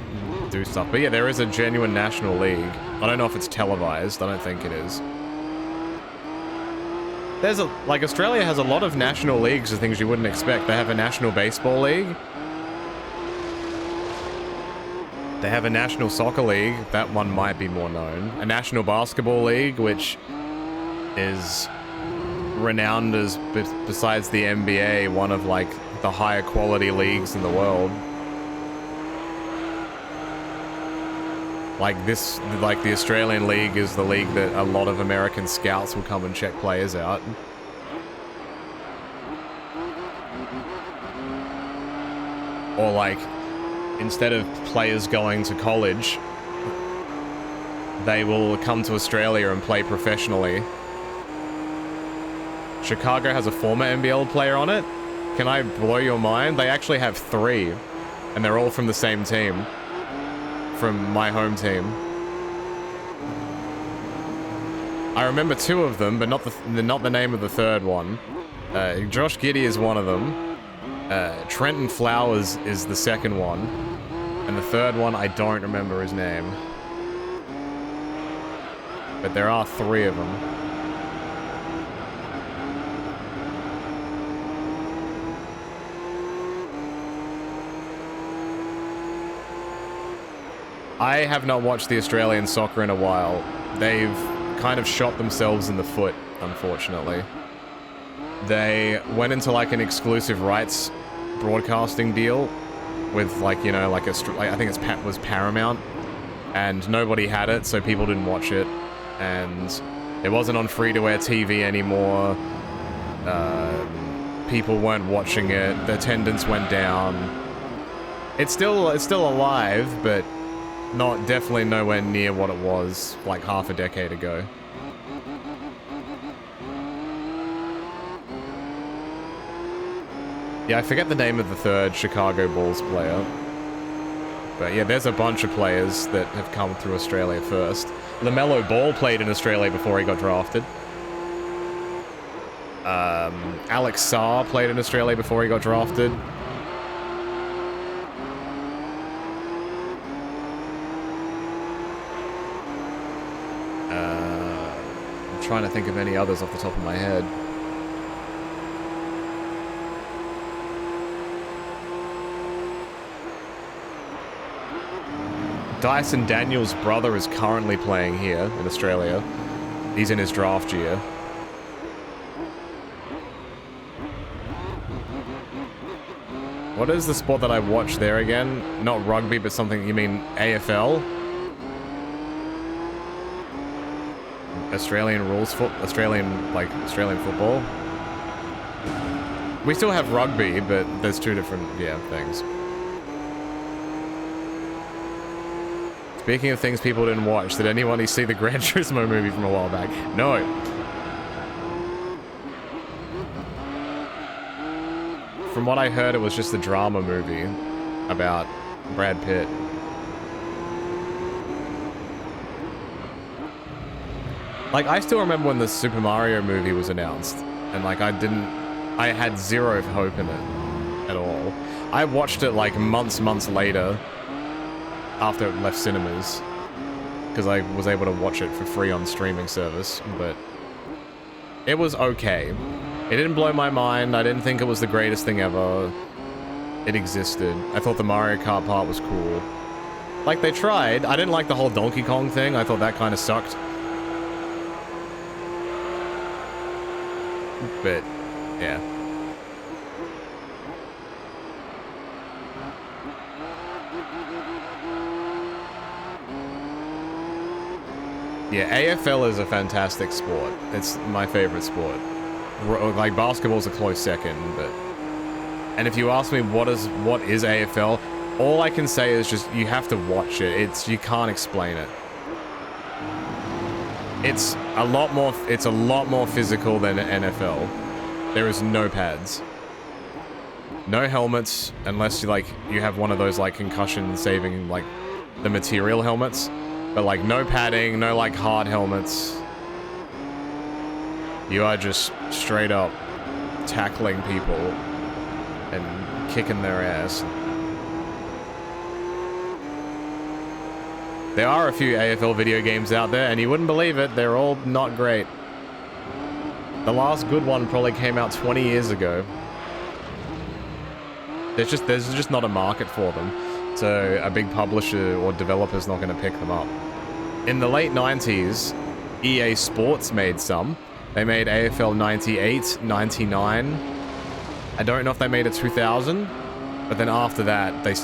do stuff. But yeah, there is a genuine national league. I don't know if it's televised. I don't think it is. There's a... Like, Australia has a lot of national leagues of things you wouldn't expect. They have a national baseball league. They have a national soccer league. That one might be more known. A national basketball league, which is renowned as, besides the NBA, one of, like, the higher quality leagues in the world. Like this, like the Australian League is the league that a lot of American scouts will come and check players out. Or like, instead of players going to college, they will come to Australia and play professionally. Chicago has a former NBL player on it. Can I blow your mind? They actually have 3, and they're all from the same team. From my home team. I remember 2 of them, but not the name of the third one. Josh Giddey is one of them. Trenton Flowers is the second one. And the third one, I don't remember his name. But there are 3 of them. I have not watched the Australian soccer in a while. They've kind of shot themselves in the foot, unfortunately. They went into like an exclusive rights broadcasting deal with like, you know, like I think it was Paramount, and nobody had it, so people didn't watch it, and it wasn't on free-to-air TV anymore. People weren't watching it. The attendance went down. It's still alive, but Not definitely nowhere near what it was like half a decade ago. Yeah, I forget the name of the third Chicago Bulls player. But yeah, there's a bunch of players that have come through Australia first. LaMelo Ball played in Australia before he got drafted. Alex Sarr played in Australia before he got drafted. I'm trying to think of any others off the top of my head. Dyson Daniels' brother is currently playing here in Australia. He's in his draft year. What is the sport that I watched there again? Not rugby, but something, you mean AFL? Australian rules, Australian football? We still have rugby, but there's two different, yeah, things. Speaking of things people didn't watch, did anyone see the Gran Turismo movie from a while back? No. From what I heard, it was just a drama movie about Brad Pitt. Like, I still remember when the Super Mario movie was announced, and like I had zero hope in it at all. I watched it like months later after it left cinemas, because I was able to watch it for free on streaming service, but it was okay. It didn't blow my mind. I didn't think it was the greatest thing ever. It existed. I thought the Mario Kart part was cool. Like, they tried. I didn't like the whole Donkey Kong thing. I thought that kind of sucked. But, yeah. Yeah, AFL is a fantastic sport. It's my favorite sport. Like, basketball's a close second, but... And if you ask me what is AFL, all I can say is just, you have to watch it. You can't explain it. It's a lot more physical than NFL. There is no pads. No helmets, unless you have one of those, like, concussion saving, like, the material helmets. But, like, no padding, no, like, hard helmets. You are just straight up tackling people and kicking their ass. There are a few AFL video games out there, and you wouldn't believe it, they're all not great. The last good one probably came out 20 years ago. There's just not a market for them. So a big publisher or developer's not going to pick them up. In the late 90s, EA Sports made some. They made AFL 98, 99. I don't know if they made a 2000, but then after that, they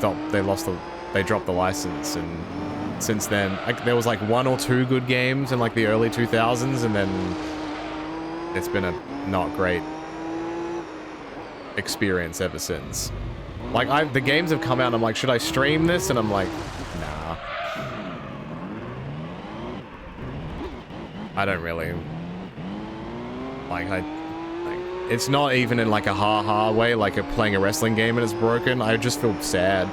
dropped the license, and since then, there was like 1 or 2 good games in like the early 2000s, and then it's been a not great experience ever since. Like, the games have come out and I'm like, should I stream this? And I'm like, nah. I don't really... Like, it's not even in like a ha-ha way, like playing a wrestling game and it's broken. I just feel sad.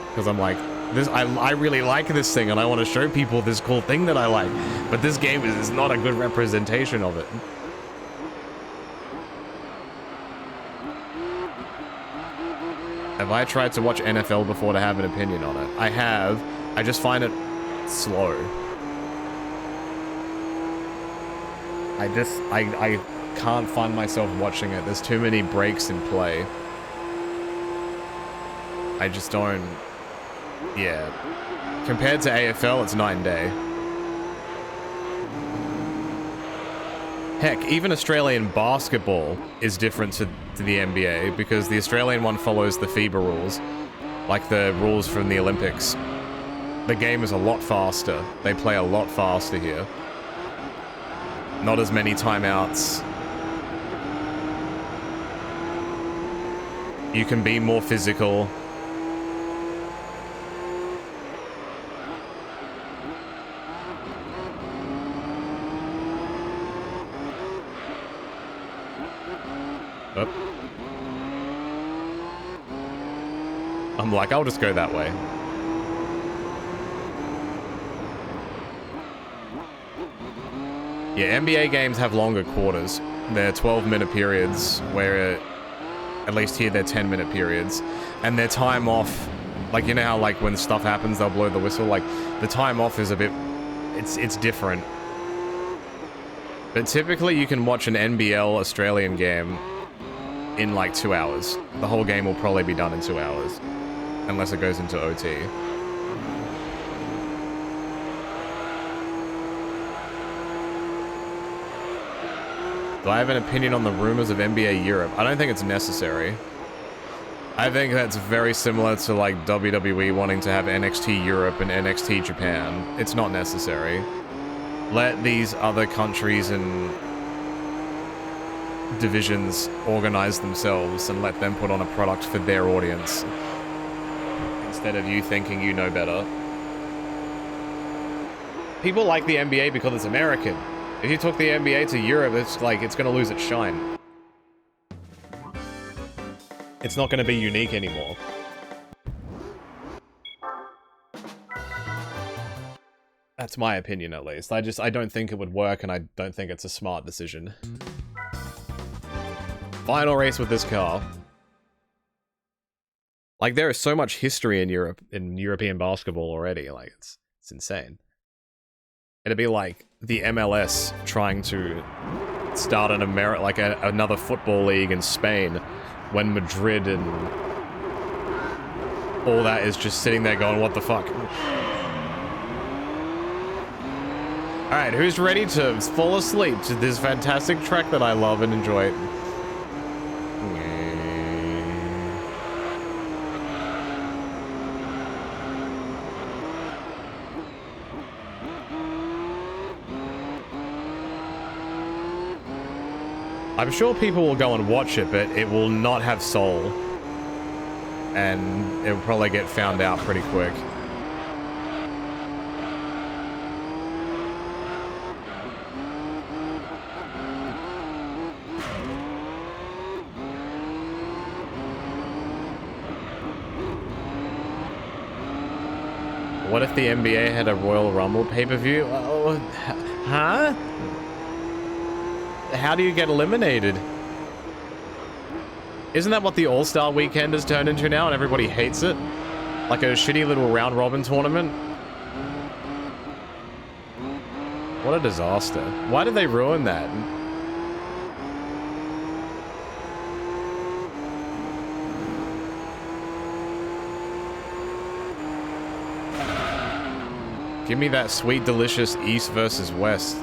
Because I'm like, I really like this thing and I want to show people this cool thing that I like. But this game is not a good representation of it. Have I tried to watch NFL before to have an opinion on it? I have. I just find it slow. I can't find myself watching it. There's too many breaks in play. I just don't... Yeah. Compared to AFL, it's night and day. Heck, even Australian basketball is different to the NBA, because the Australian one follows the FIBA rules, like the rules from the Olympics. The game is a lot faster. They play a lot faster here. Not as many timeouts. You can be more physical. Oop. I'm like, I'll just go that way. Yeah, NBA games have longer quarters. They're 12-minute periods, where at least here they're 10-minute periods. And their time off, like, you know how, like, when stuff happens, they'll blow the whistle? Like, the time off is a bit... It's different. But typically you can watch an NBL Australian game in, like, 2 hours. The whole game will probably be done in 2 hours. Unless it goes into OT. Do I have an opinion on the rumors of NBA Europe? I don't think it's necessary. I think that's very similar to, like, WWE wanting to have NXT Europe and NXT Japan. It's not necessary. Let these other countries and divisions organize themselves and let them put on a product for their audience. Instead of you thinking you know better. People like the NBA because it's American. If you took the NBA to Europe, it's like, it's gonna lose its shine. It's not gonna be unique anymore. That's my opinion, at least. I don't think it would work, and I don't think it's a smart decision. Final race with this car. Like, there is so much history in Europe, in European basketball already. Like, it's insane. It'd be like the MLS trying to start an another football league in Spain, when Madrid and all that is just sitting there going, what the fuck? Alright, who's ready to fall asleep to this fantastic track that I love and enjoy? I'm sure people will go and watch it, but it will not have soul. And it will probably get found out pretty quick. What if the NBA had a Royal Rumble pay-per-view? Oh, huh? How do you get eliminated? Isn't that what the All-Star Weekend has turned into now and everybody hates it? Like a shitty little round-robin tournament? What a disaster. Why did they ruin that? Give me that sweet, delicious East versus West.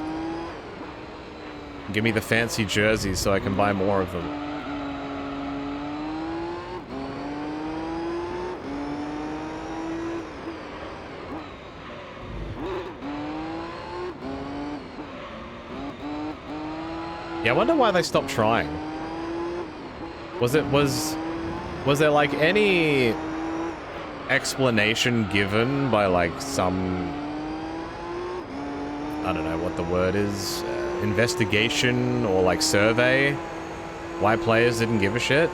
Give me the fancy jerseys so I can buy more of them. Yeah, I wonder why they stopped trying. Was there like any explanation given by like some, I don't know what the word is, investigation or like survey, why players didn't give a shit?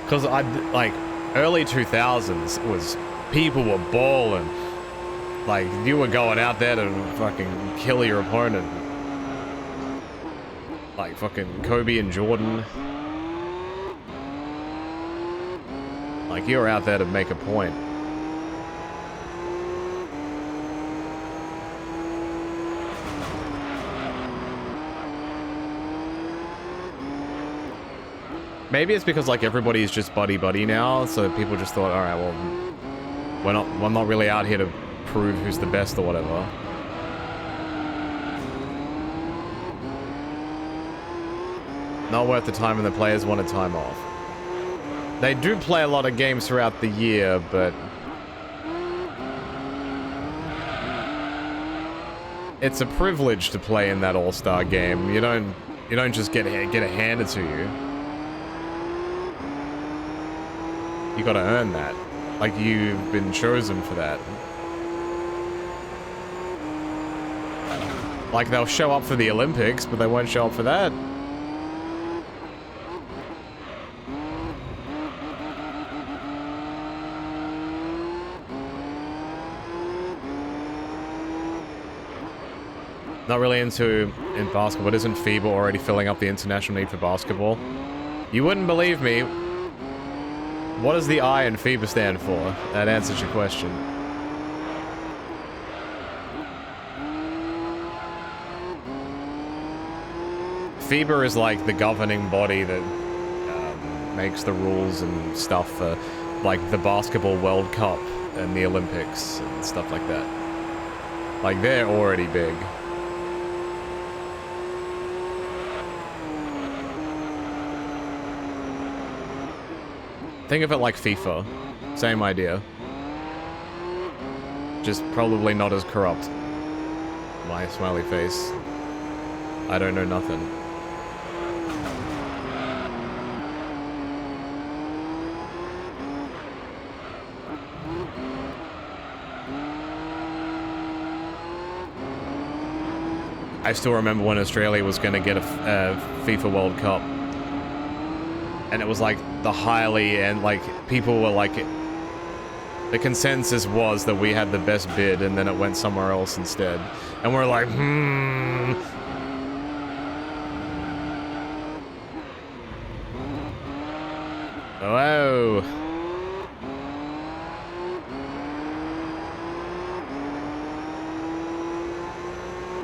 Because like early 2000s was, people were balling, like you were going out there to fucking kill your opponent, like fucking Kobe and Jordan, like you were out there to make a point. Maybe it's because like everybody's just buddy-buddy now, so people just thought, alright, well, we're not really out here to prove who's the best or whatever. Not worth the time, and the players wanted time off. They do play a lot of games throughout the year, but it's a privilege to play in that All-Star game. You don't just get it handed to you. You gotta earn that. Like, you've been chosen for that. Like, they'll show up for the Olympics, but they won't show up for that. Not really into in basketball, but isn't FIBA already filling up the international need for basketball? You wouldn't believe me. What does the I in FIBA stand for? That answers your question. FIBA is like the governing body that makes the rules and stuff for like the Basketball World Cup and the Olympics and stuff like that. Like, they're already big. Think of it like FIFA. Same idea. Just probably not as corrupt. My smiley face. I don't know nothing. I still remember when Australia was going to get a FIFA World Cup. And it was like the highly, and like people were like, the consensus was that we had the best bid and then it went somewhere else instead. And we're like, Oh.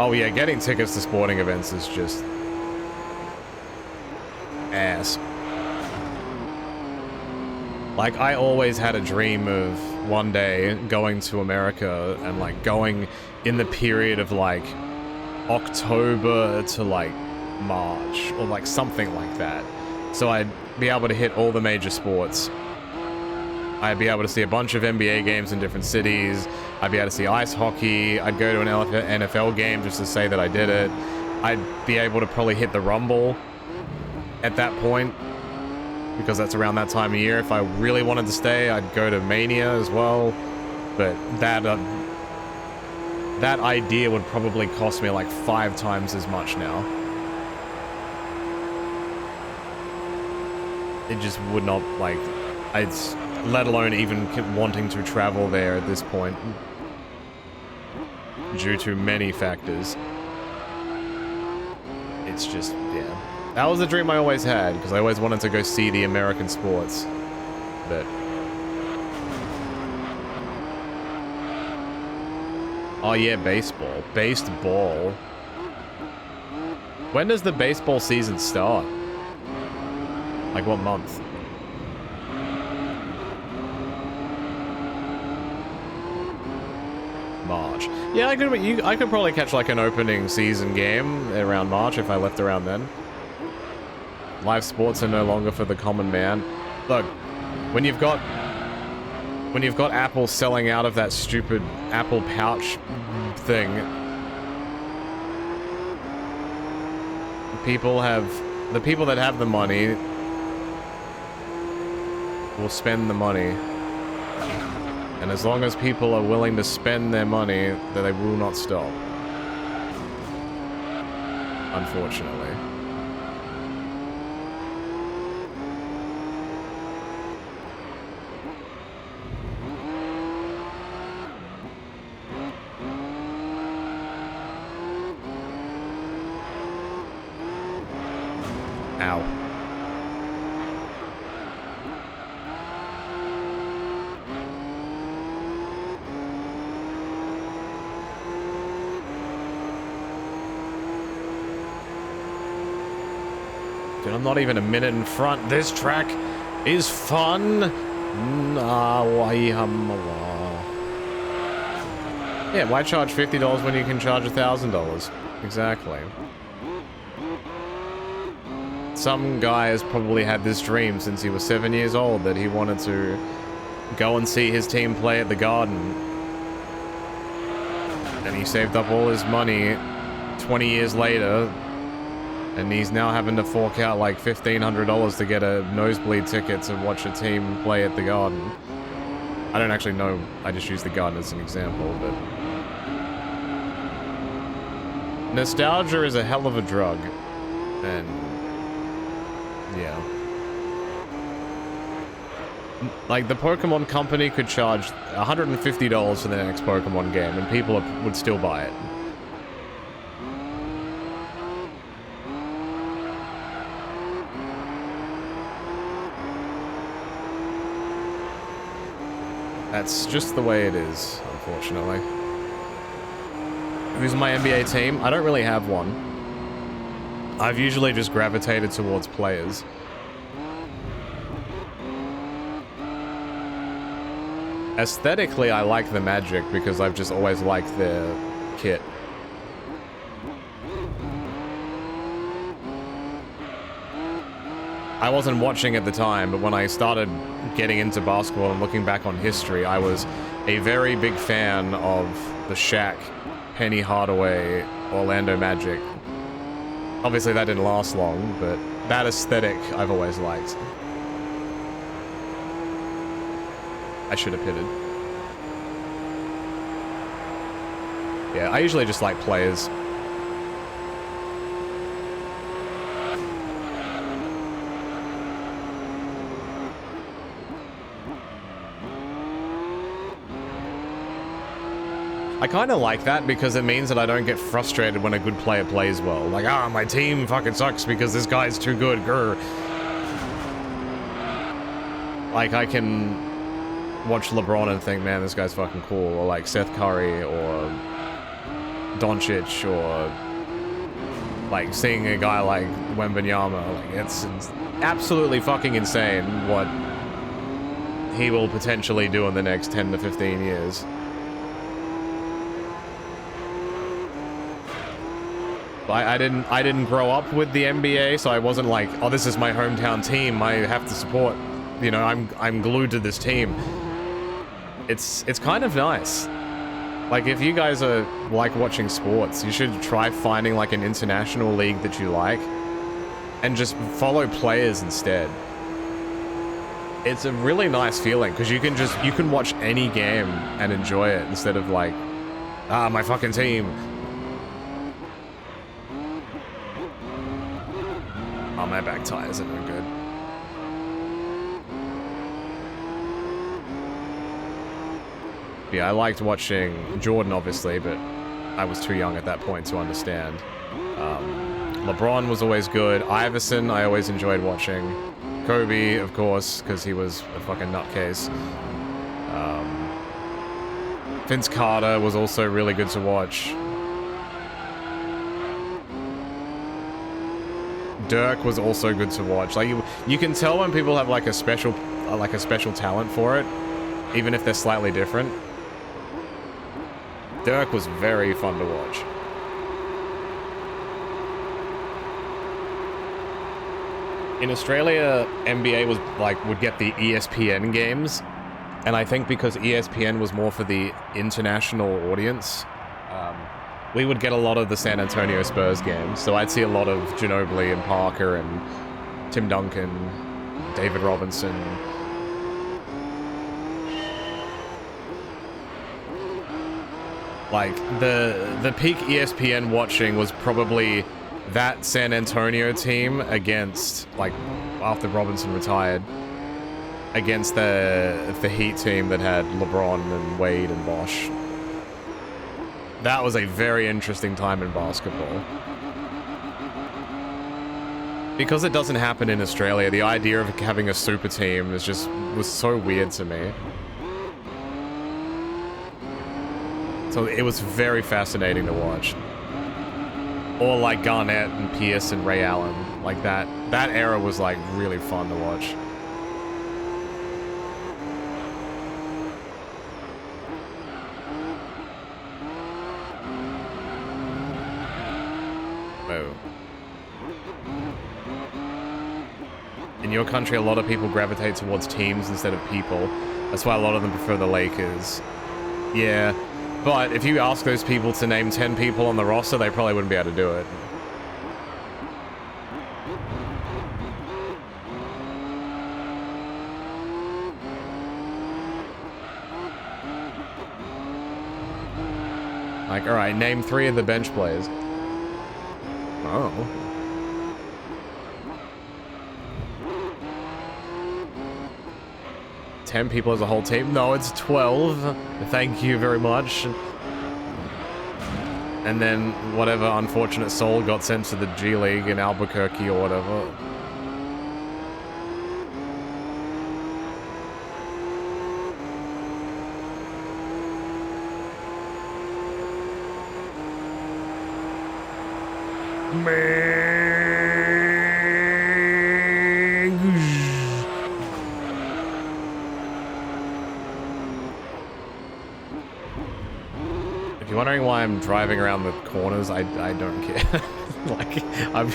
Oh yeah, getting tickets to sporting events is just ass. Like, I always had a dream of one day going to America and like going in the period of like October to like March or like something like that. So I'd be able to hit all the major sports. I'd be able to see a bunch of NBA games in different cities. I'd be able to see ice hockey. I'd go to an NFL game just to say that I did it. I'd be able to probably hit the Rumble at that point, because that's around that time of year. If I really wanted to stay, I'd go to Mania as well. But that idea would probably cost me like 5 times as much now. It just would not, like, let alone even wanting to travel there at this point, due to many factors. It's just, yeah. That was a dream I always had, because I always wanted to go see the American sports. But... oh yeah, baseball. Baseball. When does the baseball season start? Like, what month? March. Yeah, I could probably catch like an opening season game around March if I left around then. Live sports are no longer for the common man. Look, when you've got Apple selling out of that stupid Apple pouch thing, the people that have the money will spend the money. And as long as people are willing to spend their money, then they will not stop. Unfortunately. Ow. Dude, I'm not even a minute in front. This track is fun. Yeah, why charge $50 when you can charge $1,000? Exactly. Some guy has probably had this dream since he was 7 years old that he wanted to go and see his team play at the Garden. And he saved up all his money 20 years later. And he's now having to fork out like $1,500 to get a nosebleed ticket to watch a team play at the Garden. I don't actually know. I just use the Garden as an example, but... nostalgia is a hell of a drug. And... yeah. Like, the Pokemon company could charge $150 for the next Pokemon game, and people would still buy it. That's just the way it is, unfortunately. Who's my NBA team? I don't really have one. I've usually just gravitated towards players. Aesthetically, I like the Magic because I've just always liked their kit. I wasn't watching at the time, but when I started getting into basketball and looking back on history, I was a very big fan of the Shaq, Penny Hardaway, Orlando Magic. Obviously that didn't last long, but that aesthetic I've always liked. I should have pitted. Yeah, I usually just like players. I kind of like that because it means that I don't get frustrated when a good player plays well. Like, my team fucking sucks because this guy's too good. Grr. Like, I can watch LeBron and think, man, this guy's fucking cool. Or like Seth Curry or Doncic, or like seeing a guy like Wembanyama. Like, it's absolutely fucking insane what he will potentially do in the next 10 to 15 years. I didn't grow up with the NBA, so I wasn't like, oh, this is my hometown team, I have to support, you know, I'm glued to this team. It's kind of nice. Like, if you guys are like watching sports, you should try finding like an international league that you like and just follow players instead. It's a really nice feeling because you can watch any game and enjoy it instead of like, my fucking team. Oh, my back tires are no good. Yeah, I liked watching Jordan, obviously, but I was too young at that point to understand. LeBron was always good. Iverson, I always enjoyed watching. Kobe, of course, because he was a fucking nutcase. Vince Carter was also really good to watch. Dirk was also good to watch. Like, you can tell when people have like a special talent for it, even if they're slightly different. Dirk was very fun to watch. In Australia, NBA was like, would get the ESPN games, and I think because ESPN was more for the international audience, we would get a lot of the San Antonio Spurs games. So I'd see a lot of Ginobili and Parker and Tim Duncan, David Robinson. Like, the peak ESPN watching was probably that San Antonio team against, like, after Robinson retired, against the Heat team that had LeBron and Wade and Bosh. That was a very interesting time in basketball. Because it doesn't happen in Australia, the idea of having a super team was so weird to me. So it was very fascinating to watch. Or like Garnett and Pierce and Ray Allen. Like that era was like really fun to watch. Oh. In your country, a lot of people gravitate towards teams instead of people. That's why a lot of them prefer the Lakers. Yeah. But if you ask those people to name 10 people on the roster, they probably wouldn't be able to do it. Like, alright, name 3 of the bench players. Oh. Ten people as a whole team? No, it's 12. Thank you very much. And then whatever unfortunate soul got sent to the G League in Albuquerque or whatever. If you're wondering why I'm driving around the corners, I don't care. Like, I'm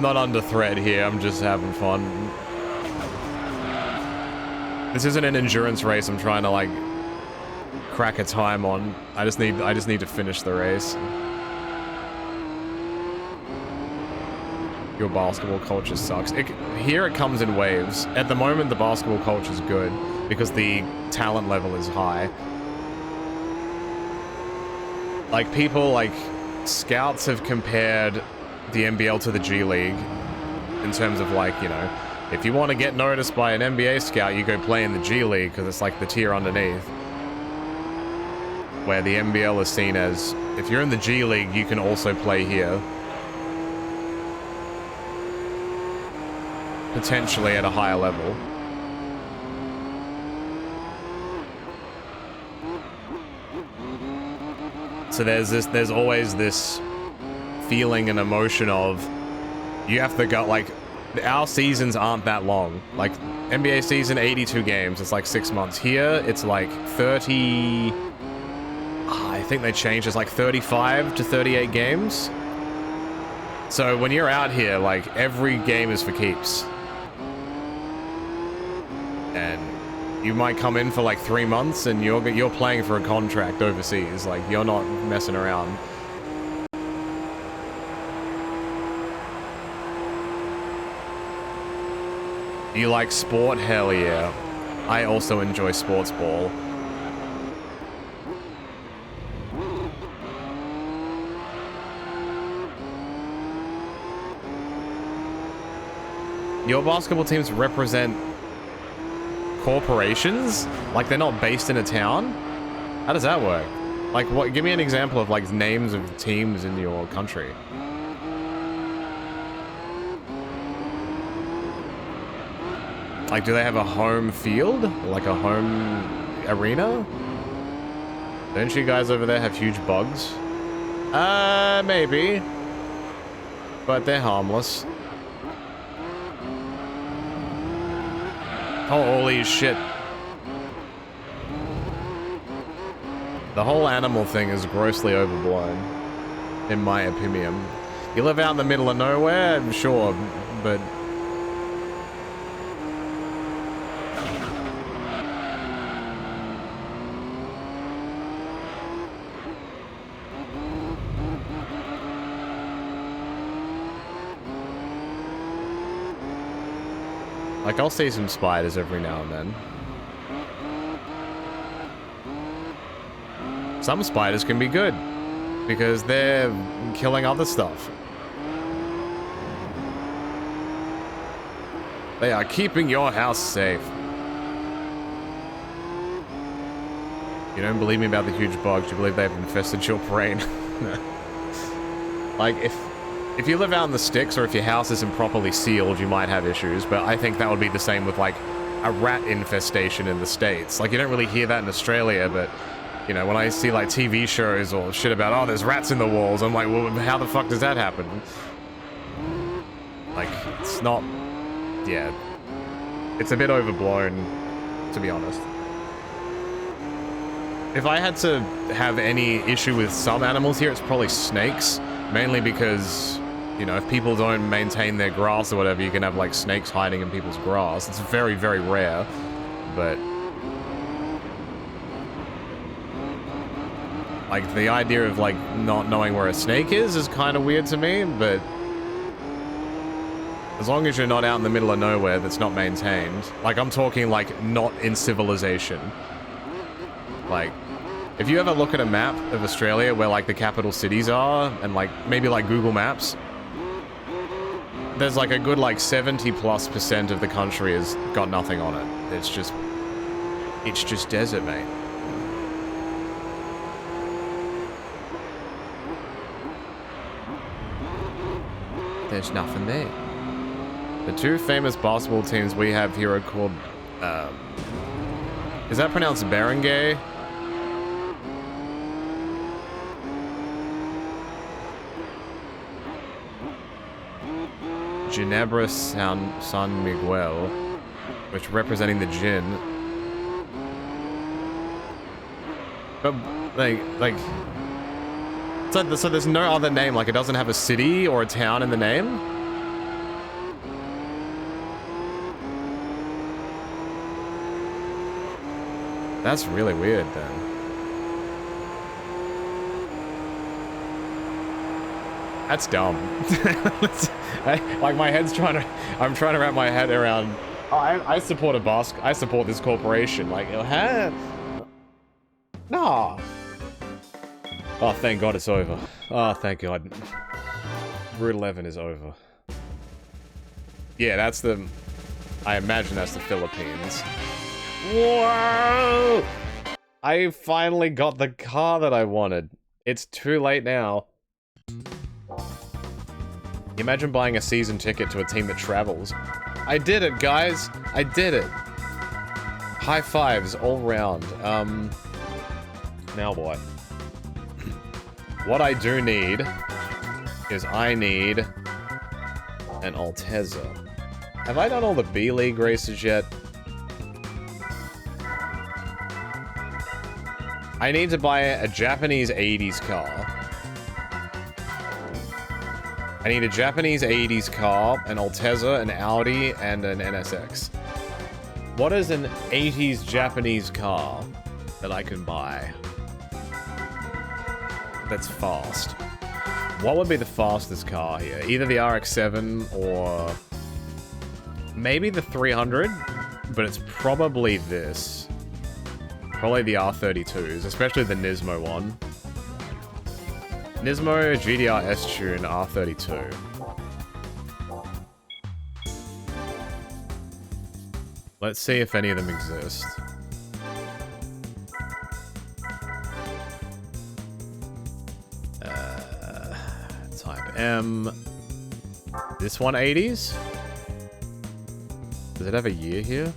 not under threat here, I'm just having fun. This isn't an endurance race I'm trying to, like, crack a time on. I just need to finish the race. Your basketball culture sucks. Here it comes in waves. At the moment, the basketball culture is good because the talent level is high. Like, people, like, scouts have compared the NBL to the G League in terms of, like, you know, if you want to get noticed by an NBA scout, you go play in the G League because it's like the tier underneath. Where the NBL is seen as, if you're in the G League, you can also play here. Potentially at a higher level. So there's always this feeling and emotion of, you have to go, like, our seasons aren't that long. Like, NBA season, 82 games, it's like 6 months. Here, it's like 30... I think they changed, it's like 35 to 38 games. So when you're out here, like, every game is for keeps. And you might come in for like 3 months and you're playing for a contract overseas. Like, you're not messing around. You like sport? Hell yeah. I also enjoy sports ball. Your basketball teams represent corporations? Like, they're not based in a town? How does that work? Like, what? Give me an example of, like, names of teams in your country. Like, do they have a home field? Like a home arena? Don't you guys over there have huge bugs? Maybe. But they're harmless. Holy shit. The whole animal thing is grossly overblown, in my opinion. You live out in the middle of nowhere? I'm sure, but... like, I'll see some spiders every now and then. Some spiders can be good, because they're killing other stuff. They are keeping your house safe. You don't believe me about the huge bugs, you believe they've infested your brain. Like, if you live out in the sticks, or if your house isn't properly sealed, you might have issues, but I think that would be the same with, like, a rat infestation in the States. Like, you don't really hear that in Australia, but, you know, when I see, like, TV shows or shit about, oh, there's rats in the walls, I'm like, well, how the fuck does that happen? Like, it's not... yeah. It's a bit overblown, to be honest. If I had to have any issue with some animals here, it's probably snakes. Mainly because, you know, if people don't maintain their grass or whatever, you can have, like, snakes hiding in people's grass. It's very, very rare, but... like, the idea of, like, not knowing where a snake is kind of weird to me, but... as long as you're not out in the middle of nowhere that's not maintained. Like, I'm talking, like, not in civilization. Like... if you ever look at a map of Australia where, like, the capital cities are, and, like, maybe, like, Google Maps, there's, like, a good, like, 70+% of the country has got nothing on it. It's just desert, mate. There's nothing there. The two famous basketball teams we have here are called, is that pronounced Barangay? Ginebra San Miguel, which representing the gin. But, so there's no other name, like it doesn't have a city or a town in the name? That's really weird then. That's dumb. Like my head's I'm trying to wrap my head around. Oh, I support I support this corporation. Like, huh? Nah. Oh, thank God it's over. Oh, thank God. Route 11 is over. Yeah, that's the... I imagine that's the Philippines. Whoa! I finally got the car that I wanted. It's too late now. Imagine buying a season ticket to a team that travels. I did it, guys! I did it! High fives all round. Now what? What I do need is I need an Altezza. Have I done all the B-League races yet? I need to buy a Japanese 80s car. I need a Japanese 80s car, an Altezza, an Audi, and an NSX. What is an 80s Japanese car that I can buy that's fast? What would be the fastest car here? Either the RX-7 or maybe the 300, but it's probably this. Probably the R32s, especially the Nismo one. Nismo GDR S-Tune R32. Let's see if any of them exist. Type M. This one 80s? Does it have a year here?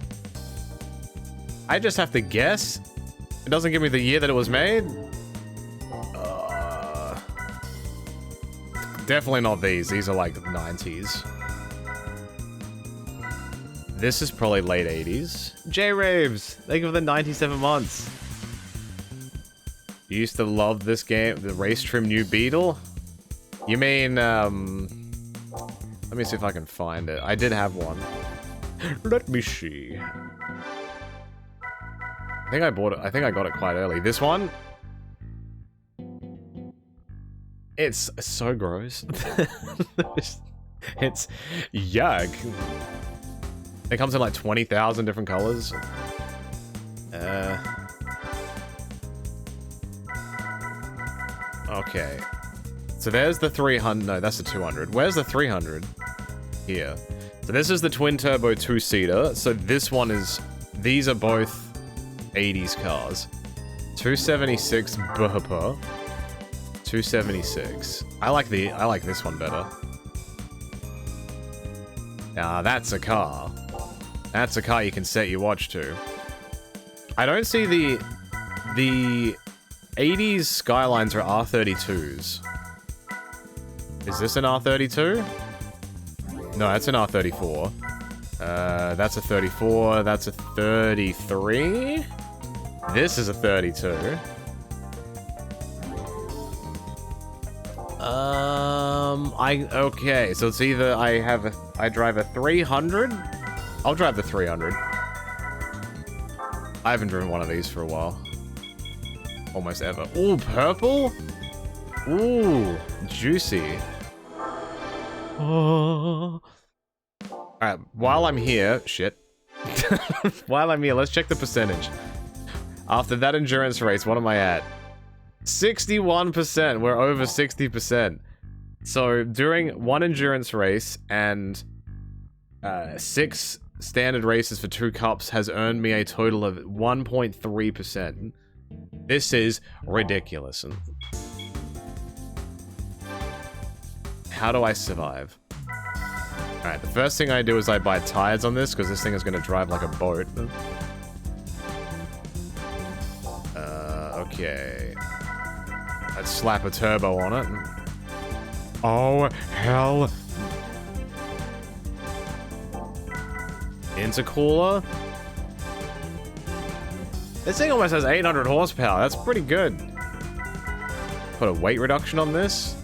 I just have to guess? It doesn't give me the year that it was made? Definitely not these. These are like 90s. This is probably late 80s. J-Raves! Thank you for the 97 months. You used to love this game, the Race Trim New Beetle? You mean, let me see if I can find it. I did have one. Let me see. I think I bought it. I think I got it quite early. This one? It's so gross. It's yuck. It comes in like 20,000 different colors. Okay. So there's the 300. No, that's the 200. Where's the 300? Here. So this is the twin turbo 2-seater. So this one is... These are both 80s cars. 276 Burpa. 276. I like this one better. Now that's a car. That's a car you can set your watch to. I don't see the 80s Skylines are R32s. Is this an R32? No, that's an R34. That's a 34. That's a 33. This is a 32. Okay, so it's either I drive a 300. I'll drive the 300. I haven't driven one of these for a while. Almost ever. Ooh, purple? Ooh, juicy. Oh. Alright, while I'm here... Shit. While I'm here, let's check the percentage. After that endurance race, what am I at? 61%. We're over 60%. So, during one endurance race and 6 standard races for 2 cups has earned me a total of 1.3%. This is ridiculous. How do I survive? Alright, the first thing I do is I buy tires on this, because this thing is going to drive like a boat. Okay. Let's slap a turbo on it. Oh, hell. Intercooler. This thing almost has 800 horsepower. That's pretty good. Put a weight reduction on this.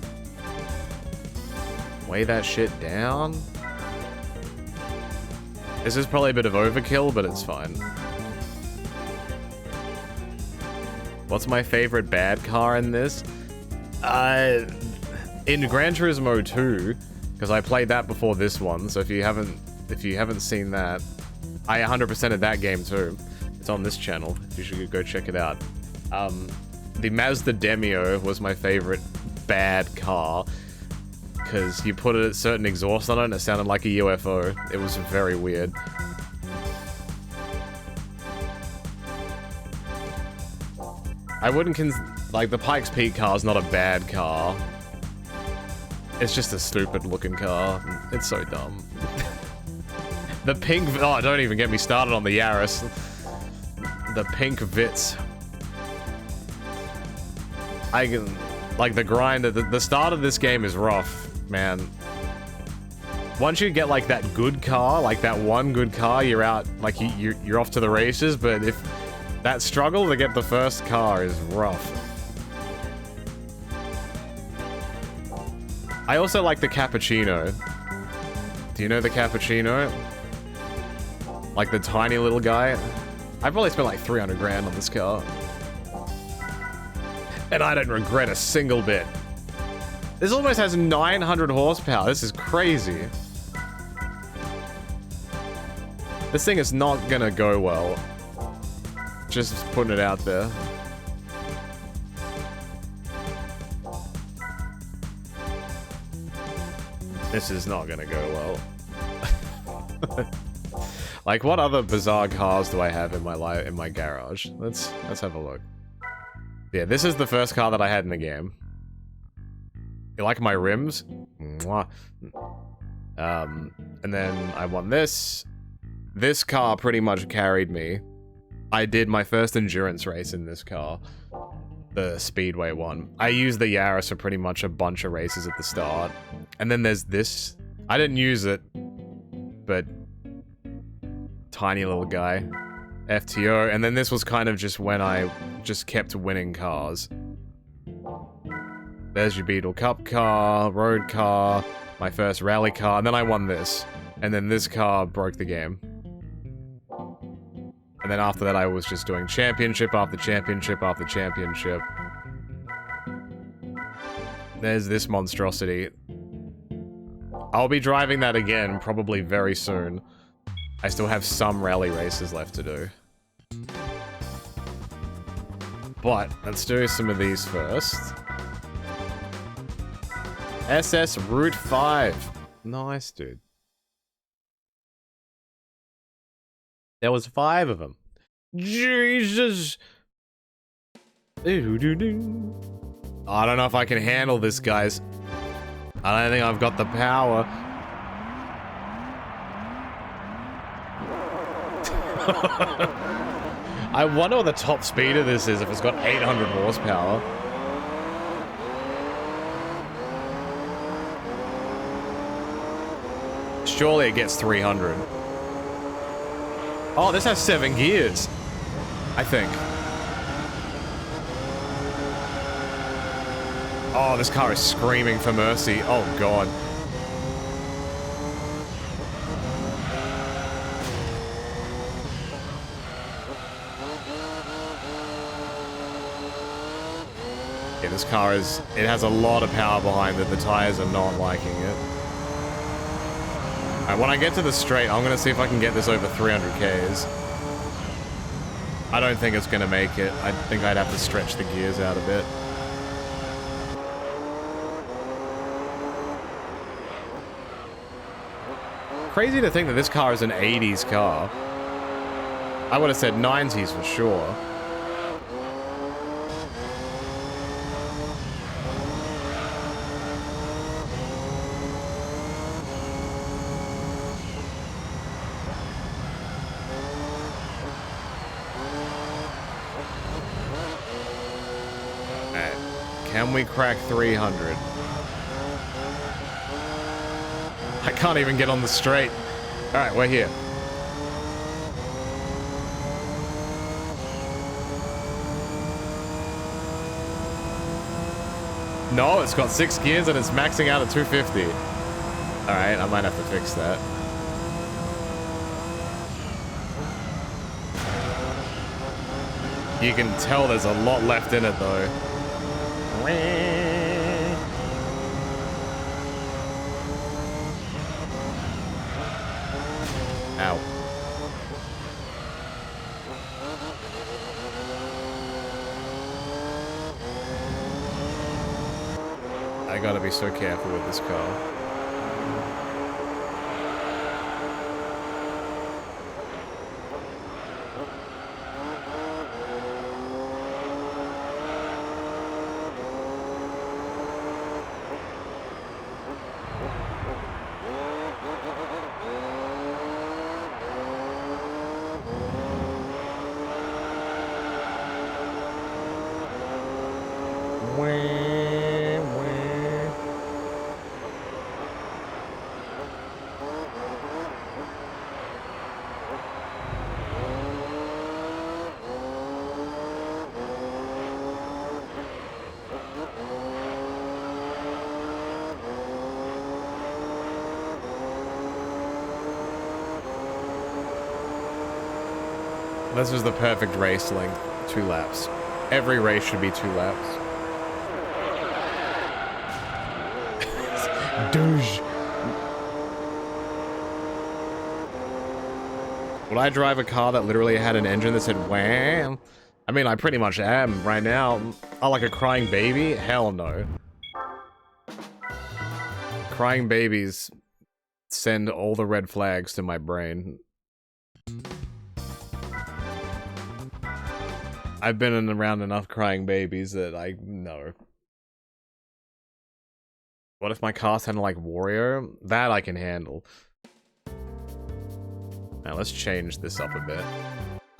Weigh that shit down. This is probably a bit of overkill, but it's fine. What's my favorite bad car in this? In Gran Turismo 2, because I played that before this one, so if you haven't seen that, I 100%ed that game too. It's on this channel. You should go check it out. The Mazda Demio was my favorite bad car, because you put a certain exhaust on it and it sounded like a UFO. It was very weird. I wouldn't like, the Pikes Peak car is not a bad car. It's just a stupid looking car. It's so dumb. The pink, oh, don't even get me started on the Yaris. The pink Vitz. I can, like, the grind, the start of this game is rough, man. Once you get, like, that good car, like that one good car, you're out, like, you're off to the races, but if that struggle to get the first car is rough. I also like the Cappuccino. Do you know the Cappuccino? Like the tiny little guy? I probably spent like 300 grand on this car. And I don't regret a single bit. This almost has 900 horsepower. This is crazy. This thing is not gonna go well. Just putting it out there. This is not gonna go well. Like, what other bizarre cars do I have in my garage? Let's have a look. Yeah, this is the first car that I had in the game. You like my rims? Mwah. And then I won this. This car pretty much carried me. I did my first endurance race in this car. The Speedway one. I used the Yaris for pretty much a bunch of races at the start. And then there's this. I didn't use it, but tiny little guy. FTO. And then this was kind of just when I just kept winning cars. There's your Beetle Cup car, road car, my first rally car, and then I won this. And then this car broke the game. And then after that, I was just doing championship after championship after championship. There's this monstrosity. I'll be driving that again, probably very soon. I still have some rally races left to do. But, let's do some of these first. SS Route 5. Nice, dude. There was 5 of them. Jesus! I don't know if I can handle this, guys. I don't think I've got the power. I wonder what the top speed of this is, if it's got 800 horsepower. Surely it gets 300. Oh, this has 7 gears, I think. Oh, this car is screaming for mercy. Oh, God. Yeah, this car is... It has a lot of power behind it. The tires are not liking it. Alright, when I get to the straight, I'm gonna see if I can get this over 300 Ks. I don't think it's gonna make it. I think I'd have to stretch the gears out a bit. Crazy to think that this car is an 80s car. I would have said 90s for sure. Can we crack 300? I can't even get on the straight. Alright, we're here. No, it's got 6 gears and it's maxing out at 250. Alright, I might have to fix that. You can tell there's a lot left in it though. Ow. I gotta be so careful with this car. This is the perfect race length, 2 laps. Every race should be 2 laps. Douche. Would I drive a car that literally had an engine that said wham? I mean, I pretty much am right now. I like a crying baby? Hell no. Crying babies send all the red flags to my brain. I've been around enough crying babies that I know. What if my car sounded like Wario? That I can handle. Now let's change this up a bit.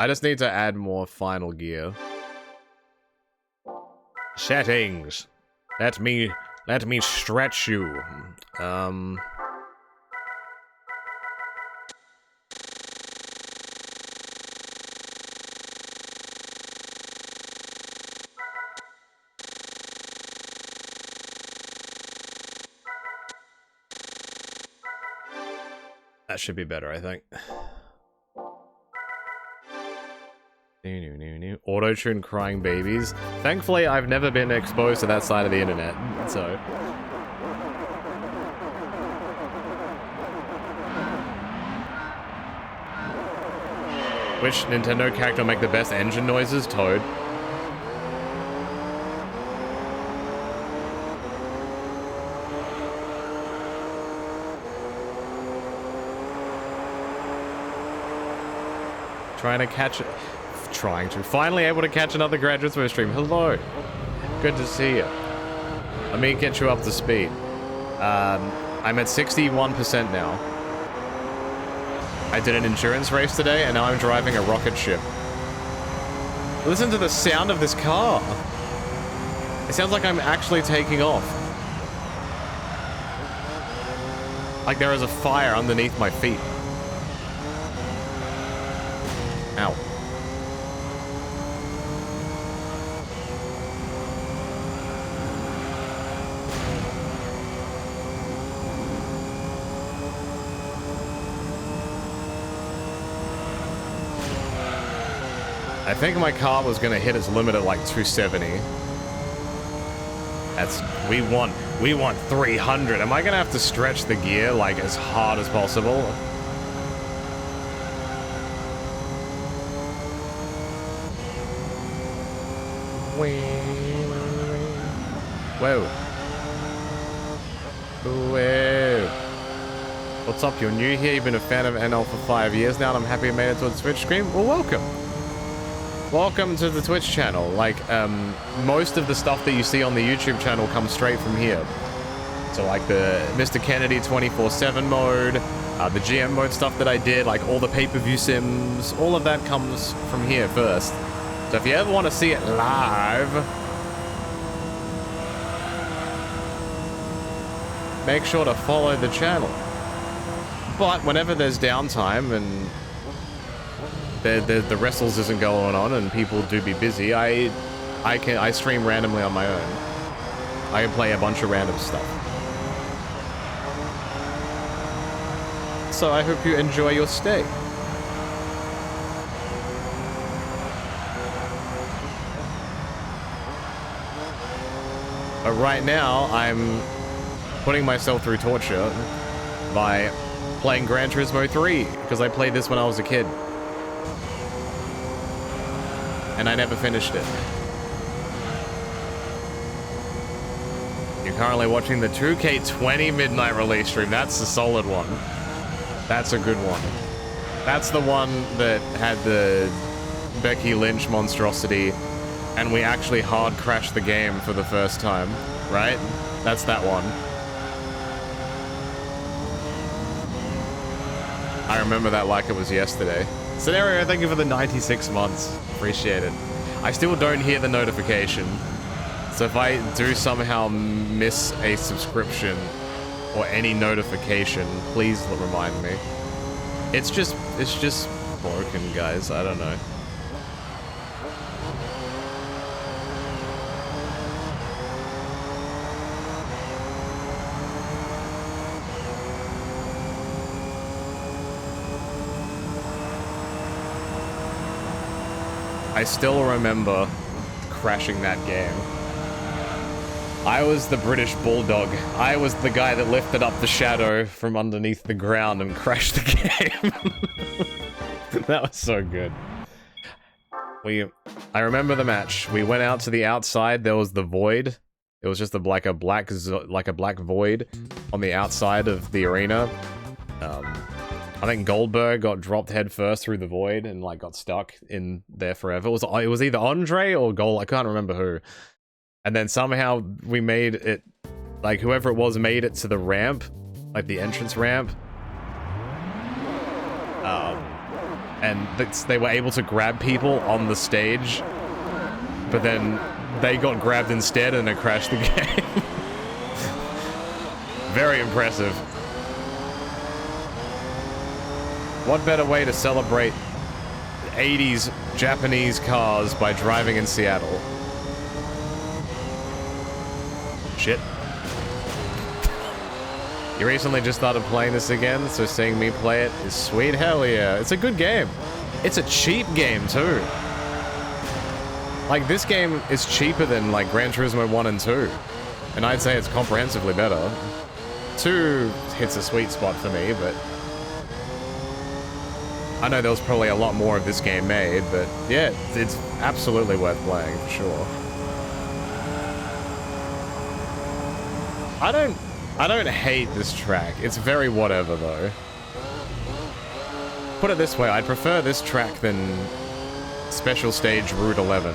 I just need to add more final gear. Settings. Let me stretch you. That should be better, I think. Auto-tune crying babies. Thankfully, I've never been exposed to that side of the internet, so... Which Nintendo character will make the best engine noises? Toad. Finally able to catch another Gran Turismo stream. Hello. Good to see you. Let me get you up to speed. I'm at 61% now. I did an endurance race today, and now I'm driving a rocket ship. Listen to the sound of this car. It sounds like I'm actually taking off. Like there is a fire underneath my feet. Ow. I think my car was gonna hit its limit at like 270. We want 300. Am I gonna have to stretch the gear like as hard as possible? Whoa. Whoa. What's up? You're new here. You've been a fan of NL for 5 years now, and I'm happy you made it to the Twitch stream. Well, welcome. Welcome to the Twitch channel. Like, most of the stuff that you see on the YouTube channel comes straight from here. So, like, the Mr. Kennedy 24/7 mode, the GM mode stuff that I did, like, all the pay-per-view sims, all of that comes from here first. So if you ever want to see it live, make sure to follow the channel. But whenever there's downtime and the wrestles isn't going on and people do be busy, I stream randomly on my own. I can play a bunch of random stuff. So I hope you enjoy your stay. But right now, I'm putting myself through torture by playing Gran Turismo 3, because I played this when I was a kid. And I never finished it. You're currently watching the 2K20 midnight release stream. That's the solid one. That's a good one. That's the one that had the Becky Lynch monstrosity, and we actually hard crashed the game for the first time, right? That's that one. I remember that like it was yesterday. Scenario, thank you for the 96 months. Appreciate it. I still don't hear the notification. So if I do somehow miss a subscription or any notification, please remind me. It's just broken, guys. I don't know. I still remember crashing that game. I was the British Bulldog. I was the guy that lifted up the shadow from underneath the ground and crashed the game. That was so good. I remember the match. We went out to the outside. There was the void. It was just like a black void on the outside of the arena. I think Goldberg got dropped head first through the void and like got stuck in there forever. It was either Andre or Gold. I can't remember who. And then somehow we made it, like whoever it was made it to the ramp, like the entrance ramp. And they were able to grab people on the stage, but then they got grabbed instead and it crashed the game. Very impressive. What better way to celebrate 80s Japanese cars by driving in Seattle? Shit. You recently just started playing this again, so seeing me play it is sweet. Hell yeah. It's a good game. It's a cheap game too. Like, this game is cheaper than like Gran Turismo 1 and 2. And I'd say it's comprehensively better. 2 hits a sweet spot for me, but I know there was probably a lot more of this game made, but yeah, it's absolutely worth playing, for sure. I don't hate this track. It's very whatever, though. Put it this way, I'd prefer this track than Special Stage Route 11.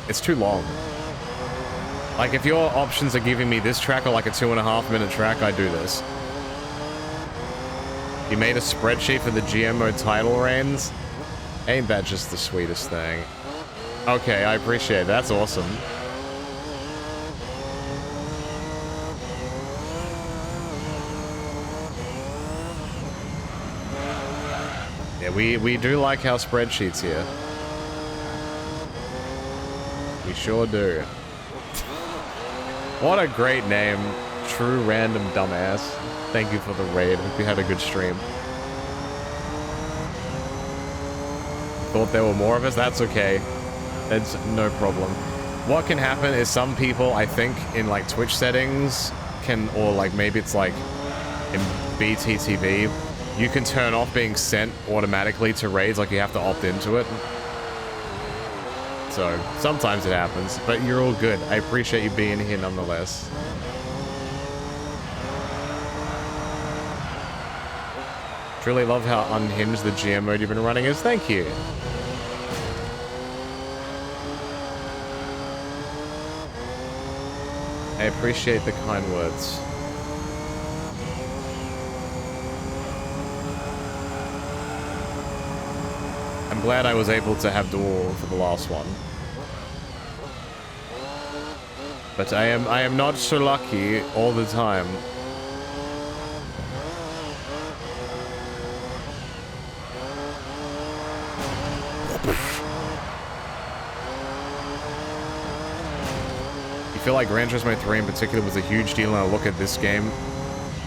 It's too long. Like, if your options are giving me this track or like a 2.5 minute track, I'd do this. You made a spreadsheet for the GMO title reigns? Ain't that just the sweetest thing? Okay, I appreciate it. That's awesome. Yeah, we do like our spreadsheets here. We sure do. What a great name. True Random Dumbass. Thank you for the raid. Hope you had a good stream. Thought there were more of us? That's okay. That's no problem. What can happen is some people, I think, in like Twitch settings can, or like maybe it's like in BTTV, you can turn off being sent automatically to raids, like you have to opt into it. So sometimes it happens, but you're all good. I appreciate you being here nonetheless. Truly love how unhinged the GM mode you've been running is. Thank you. I appreciate the kind words. I'm glad I was able to have duel for the last one. But I am not so lucky all the time. feel like Gran Turismo 3 in particular was a huge deal, and I look at this game.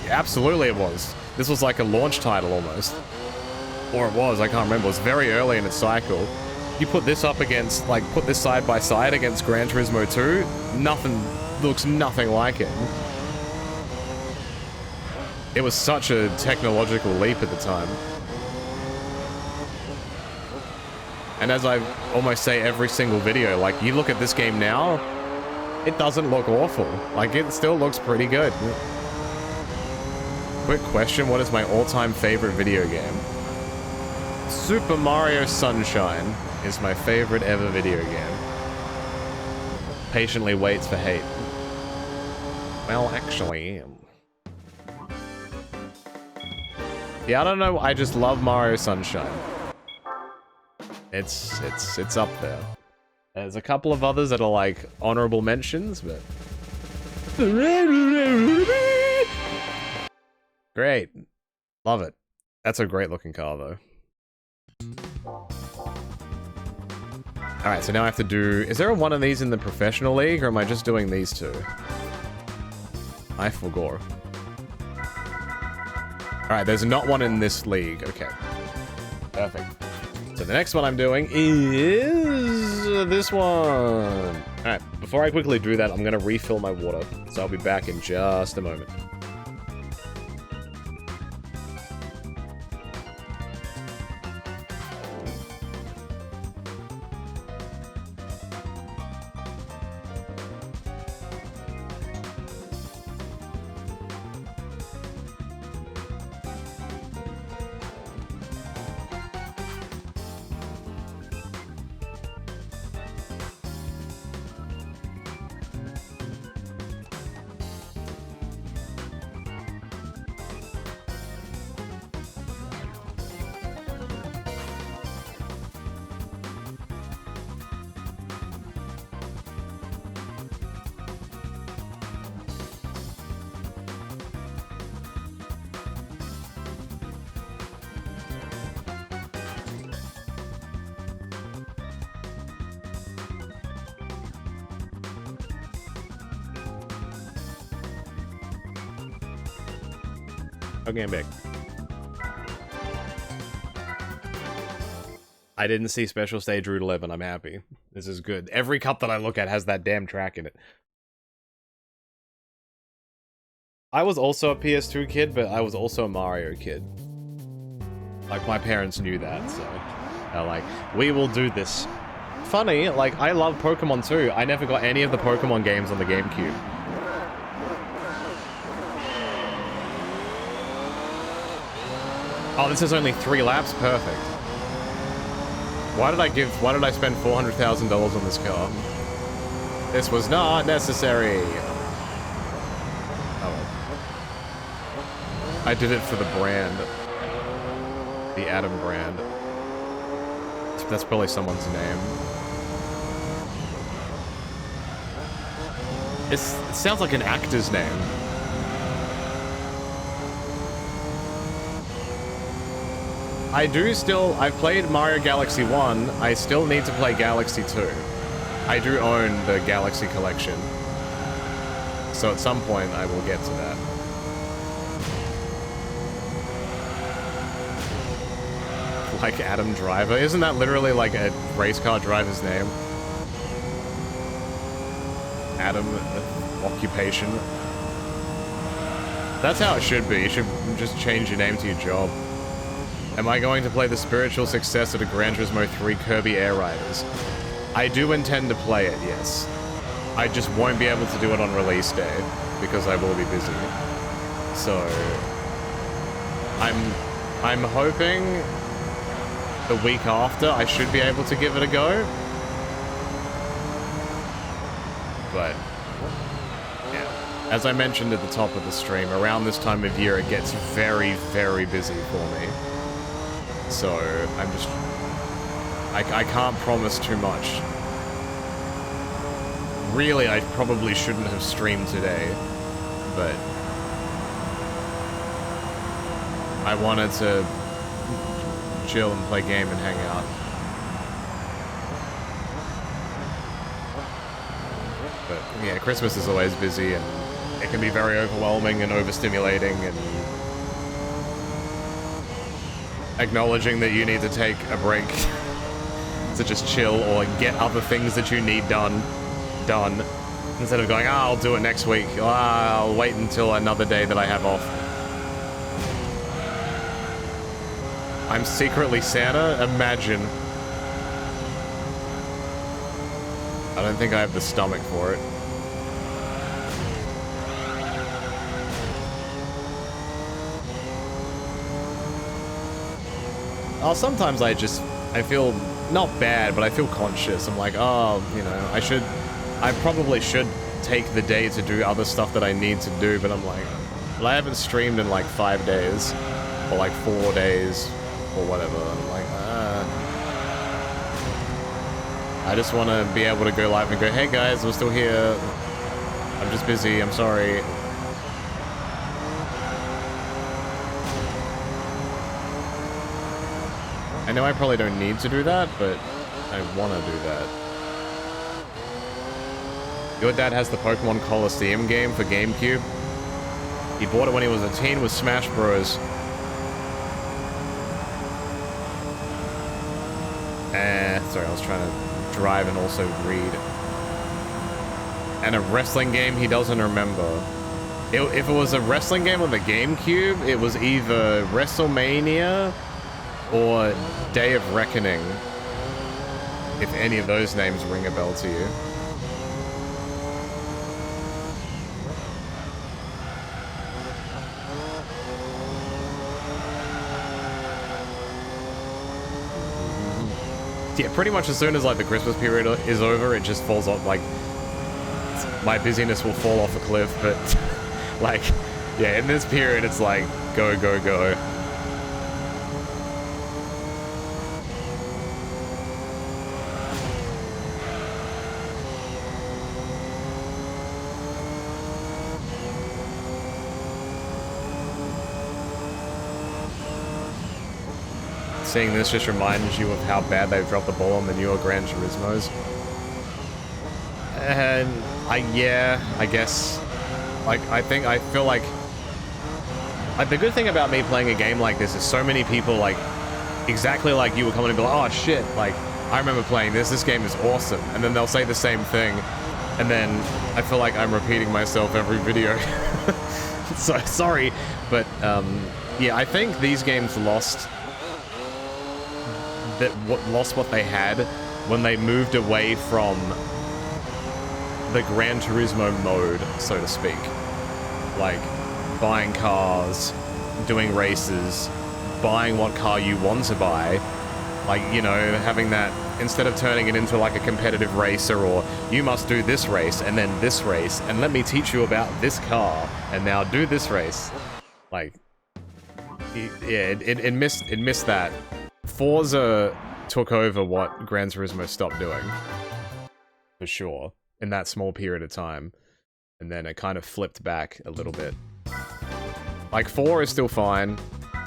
Yeah, absolutely it was. This was like a launch title almost. Or it was, I can't remember. It was very early in its cycle. You put this up against, like, put this side by side against Gran Turismo 2, nothing, looks nothing like it. It was such a technological leap at the time. And as I almost say every single video, like, you look at this game now, it doesn't look awful. Like, it still looks pretty good. Quick question, what is my all-time favorite video game? Super Mario Sunshine is my favorite ever video game. Patiently waits for hate. Well, actually... yeah, I don't know, I just love Mario Sunshine. It's up there. There's a couple of others that are like honorable mentions, but... great. Love it. That's a great looking car though. Alright, so now I have to do... is there one of these in the professional league, or am I just doing these two? I forgot. Alright, there's not one in this league. Okay. Perfect. So the next one I'm doing is this one. Alright, before I quickly do that, I'm going to refill my water. So I'll be back in just a moment. Okay, I'm back. I didn't see Special Stage Route 11, I'm happy. This is good. Every cup that I look at has that damn track in it. I was also a PS2 kid, but I was also a Mario kid. Like, my parents knew that, so... they're like, we will do this. Funny, like, I love Pokemon too. I never got any of the Pokemon games on the GameCube. Oh, this is only 3 laps? Perfect. Why did I spend $400,000 on this car? This was not necessary. Oh. I did it for the brand. The Adam brand. That's probably someone's name. It sounds like an actor's name. I've played Mario Galaxy 1, I still need to play Galaxy 2. I do own the Galaxy collection. So at some point I will get to that. Like Adam Driver? Isn't that literally like a race car driver's name? Adam occupation. That's how it should be. You should just change your name to your job. Am I going to play the spiritual successor to Gran Turismo 3 Kirby Air Riders? I do intend to play it, yes. I just won't be able to do it on release day, because I will be busy. So... I'm hoping the week after I should be able to give it a go. But... yeah. As I mentioned at the top of the stream, around this time of year it gets very, very busy for me. So, I'm just... I can't promise too much. Really, I probably shouldn't have streamed today, but... I wanted to chill and play game and hang out. But yeah, Christmas is always busy, and it can be very overwhelming and overstimulating, and acknowledging that you need to take a break to just chill or get other things that you need done, instead of going, oh, I'll do it next week, oh, I'll wait until another day that I have off. I'm secretly Santa? Imagine. I don't think I have the stomach for it. Oh, sometimes I feel not bad, but I feel conscious. I'm like, oh, you know, I probably should take the day to do other stuff that I need to do, but I'm like, well, I haven't streamed in like 5 days, or like 4 days, or whatever. I'm like, I just want to be able to go live and go, hey guys, I'm still here. I'm just busy, I'm sorry. I know I probably don't need to do that, but I want to do that. Your dad has the Pokemon Coliseum game for GameCube. He bought it when he was a teen with Smash Bros. Sorry, I was trying to drive and also read. And a wrestling game he doesn't remember. If it was a wrestling game on the GameCube, it was either WrestleMania or Day of Reckoning, if any of those names ring a bell to you. Yeah, pretty much as soon as like the Christmas period is over, it just falls off, like, my busyness will fall off a cliff, but like, yeah, in this period it's like, go, go, go. Seeing this just reminds you of how bad they've dropped the ball on the newer Gran Turismos. And yeah, I guess, like, I feel like the good thing about me playing a game like this is so many people, like, exactly like you, will come in and be like, oh shit, like, I remember playing this game is awesome, and then they'll say the same thing, and then I feel like I'm repeating myself every video. So, sorry, but, yeah, I think these games lost what they had when they moved away from the Gran Turismo mode, so to speak. Like, buying cars, doing races, buying what car you want to buy. Like, you know, having that, instead of turning it into like a competitive racer, or you must do this race and then this race, and let me teach you about this car, and now do this race. Like, yeah, it missed that. Forza took over what Gran Turismo stopped doing, for sure, in that small period of time, and then it kind of flipped back a little bit. Like, 4 is still fine,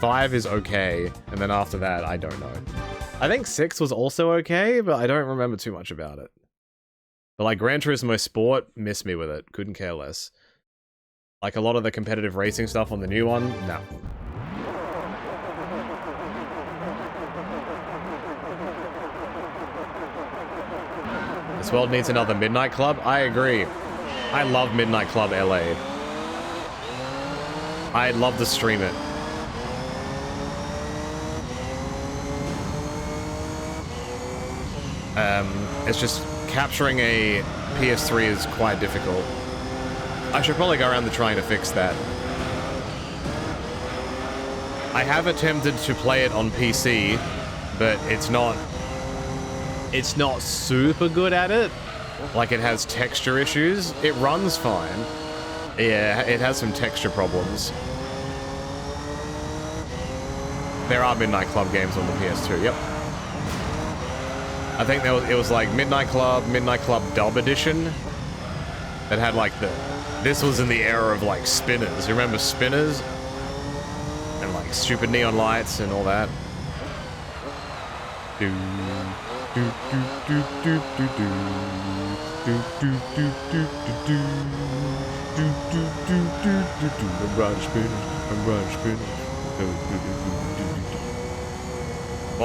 5 is okay, and then after that, I don't know. I think 6 was also okay, but I don't remember too much about it. But like, Gran Turismo Sport, missed me with it, couldn't care less. Like, a lot of the competitive racing stuff on the new one, no. This world needs another Midnight Club? I agree. I love Midnight Club LA. I'd love to stream it. It's just capturing a PS3 is quite difficult. I should probably go around to trying to fix that. I have attempted to play it on PC, but it's not super good at it. Like, it has texture issues. It runs fine. Yeah, it has some texture problems. There are Midnight Club games on the PS2, yep. I think it was like Midnight Club Dub Edition that had like this was in the era of like spinners. You remember spinners? And like stupid neon lights and all that. What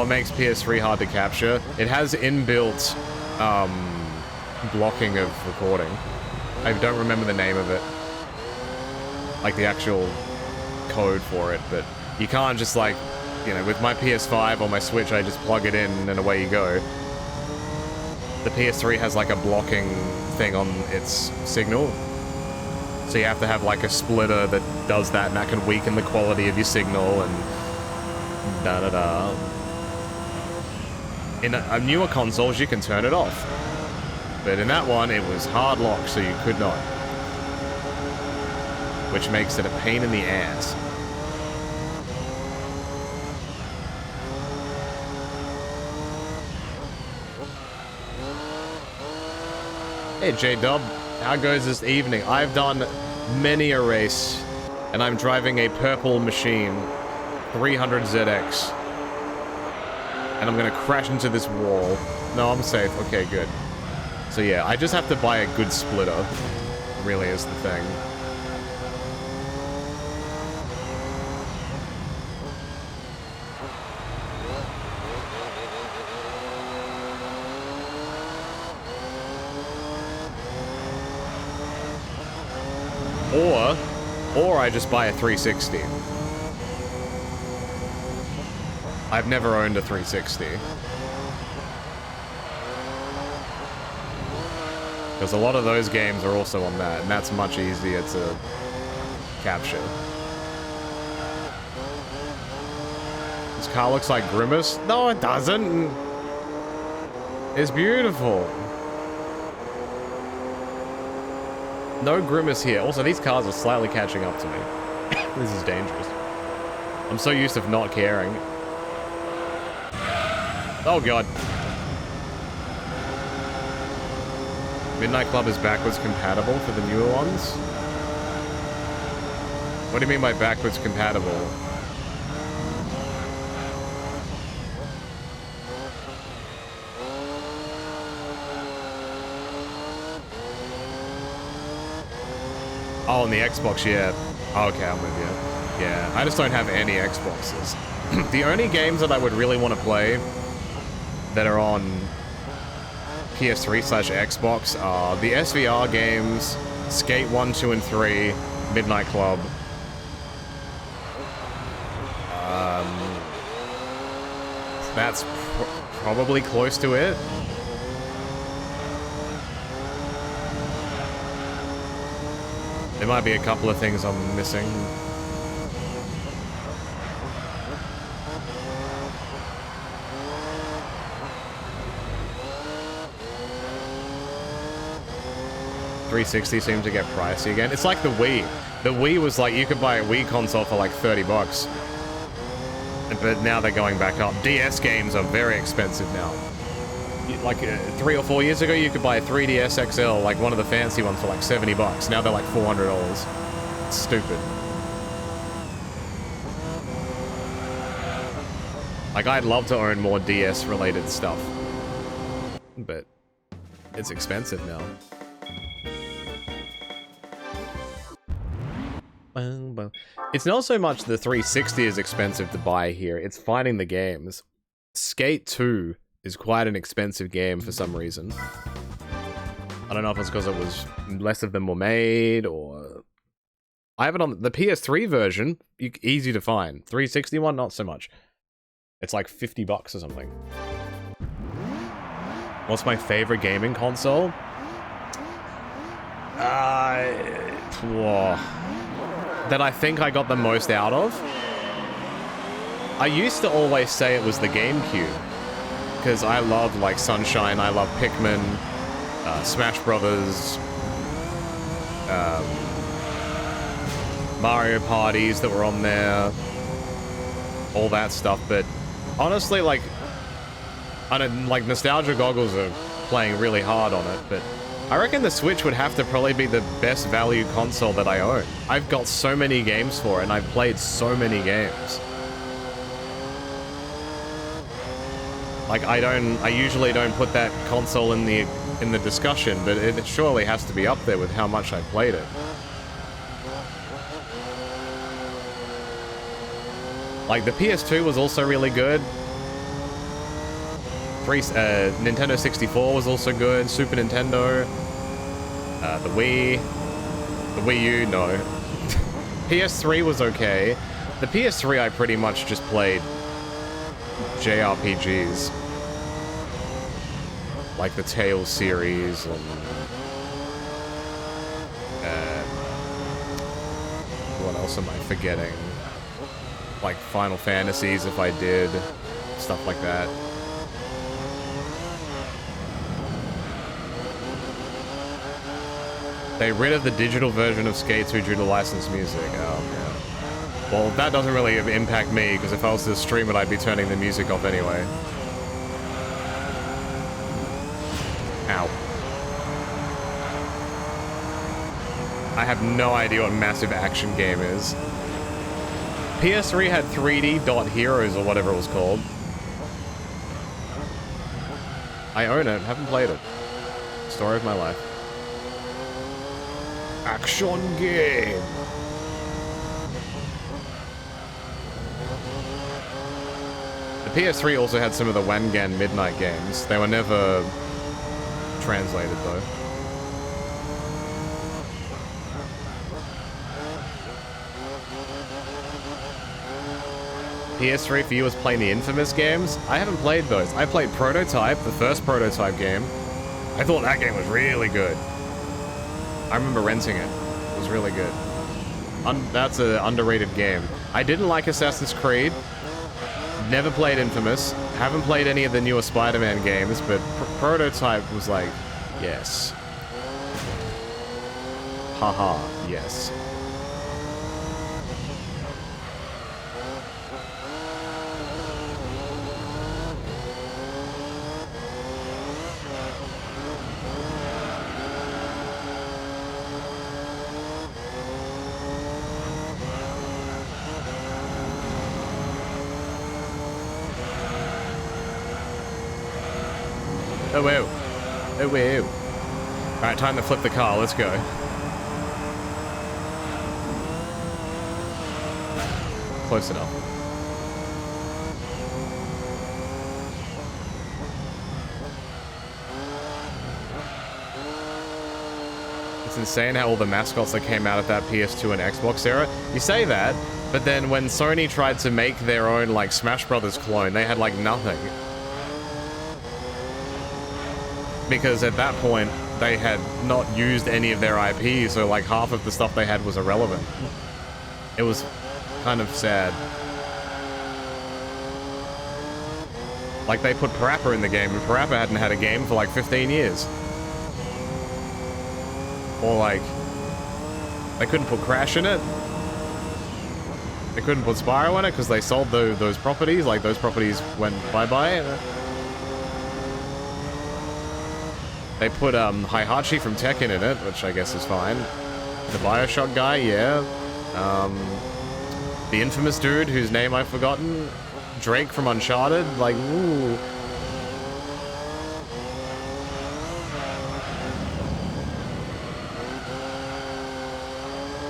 makes PS3 hard to capture? It has inbuilt blocking of recording. I don't remember the name of it. Like the actual code for it, but you can't just like, you know, with my PS5 or my Switch, I just plug it in and away you go. The PS3 has like a blocking thing on its signal. So you have to have like a splitter that does that, and that can weaken the quality of your signal and da-da-da. In newer consoles, you can turn it off. But in that one, it was hard locked, so you could not. Which makes it a pain in the ass. Hey J-Dub, how goes this evening? I've done many a race, and I'm driving a purple machine, 300ZX. And I'm gonna crash into this wall. No, I'm safe. Okay, good. So yeah, I just have to buy a good splitter, really is the thing. Or I just buy a 360. I've never owned a 360. Because a lot of those games are also on that, and that's much easier to capture. This car looks like Grimace? No, it doesn't! It's beautiful! No Grimace here. Also, these cars are slightly catching up to me. This is dangerous. I'm so used to not caring. Oh god. Midnight Club is backwards compatible for the newer ones? What do you mean by backwards compatible? Oh, on the Xbox, yeah. Oh, okay, I'm with you. Yeah, I just don't have any Xboxes. The only games that I would really want to play that are on PS3/Xbox are the SVR games, Skate 1, 2, and 3, Midnight Club. That's probably close to it. There might be a couple of things I'm missing. $360 seems to get pricey again. It's like the Wii. The Wii was like, you could buy a Wii console for like 30 bucks. But now they're going back up. DS games are very expensive now. Like 3 or 4 years ago, you could buy a 3DS XL, like one of the fancy ones, for like 70 bucks. Now they're like $400. It's stupid. Like, I'd love to own more DS-related stuff. But it's expensive now. It's not so much the 360 is expensive to buy here, it's finding the games. Skate 2 is quite an expensive game for some reason. I don't know if it's because it was less of them were made, or... I have it on the PS3 version, easy to find. 360 one, not so much. It's like 50 bucks or something. What's my favorite gaming console? That I think I got the most out of? I used to always say it was the GameCube. Because I love, like, Sunshine, I love Pikmin, Smash Brothers, Mario parties that were on there, all that stuff, but honestly, like, I don't, like, nostalgia goggles are playing really hard on it, but I reckon the Switch would have to probably be the best value console that I own. I've got so many games for it, and I've played so many games. Like, I usually don't put that console in the discussion, but it surely has to be up there with how much I played it. Like, the PS2 was also really good. Nintendo 64 was also good. Super Nintendo. The Wii. The Wii U, no. PS3 was okay. The PS3 I pretty much just played JRPGs. Like the Tales series and what else am I forgetting? Like Final Fantasies if I did. Stuff like that. They rid of the digital version of Skate 2 due to licensed music. Oh, man. Well, that doesn't really impact me, because if I was to stream it, I'd be turning the music off anyway. Ow. I have no idea what Massive Action Game is. PS3 had 3D Dot Heroes, or whatever it was called. I own it, haven't played it. Story of my life. Action game. The PS3 also had some of the Wangan Midnight games. They were never translated though. PS3 for you was playing the Infamous games? I haven't played those. I played Prototype, the first Prototype game. I thought that game was really good. I remember renting it. It was really good. That's an underrated game. I didn't like Assassin's Creed. Never played Infamous. Haven't played any of the newer Spider-Man games, but Prototype was like, yes. Haha, yes. Oh, wow. Oh, wow. Alright, time to flip the car. Let's go. Close enough. It's insane how all the mascots that came out of that PS2 and Xbox era, you say that, but then when Sony tried to make their own, like, Smash Brothers clone, they had, like, nothing. Because at that point, they had not used any of their IP, so like half of the stuff they had was irrelevant. It was kind of sad. Like they put Parappa in the game, and Parappa hadn't had a game for like 15 years. Or like, they couldn't put Crash in it. They couldn't put Spyro in it because they sold those properties, like those properties went bye-bye. They put Heihachi from Tekken in it, which I guess is fine. The Bioshock guy, yeah. The infamous dude whose name I've forgotten. Drake from Uncharted, like, ooh.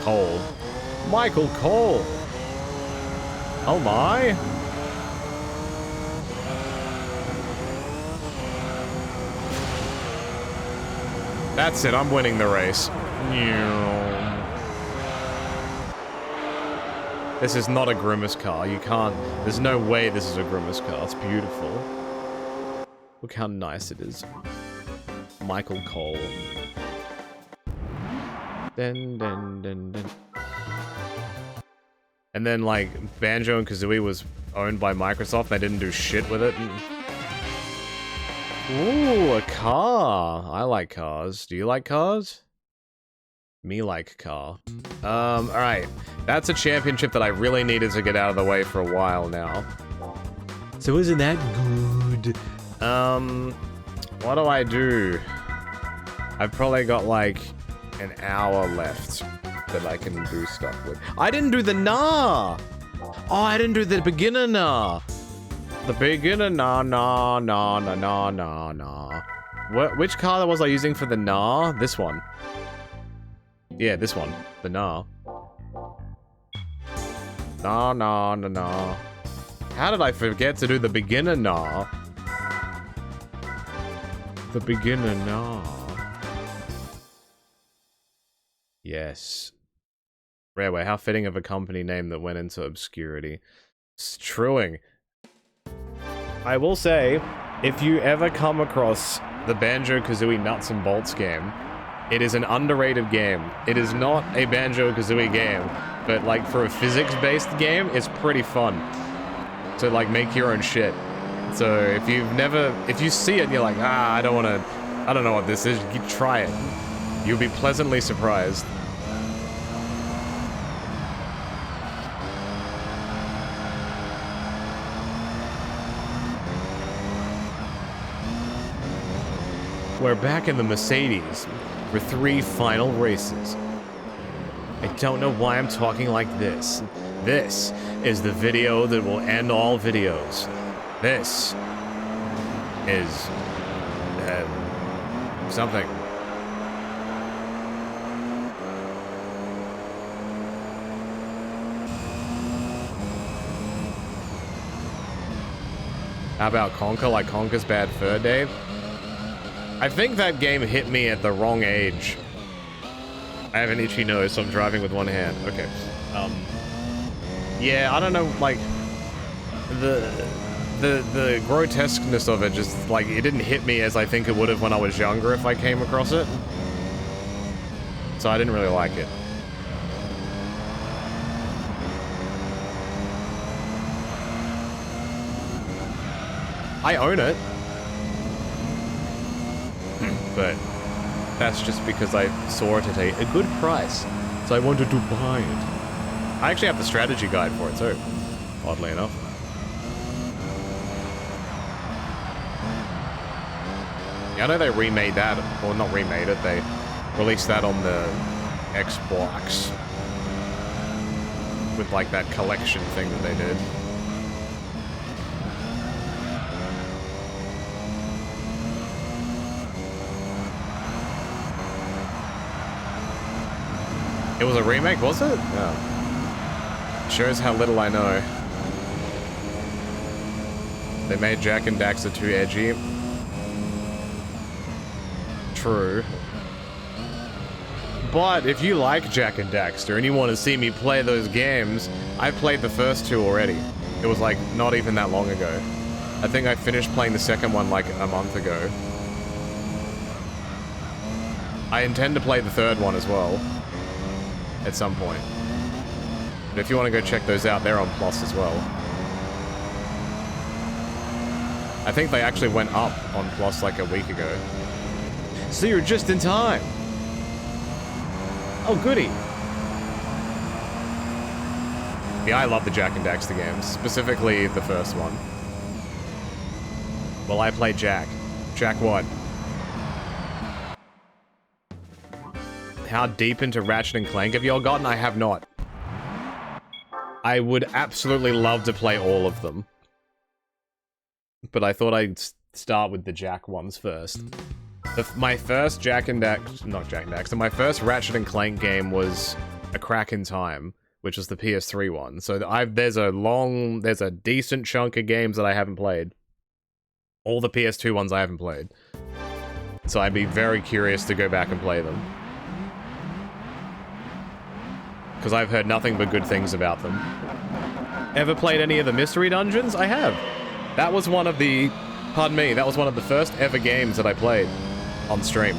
Cole. Michael Cole. Oh my. That's it, I'm winning the race. This is not a Grimace car, you can't... There's no way this is a Grimace car, it's beautiful. Look how nice it is. Michael Cole. Dun, dun, dun, dun. And then, like, Banjo and Kazooie was owned by Microsoft, they didn't do shit with it. Ooh, a car. I like cars. Do you like cars? Me like car. Alright. That's a championship that I really needed to get out of the way for a while now. So isn't that good? What do I do? I've probably got like an hour left that I can do stuff with. I didn't do the nah! Oh, I didn't do the beginner nah! The beginner, nah, nah, nah, nah, nah, nah, nah. Which car was I using for the nah? This one. Yeah, this one. The nah. Nah, nah, nah, nah. How did I forget to do the beginner nah? The beginner nah. Yes. Rareway, how fitting of a company name that went into obscurity. It's truing. I will say, if you ever come across the Banjo-Kazooie Nuts and Bolts game, it is an underrated game. It is not a Banjo-Kazooie game, but like for a physics-based game, it's pretty fun to like make your own shit. So if you see it and you're like, I don't know what this is, you try it. You'll be pleasantly surprised. We're back in the Mercedes for 3 final races. I don't know why I'm talking like this. This is the video that will end all videos. This is something. How about Conker like Conker's Bad Fur Day? I think that game hit me at the wrong age. I have an itchy nose, so I'm driving with one hand. Okay. Yeah, I don't know, like, the grotesqueness of it just, like, it didn't hit me as I think it would have when I was younger if I came across it. So I didn't really like it. I own it. But that's just because I saw it at a good price, so I wanted to buy it. I actually have the strategy guide for it too, oddly enough. Yeah, I know they remade that, or not remade it, they released that on the Xbox with like that collection thing that they did. It was a remake, was it? Yeah. Shows how little I know. They made Jak and Daxter too edgy. True. But if you like Jak and Daxter and you want to see me play those games, I played the first 2 already. It was like not even that long ago. I think I finished playing the second one like a month ago. I intend to play the third one as well. At some point. But if you want to go check those out, they're on Plus as well. I think they actually went up on Plus like a week ago. So you're just in time! Oh, goody! Yeah, I love the Jak and Daxter games, specifically the first one. Well, I played Jak. Jak what? How deep into Ratchet and Clank have y'all gotten? I have not. I would absolutely love to play all of them. But I thought I'd start with the Jak ones first. My first Jak and Daxter... Not Jak and Daxter. My first Ratchet and Clank game was A Crack in Time, which was the PS3 one. So there's a decent chunk of games that I haven't played. All the PS2 ones I haven't played. So I'd be very curious to go back and play them. Because I've heard nothing but good things about them. Ever played any of the mystery dungeons? I have. That was one of the... Pardon me, that was one of the first ever games that I played on stream.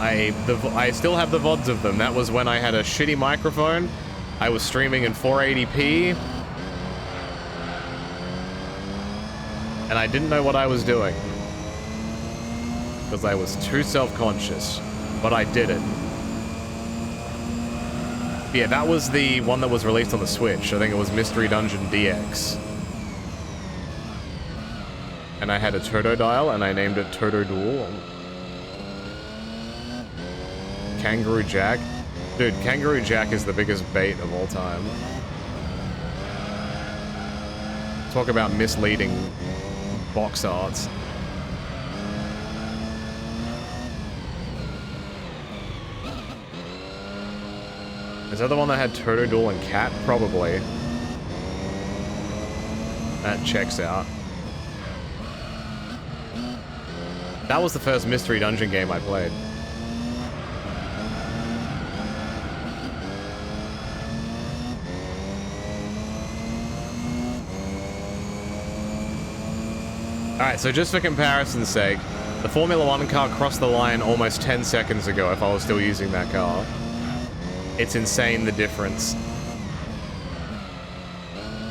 I still have the VODs of them. That was when I had a shitty microphone. I was streaming in 480p. And I didn't know what I was doing. Because I was too self-conscious, but I did it. Yeah, that was the one that was released on the Switch. I think it was Mystery Dungeon DX. And I had a Totodile, and I named it Totoduel. Kangaroo Jack. Dude, Kangaroo Jack is the biggest bait of all time. Talk about misleading box arts. Is that the one that had Totodile and Cat? Probably. That checks out. That was the first Mystery Dungeon game I played. Alright, so just for comparison's sake, the Formula 1 car crossed the line almost 10 seconds ago if I was still using that car. It's insane, the difference.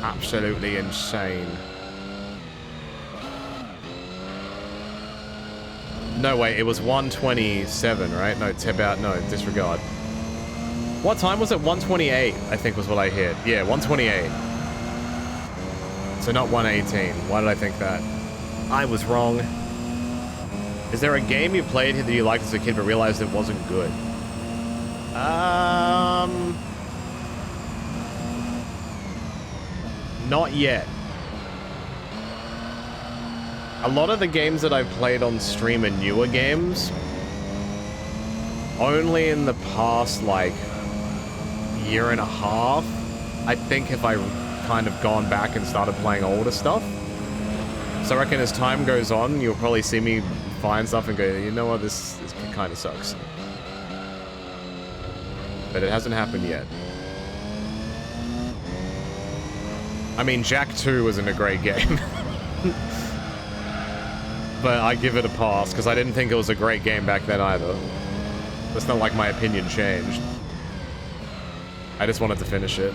Absolutely insane. No, wait, it was 1:27, right? No, it's about, no, disregard. What time was it? 1:28, I think was what I hit. Yeah, 1:28. So not 1:18. Why did I think that? I was wrong. Is there a game you played that you liked as a kid but realized it wasn't good? Not yet. A lot of the games that I've played on stream are newer games. Only in the past, like, year and a half, I think, have I kind of gone back and started playing older stuff. So I reckon as time goes on, you'll probably see me find stuff and go, you know what, this kind of sucks. But it hasn't happened yet. I mean, Jack 2 isn't a great game. But I give it a pass, because I didn't think it was a great game back then either. It's not like my opinion changed. I just wanted to finish it.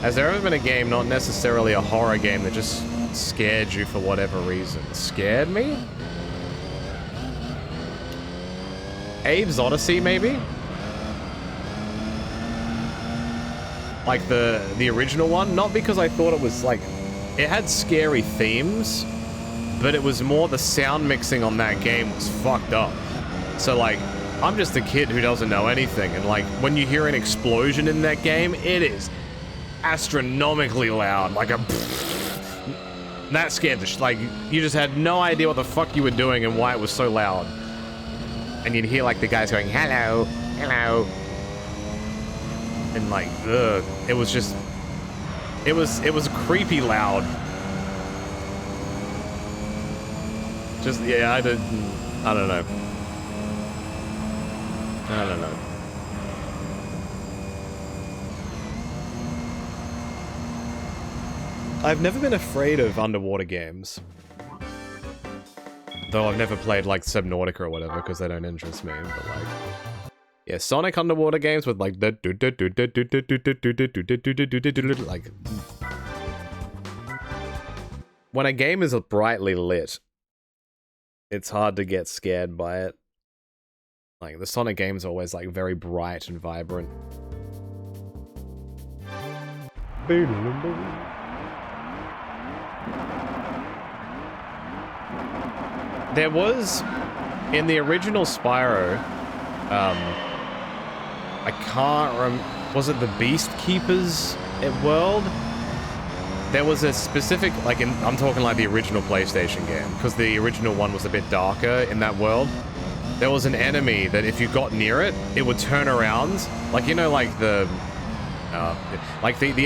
Has there ever been a game, not necessarily a horror game, that just scared you for whatever reason? Scared me? Abe's Odyssey, maybe? Like the original one? Not because I thought it was like... It had scary themes, but it was more the sound mixing on that game was fucked up. So like, I'm just a kid who doesn't know anything, and like, when you hear an explosion in that game, it is astronomically loud, like a... That scared the like, you just had no idea what the fuck you were doing and why it was so loud. And you'd hear like the guys going, hello, hello. And like, ugh, it was just... It was creepy loud. Just, yeah, I don't know. I don't know. I've never been afraid of underwater games. Though I've never played like Subnautica or whatever because they don't interest me, but like... Yeah, Sonic underwater games with like... Like... When a game is brightly lit, it's hard to get scared by it. Like, the Sonic games are always like very bright and vibrant. There was, in the original Spyro, I can't remember, was it the Beast Keepers World? There was a specific, like, I'm talking like the original PlayStation game, because the original one was a bit darker in that world. There was an enemy that if you got near it, it would turn around, like, you know, like the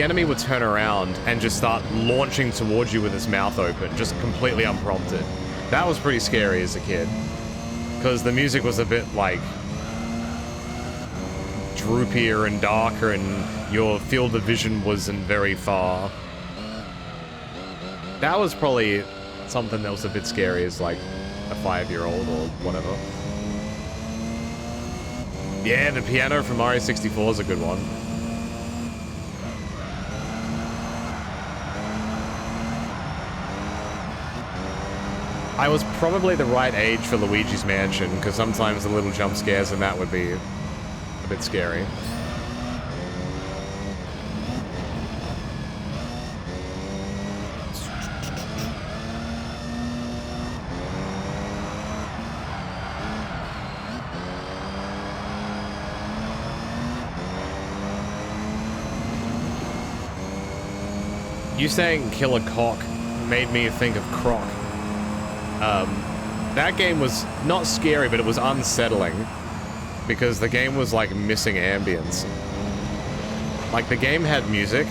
enemy would turn around and just start launching towards you with its mouth open, just completely unprompted. That was pretty scary as a kid, because the music was a bit, like, droopier and darker, and your field of vision wasn't very far. That was probably something that was a bit scary as, like, a 5-year-old or whatever. Yeah, the piano from Mario 64 is a good one. I was probably the right age for Luigi's Mansion, because sometimes the little jump scares and that would be a bit scary. You saying Killer Cock made me think of Croc. That game was not scary, but it was unsettling. Because the game was, like, missing ambience. Like, the game had music.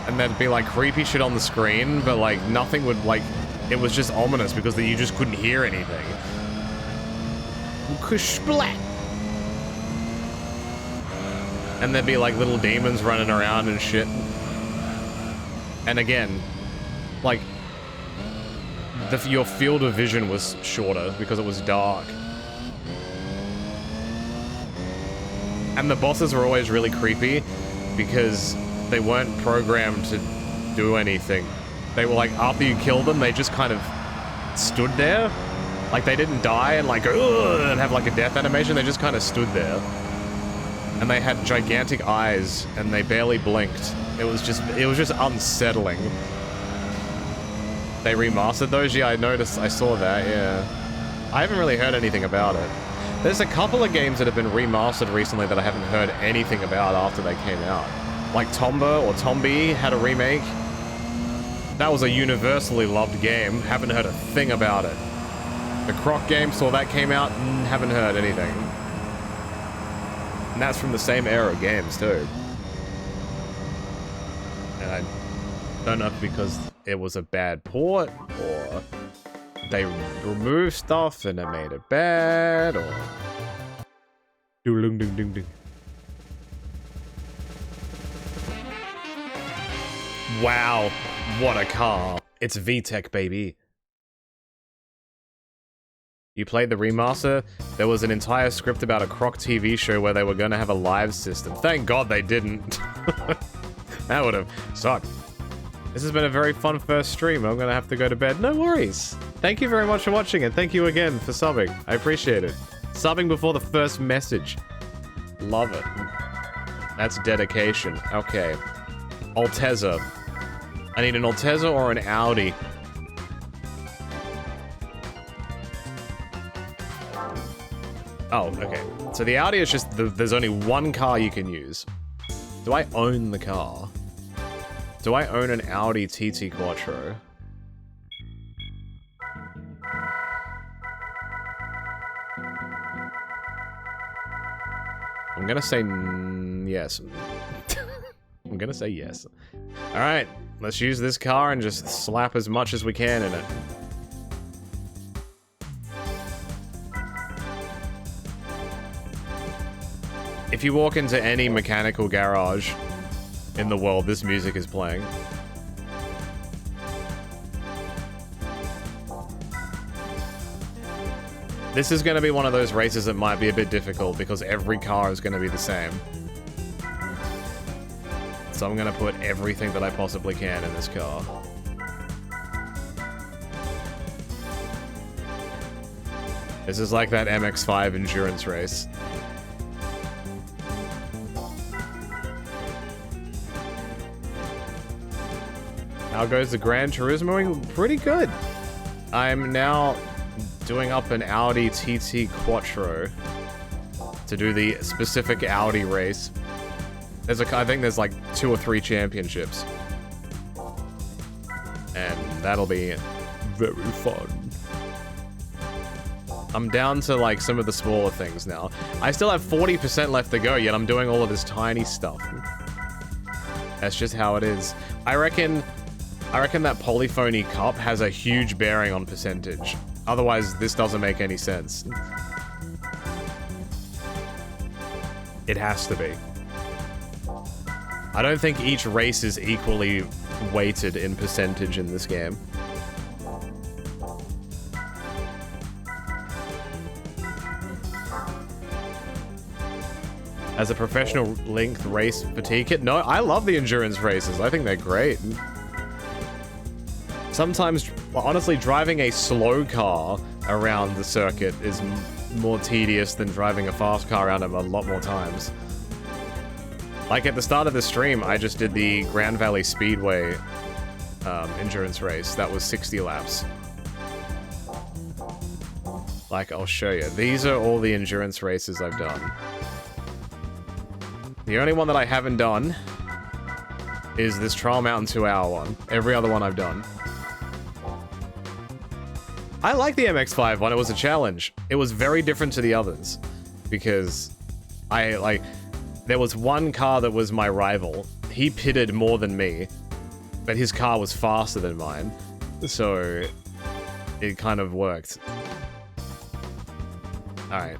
And there'd be, like, creepy shit on the screen, but, like, nothing would, like... It was just ominous because you just couldn't hear anything. Splat! And there'd be, like, little demons running around and shit. And again, like... your field of vision was shorter because it was dark. And the bosses were always really creepy because they weren't programmed to do anything. They were like, after you killed them, they just kind of stood there. Like, they didn't die and like, ugh, and have like a death animation. They just kind of stood there. And they had gigantic eyes and they barely blinked. It was just unsettling. They remastered those? Yeah, I saw that, yeah. I haven't really heard anything about it. There's a couple of games that have been remastered recently that I haven't heard anything about after they came out. Like Tomba or Tombi had a remake. That was a universally loved game. Haven't heard a thing about it. The Croc game, saw that came out, haven't heard anything. And that's from the same era of games too. And I don't know if because it was a bad port, or they removed stuff and it made it bad, or... Doo-ding-ding-ding-ding. Wow, what a car. It's VTech, baby. You played the remaster? There was an entire script about a Croc TV show where they were going to have a live system. Thank God they didn't. That would have sucked. This has been a very fun first stream. I'm going to have to go to bed. No worries. Thank you very much for watching, and thank you again for subbing. I appreciate it. Subbing before the first message. Love it. That's dedication. Okay. Altezza. I need an Altezza or an Audi. Oh, okay. So the Audi is just... there's only one car you can use. Do I own the car? Do I own an Audi TT Quattro? I'm gonna say yes. I'm gonna say yes. Alright, let's use this car and just slap as much as we can in it. If you walk into any mechanical garage in the world, this music is playing. This is going to be one of those races that might be a bit difficult because every car is going to be the same. So I'm going to put everything that I possibly can in this car. This is like that MX-5 endurance race. How goes the Gran Turismo? Pretty good. I'm now doing up an Audi TT Quattro to do the specific Audi race. I think there's like 2 or 3 championships. And that'll be very fun. I'm down to like some of the smaller things now. I still have 40% left to go, yet I'm doing all of this tiny stuff. That's just how it is. I reckon that Polyphony Cup has a huge bearing on percentage. Otherwise, this doesn't make any sense. It has to be. I don't think each race is equally weighted in percentage in this game. As a professional length race fatigue kit? No, I love the endurance races. I think they're great. Sometimes, honestly, driving a slow car around the circuit is more tedious than driving a fast car around it a lot more times. Like at the start of the stream, I just did the Grand Valley Speedway endurance race. That was 60 laps. Like, I'll show you. These are all the endurance races I've done. The only one that I haven't done is this Trial Mountain 2-hour one. Every other one I've done. I like the MX-5 one. It was a challenge. It was very different to the others because there was one car that was my rival. He pitted more than me, but his car was faster than mine, so it kind of worked. All right,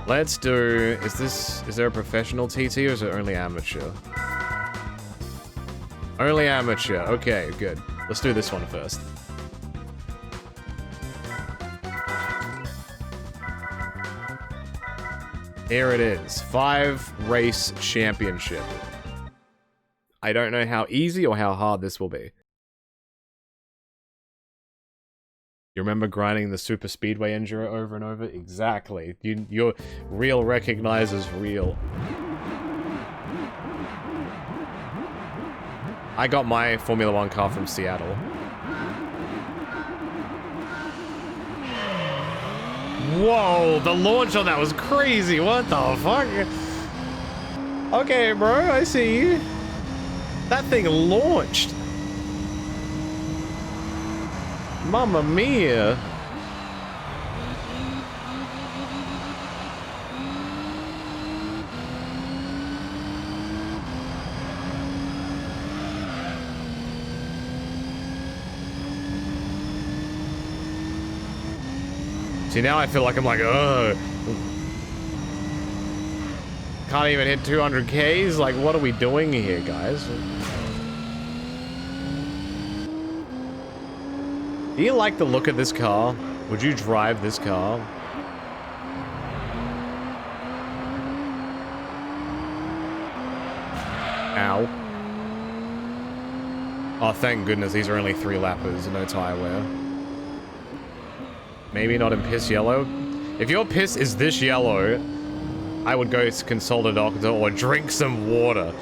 let's do. Is there a professional TT or is it only amateur? Only amateur. Okay, good. Let's do this one first. Here it is. 5-race championship. I don't know how easy or how hard this will be. You remember grinding the Super Speedway Enduro over and over? Exactly. Your real recognizes real. I got my Formula 1 car from Seattle. Whoa, the launch on that was crazy. What the fuck? Okay, bro, I see you. That thing launched. Mamma mia. See, now I feel like I'm like, ugh. Can't even hit 200 Ks? Like, what are we doing here, guys? Do you like the look of this car? Would you drive this car? Ow. Oh, thank goodness these are only 3 lappers, no tire wear. Maybe not in piss yellow. If your piss is this yellow, I would go consult a doctor or drink some water.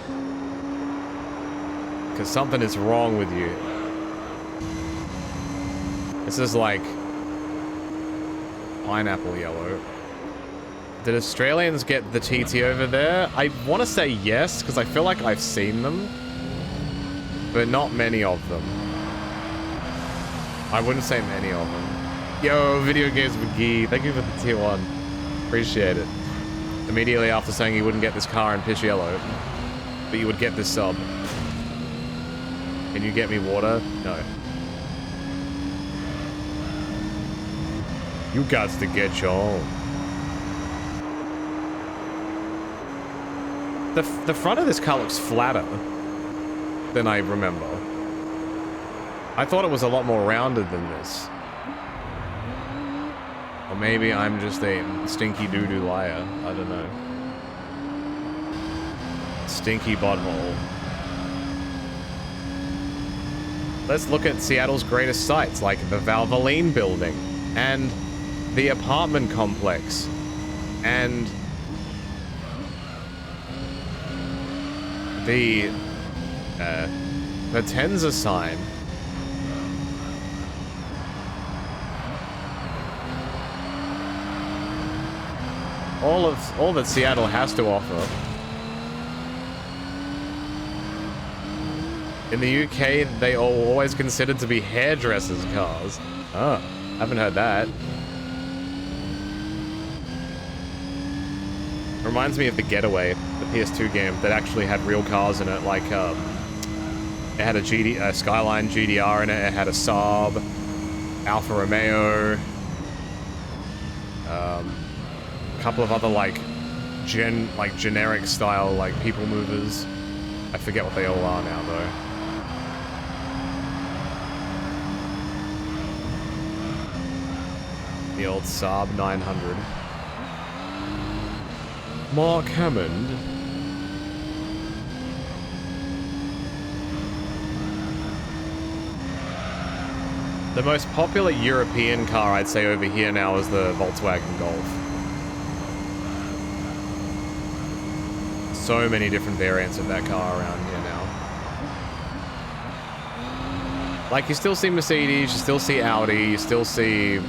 Because something is wrong with you. This is like pineapple yellow. Did Australians get the TT over there? I want to say yes, because I feel like I've seen them. But not many of them. I wouldn't say many of them. Yo, Video Games McGee, thank you for the tier 1. Appreciate it. Immediately after saying you wouldn't get this car in piss yellow, but you would get this sub. Can you get me water? No. You got to get your own. The front of this car looks flatter than I remember. I thought it was a lot more rounded than this. Or maybe I'm just a stinky doo-doo liar. I don't know. Stinky butthole. Let's look at Seattle's greatest sights, like the Valvoline building, and the apartment complex, and the Tenza sign. All that Seattle has to offer. In the UK, they are always considered to be hairdressers' cars. Oh, haven't heard that. Reminds me of The Getaway, the PS2 game that actually had real cars in it, like it had a Skyline GDR in it, it had a Saab, Alfa Romeo, a couple of other like generic style like people movers. I forget what they all are now though. The old Saab 900. Mark Hammond. The most popular European car I'd say over here now is the Volkswagen Golf. So many different variants of that car around here now. Like, you still see Mercedes, you still see Audi, you still see...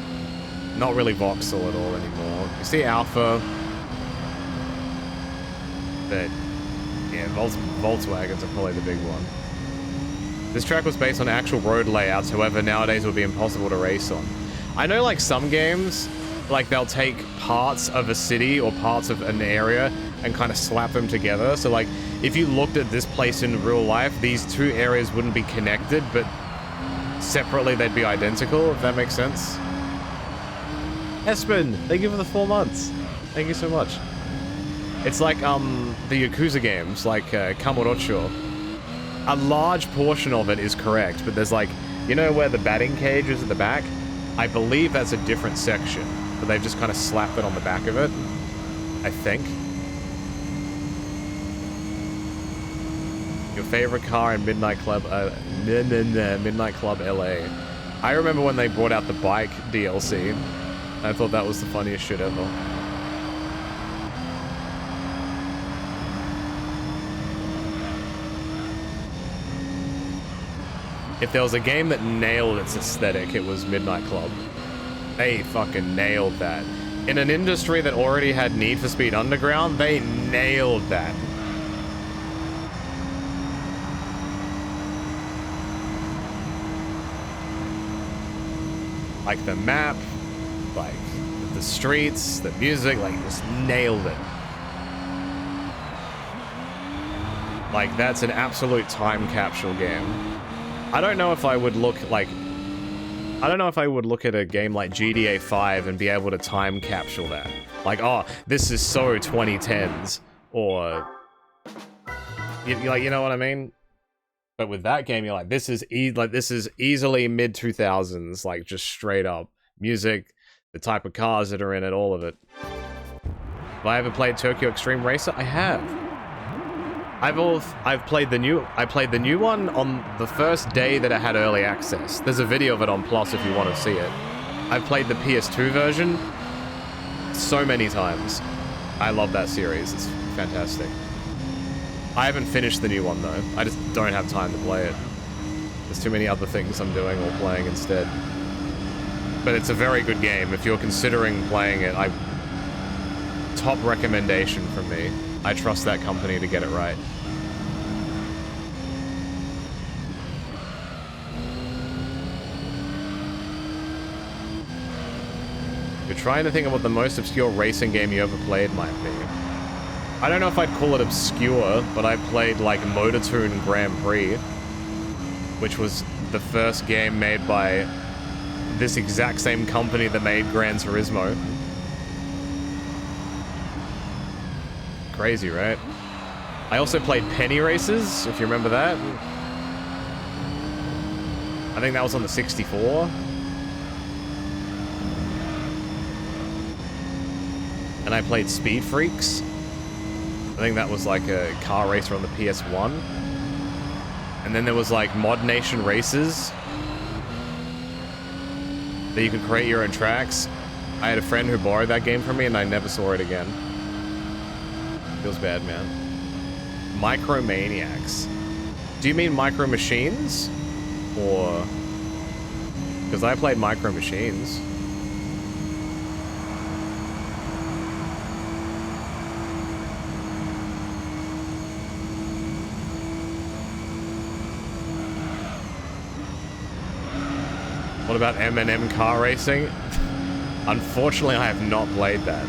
not really Vauxhall at all anymore. You see Alfa. But, yeah, Volkswagens are probably the big one. This track was based on actual road layouts, however, nowadays it would be impossible to race on. I know, like, some games, like, they'll take parts of a city or parts of an area and kind of slap them together. So, like, if you looked at this place in real life, these two areas wouldn't be connected, but separately they'd be identical, if that makes sense. Espen, thank you for the 4 months. Thank you so much. It's like, the Yakuza games, like, Kamurocho. A large portion of it is correct, but there's like, you know where the batting cage is at the back? I believe that's a different section, but they've just kind of slapped it on the back of it, I think. Your favorite car in Midnight Club, Midnight Club LA. I remember when they brought out the bike DLC. I thought that was the funniest shit ever. If there was a game that nailed its aesthetic, it was Midnight Club. They fucking nailed that. In an industry that already had Need for Speed Underground, they nailed that. Like the map, like the streets, the music, like just nailed it. Like that's an absolute time capsule game. I don't know if I would look like... I don't know if I would look at a game like GTA 5 and be able to time capsule that. Like, oh, this is so 2010s. Or... You know what I mean? But with that game, you're like, this is easily mid-2000s. Like, just straight up. Music, the type of cars that are in it, all of it. Have I ever played Tokyo Extreme Racer? I have. I played the new one on the first day that it had early access. There's a video of it on Plus if you want to see it. I've played the PS2 version so many times. I love that series. It's fantastic. I haven't finished the new one though. I just don't have time to play it. There's too many other things I'm doing or playing instead. But it's a very good game. If you're considering playing it, top recommendation from me. I trust that company to get it right. You're trying to think of what the most obscure racing game you ever played might be. I don't know if I'd call it obscure, but I played like MotorToon Grand Prix, which was the first game made by this exact same company that made Gran Turismo. Crazy, right? I also played Penny Races, if you remember that. I think that was on the 64. And I played Speed Freaks. I think that was like a car racer on the PS1. And then there was like Mod Nation Races that you could create your own tracks. I had a friend who borrowed that game from me and I never saw it again. Feels bad, man. Micromaniacs. Do you mean Micro Machines? Or... Because I played Micro Machines. What about M&M car racing? Unfortunately, I have not played that.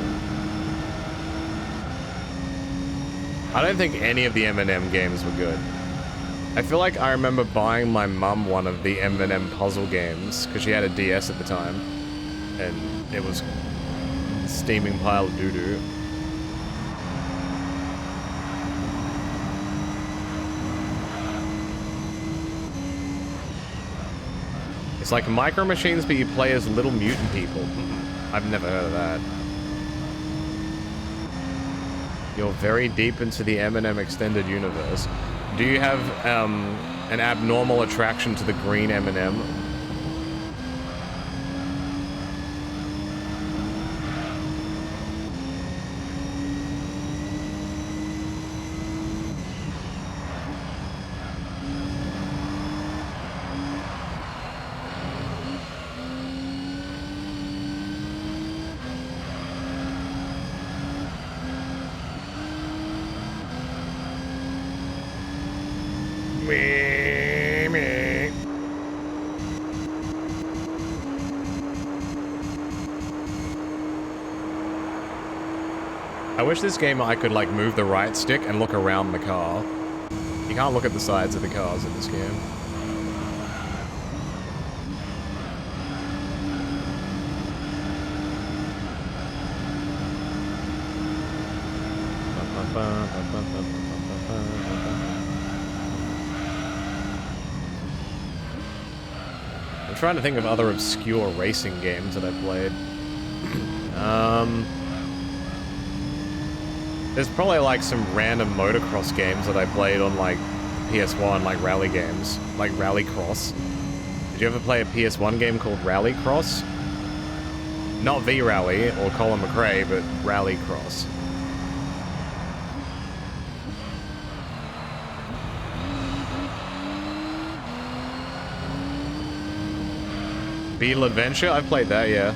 I don't think any of the M&M games were good. I feel like I remember buying my mum one of the M&M puzzle games, because she had a DS at the time, and it was a steaming pile of doo-doo. It's like Micro Machines, but you play as little mutant people. I've never heard of that. You're very deep into the M&M extended universe. Do you have an abnormal attraction to the green M&M? I wish this game I could like move the right stick and look around the car. You can't look at the sides of the cars in this game. I'm trying to think of other obscure racing games that I've played. There's probably like some random motocross games that I played on like PS1, like rally games, like Rallycross. Did you ever play a PS1 game called Rallycross? Not V-Rally or Colin McRae, but Rallycross. Beetle Adventure? I've played that, yeah.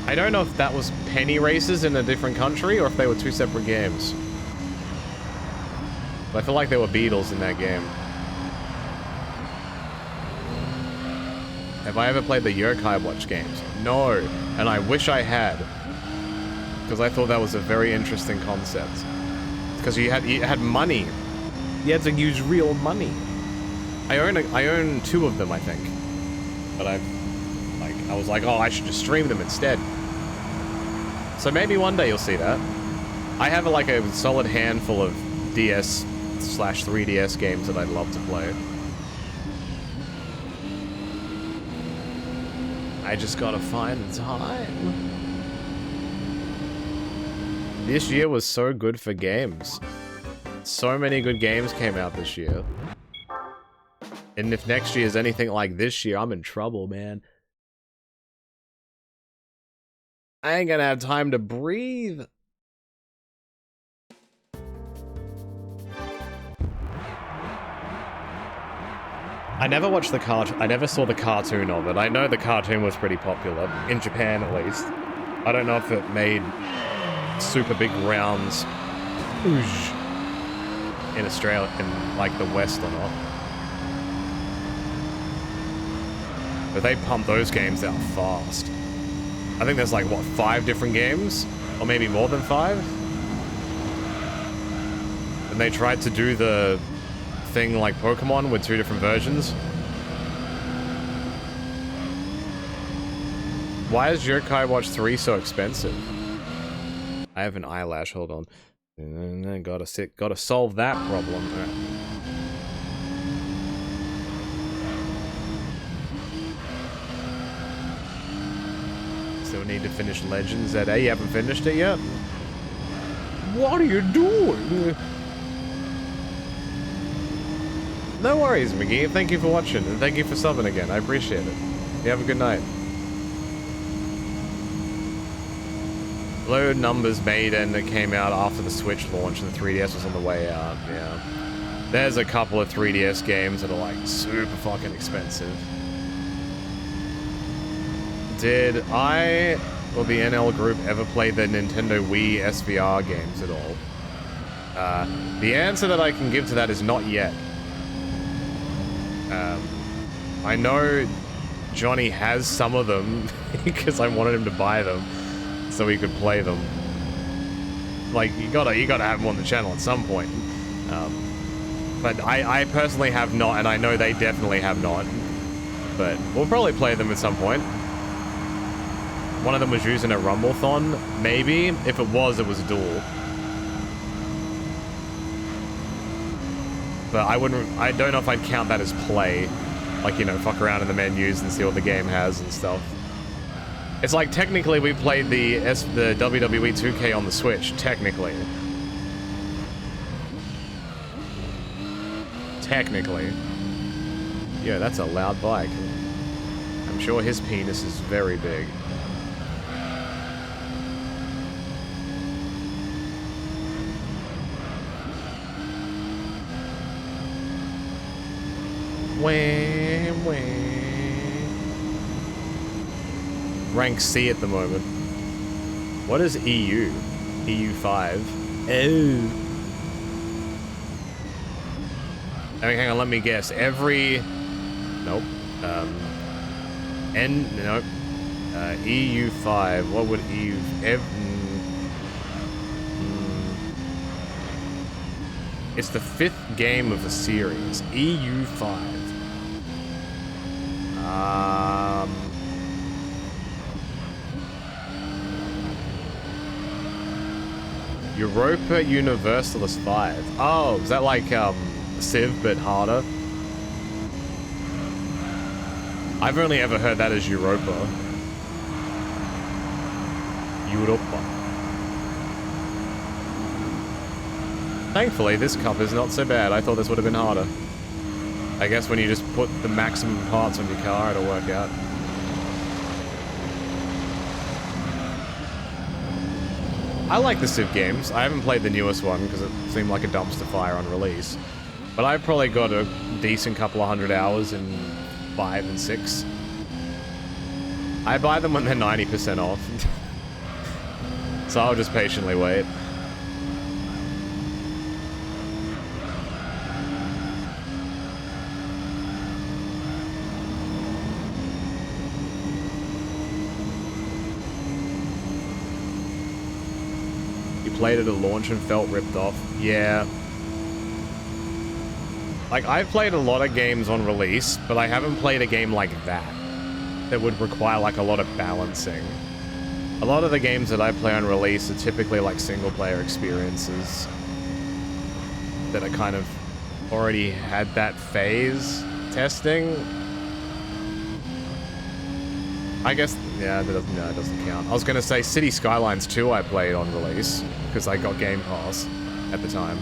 I don't know if that was penny races in a different country or if they were two separate games. But I feel like there were beetles in that game. Have I ever played the Yokai Watch games? No, and I wish I had. Because I thought that was a very interesting concept. Because you had money. You had to use real money. I own 2 of them, I think. But I was like, oh, I should just stream them instead. So maybe one day you'll see that. I have like a solid handful of DS/3DS games that I'd love to play. I just gotta find the time. This year was so good for games. So many good games came out this year. And if next year is anything like this year, I'm in trouble, man. I ain't gonna have time to breathe. I never watched the cartoon. I never saw the cartoon of it. I know the cartoon was pretty popular, in Japan at least. I don't know if it made super big rounds in Australia, in like the West or not. But they pump those games out fast. I think there's like, what, 5 different games? Or maybe more than 5? And they tried to do the thing like Pokemon with 2 different versions. Why is Yokai Watch 3 so expensive? I have an eyelash, hold on. Gotta solve that problem. Still need to finish Legends ZA. You haven't finished it yet? What are you doing? No worries, McGee. Thank you for watching, and thank you for subbing again. I appreciate it. You have a good night. Low numbers made and it came out after the Switch launch and the 3DS was on the way out, yeah. There's a couple of 3DS games that are like super fucking expensive. Did I or the NL group ever play the Nintendo Wii SVR games at all? The answer that I can give to that is not yet. I know Johnny has some of them because I wanted him to buy them so he could play them. Like, you gotta have them on the channel at some point. But I personally have not, and I know they definitely have not. But we'll probably play them at some point. One of them was using a Rumblethon, maybe. If it was dual. But I don't know if I'd count that as play. Like, you know, fuck around in the menus and see what the game has and stuff. It's like, technically, we played the WWE 2K on the Switch, technically. Technically. Yeah, that's a loud bike. I'm sure his penis is very big. Wah, wah. Rank C at the moment. What is EU? EU5. Oh. I mean, hang on, let me guess. Every... Nope. Nope. EU5. What would EU... It's the 5th game of the series, EU5. Europa Universalis 5. Oh, is that like Civ but harder? I've only ever heard that as Europa. Europa. Thankfully, this cup is not so bad. I thought this would have been harder. I guess when you just put the maximum parts on your car, it'll work out. I like the Civ games. I haven't played the newest one because it seemed like a dumpster fire on release. But I've probably got a decent couple of 100 hours in 5 and 6. I buy them when they're 90% off. So I'll just patiently wait. Played it at launch and felt ripped off. Yeah. Like, I've played a lot of games on release, but I haven't played a game like that would require, like, a lot of balancing. A lot of the games that I play on release are typically, like, single-player experiences that are kind of already had that phase testing. I guess, yeah, that doesn't, no, it doesn't count. I was gonna say City Skylines 2 I played on release, because I got Game Pass at the time.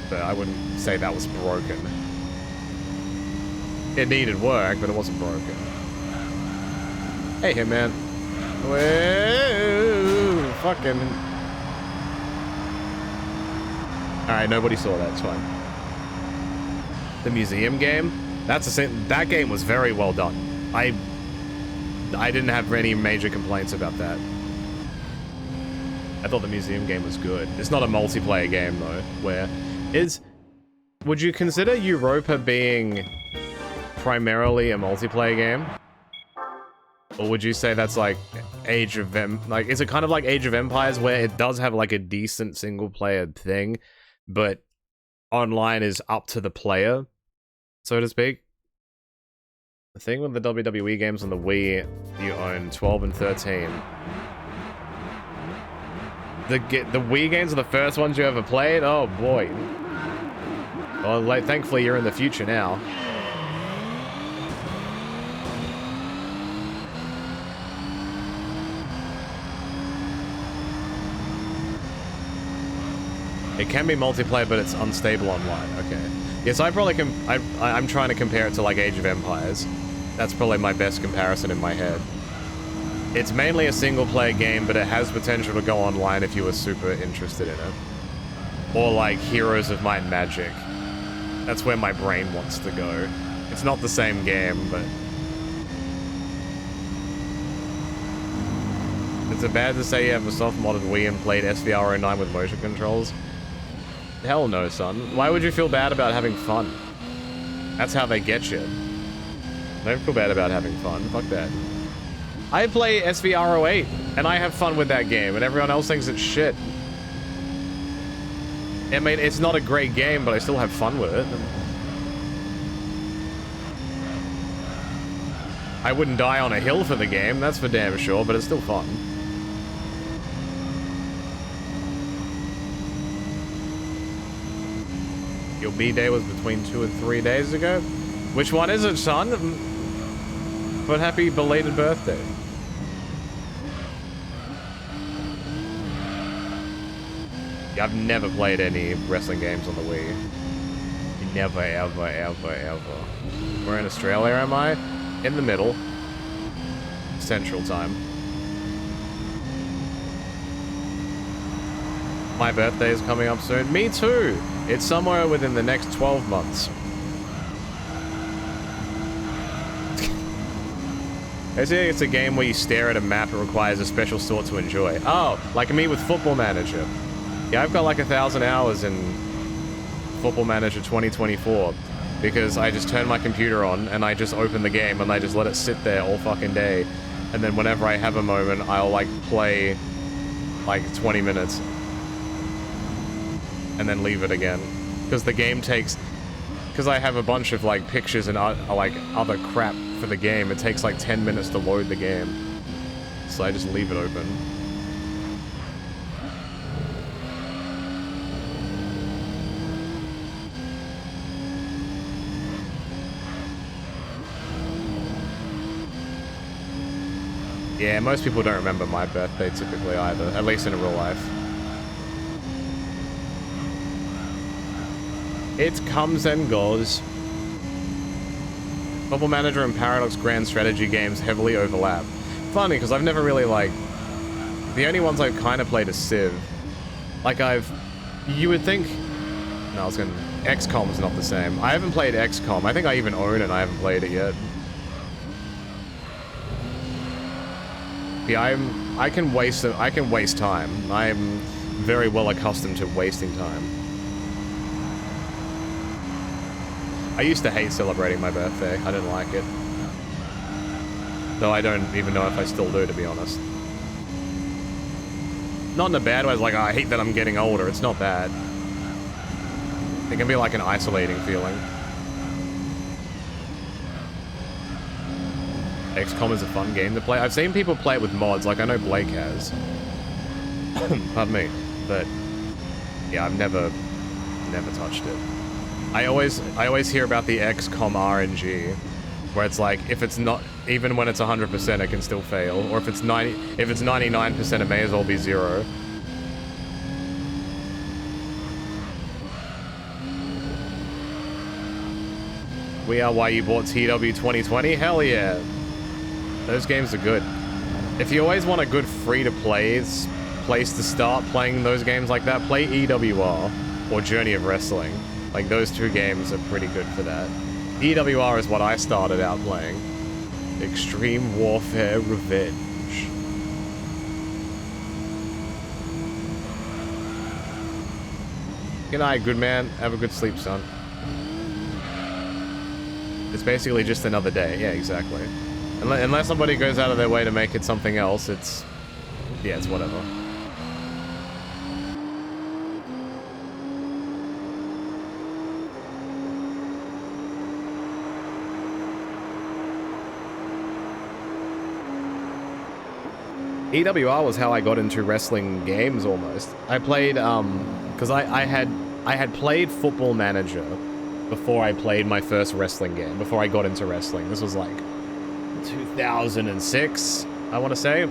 But I wouldn't say that was broken. It needed work, but it wasn't broken. Hey, Hitman. Whoa, fucking... Alright, nobody saw that, it's fine. The museum game? That game was very well done. I didn't have any major complaints about that. I thought the museum game was good. It's not a multiplayer game, though, where... Would you consider Europa being primarily a multiplayer game? Or would you say that's like Age of like, is it kind of like Age of Empires, where it does have like a decent single-player thing, but online is up to the player, so to speak? The thing with the WWE games on the Wii, you own 12 and 13. The Wii games are the first ones you ever played? Oh boy. Well, like, thankfully you're in the future now. It can be multiplayer, but it's unstable online. Okay. Yes, I probably can. I'm trying to compare it to like Age of Empires. That's probably my best comparison in my head. It's mainly a single-player game, but it has potential to go online if you were super interested in it. Or like Heroes of Might and Magic. That's where my brain wants to go. It's not the same game, but... Is it bad to say you have a soft-modded Wii and played SVR09 with motion controls? Hell no, son. Why would you feel bad about having fun? That's how they get you. Don't feel bad about having fun. Fuck that. I play SVR08, and I have fun with that game, and everyone else thinks it's shit. I mean, it's not a great game, but I still have fun with it. I wouldn't die on a hill for the game, that's for damn sure, but it's still fun. Your B-Day was between 2 and 3 days ago? Which one is it, son? But happy belated birthday. Yeah, I've never played any wrestling games on the Wii. Never, ever, ever, ever. Where in Australia am I? In the middle. Central time. My birthday is coming up soon. Me too! It's somewhere within the next 12 months. Basically, it's a game where you stare at a map. It requires a special sort to enjoy. Oh, like me with Football Manager. Yeah, I've got like 1,000 hours in Football Manager 2024 because I just turn my computer on and I just open the game and I just let it sit there all fucking day. And then whenever I have a moment, I'll like play like 20 minutes. and then leave it again. Because the game takes... Because I have a bunch of, like, pictures and, like, other crap for the game, it takes, like, 10 minutes to load the game. So I just leave it open. Yeah, most people don't remember my birthday typically either, at least in real life. It comes and goes. Football Manager and Paradox Grand Strategy games heavily overlap. Funny, because I've never really, like... The only ones I've kind of played is Civ. Like, you would think... No, I was gonna... XCOM's not the same. I haven't played XCOM. I think I even own it and I haven't played it yet. Yeah, I can waste time. I'm very well accustomed to wasting time. I used to hate celebrating my birthday. I didn't like it. Though I don't even know if I still do, to be honest. Not in a bad way, it's like, oh, I hate that I'm getting older. It's not bad. It can be like an isolating feeling. XCOM is a fun game to play. I've seen people play it with mods, like I know Blake has. Pardon me. But yeah, I've never touched it. I always hear about the XCOM RNG, where it's like if it's not even when it's 100%, it can still fail, or if it's 99%, it may as well be 0. We are why you bought TW 2020. Hell yeah. Those games are good. If you always want a good free-to-play place to start playing those games like that, play EWR or Journey of Wrestling. Like, those two games are pretty good for that. EWR is what I started out playing. Extreme Warfare Revenge. Good night, good man. Have a good sleep, son. It's basically just another day. Yeah, exactly. Unless somebody goes out of their way to make it something else, it's... Yeah, it's whatever. EWR was how I got into wrestling games, almost. I played, because I had played Football Manager before I played my first wrestling game, before I got into wrestling. This was like 2006, I want to say.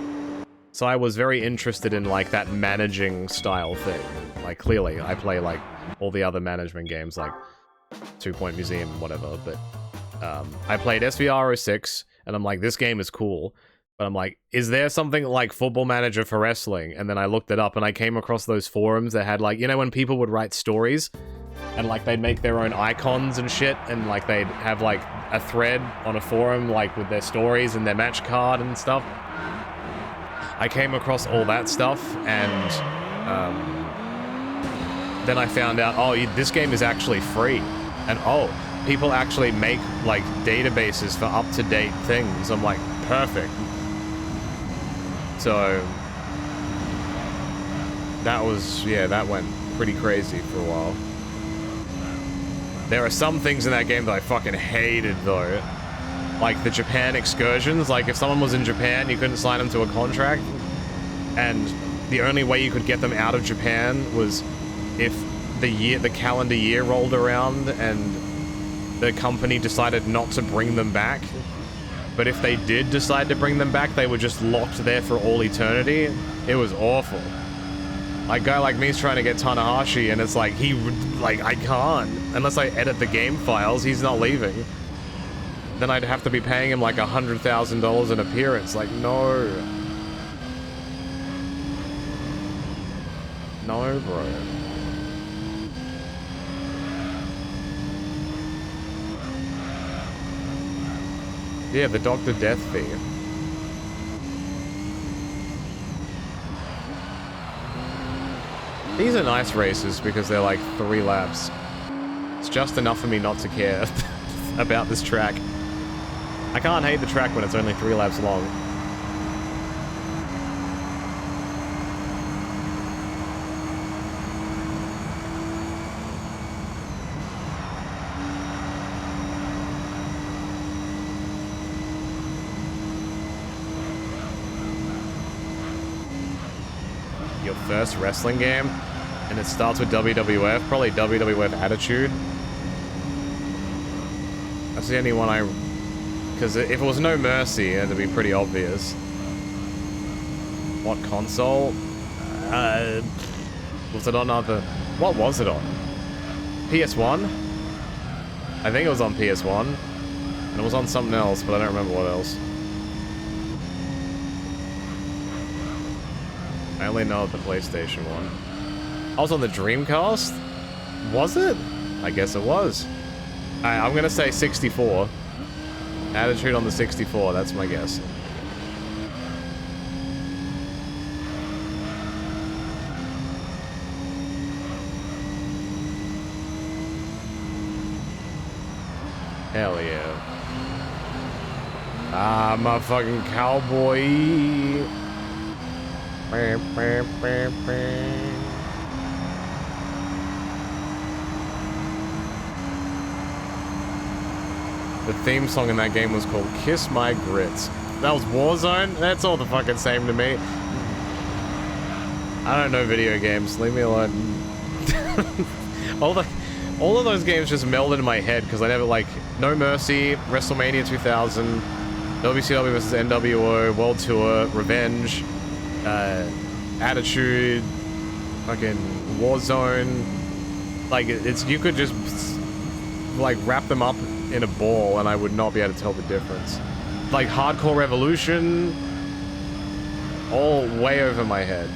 So I was very interested in like that managing style thing. Like clearly, I play like all the other management games, like 2 Point Museum, whatever. But I played SVR 06, and I'm like, this game is cool. But I'm like, is there something like Football Manager for wrestling? And then I looked it up, and I came across those forums that had like, you know, when people would write stories, and like they'd make their own icons and shit, and like they'd have like a thread on a forum like with their stories and their match card and stuff. I came across all that stuff, and then I found out, oh, this game is actually free, and oh, people actually make like databases for up-to-date things. I'm like, perfect. So that was, yeah, that went pretty crazy for a while. There are some things in that game that I fucking hated, though. Like the Japan excursions. Like, if someone was in Japan, you couldn't sign them to a contract. And the only way you could get them out of Japan was if the calendar year rolled around and the company decided not to bring them back. But if they did decide to bring them back, they were just locked there for all eternity. It was awful. Like, a guy like me's trying to get Tanahashi, and it's like, I can't. Unless I edit the game files, he's not leaving. Then I'd have to be paying him like $100,000 an appearance. Like, no. No, bro. Yeah, the Dr. Death fee. These are nice races because they're like 3 laps. It's just enough for me not to care about this track. I can't hate the track when it's only 3 laps long. first wrestling game, and it starts with WWF, probably WWF Attitude. That's the only one I... Because if it was No Mercy, it'd be pretty obvious. What console? Was it on other... What was it on? PS1? I think it was on PS1. And it was on something else, but I don't remember what else. I only know the PlayStation one. I was on the Dreamcast? Was it? I guess it was. Alright, I'm gonna say 64. Attitude on the 64, that's my guess. Hell yeah. Ah, my fucking cowboy. The theme song in that game was called Kiss My Grits. That was Warzone? That's all the fucking same to me. I don't know video games. Leave me alone. All of those games just melded in my head because I never, like, No Mercy, WrestleMania 2000, WCW vs. NWO, World Tour, Revenge, Attitude, fucking Warzone. Like, you could just, like, wrap them up in a ball and I would not be able to tell the difference. Like, Hardcore Revolution, all way over my head.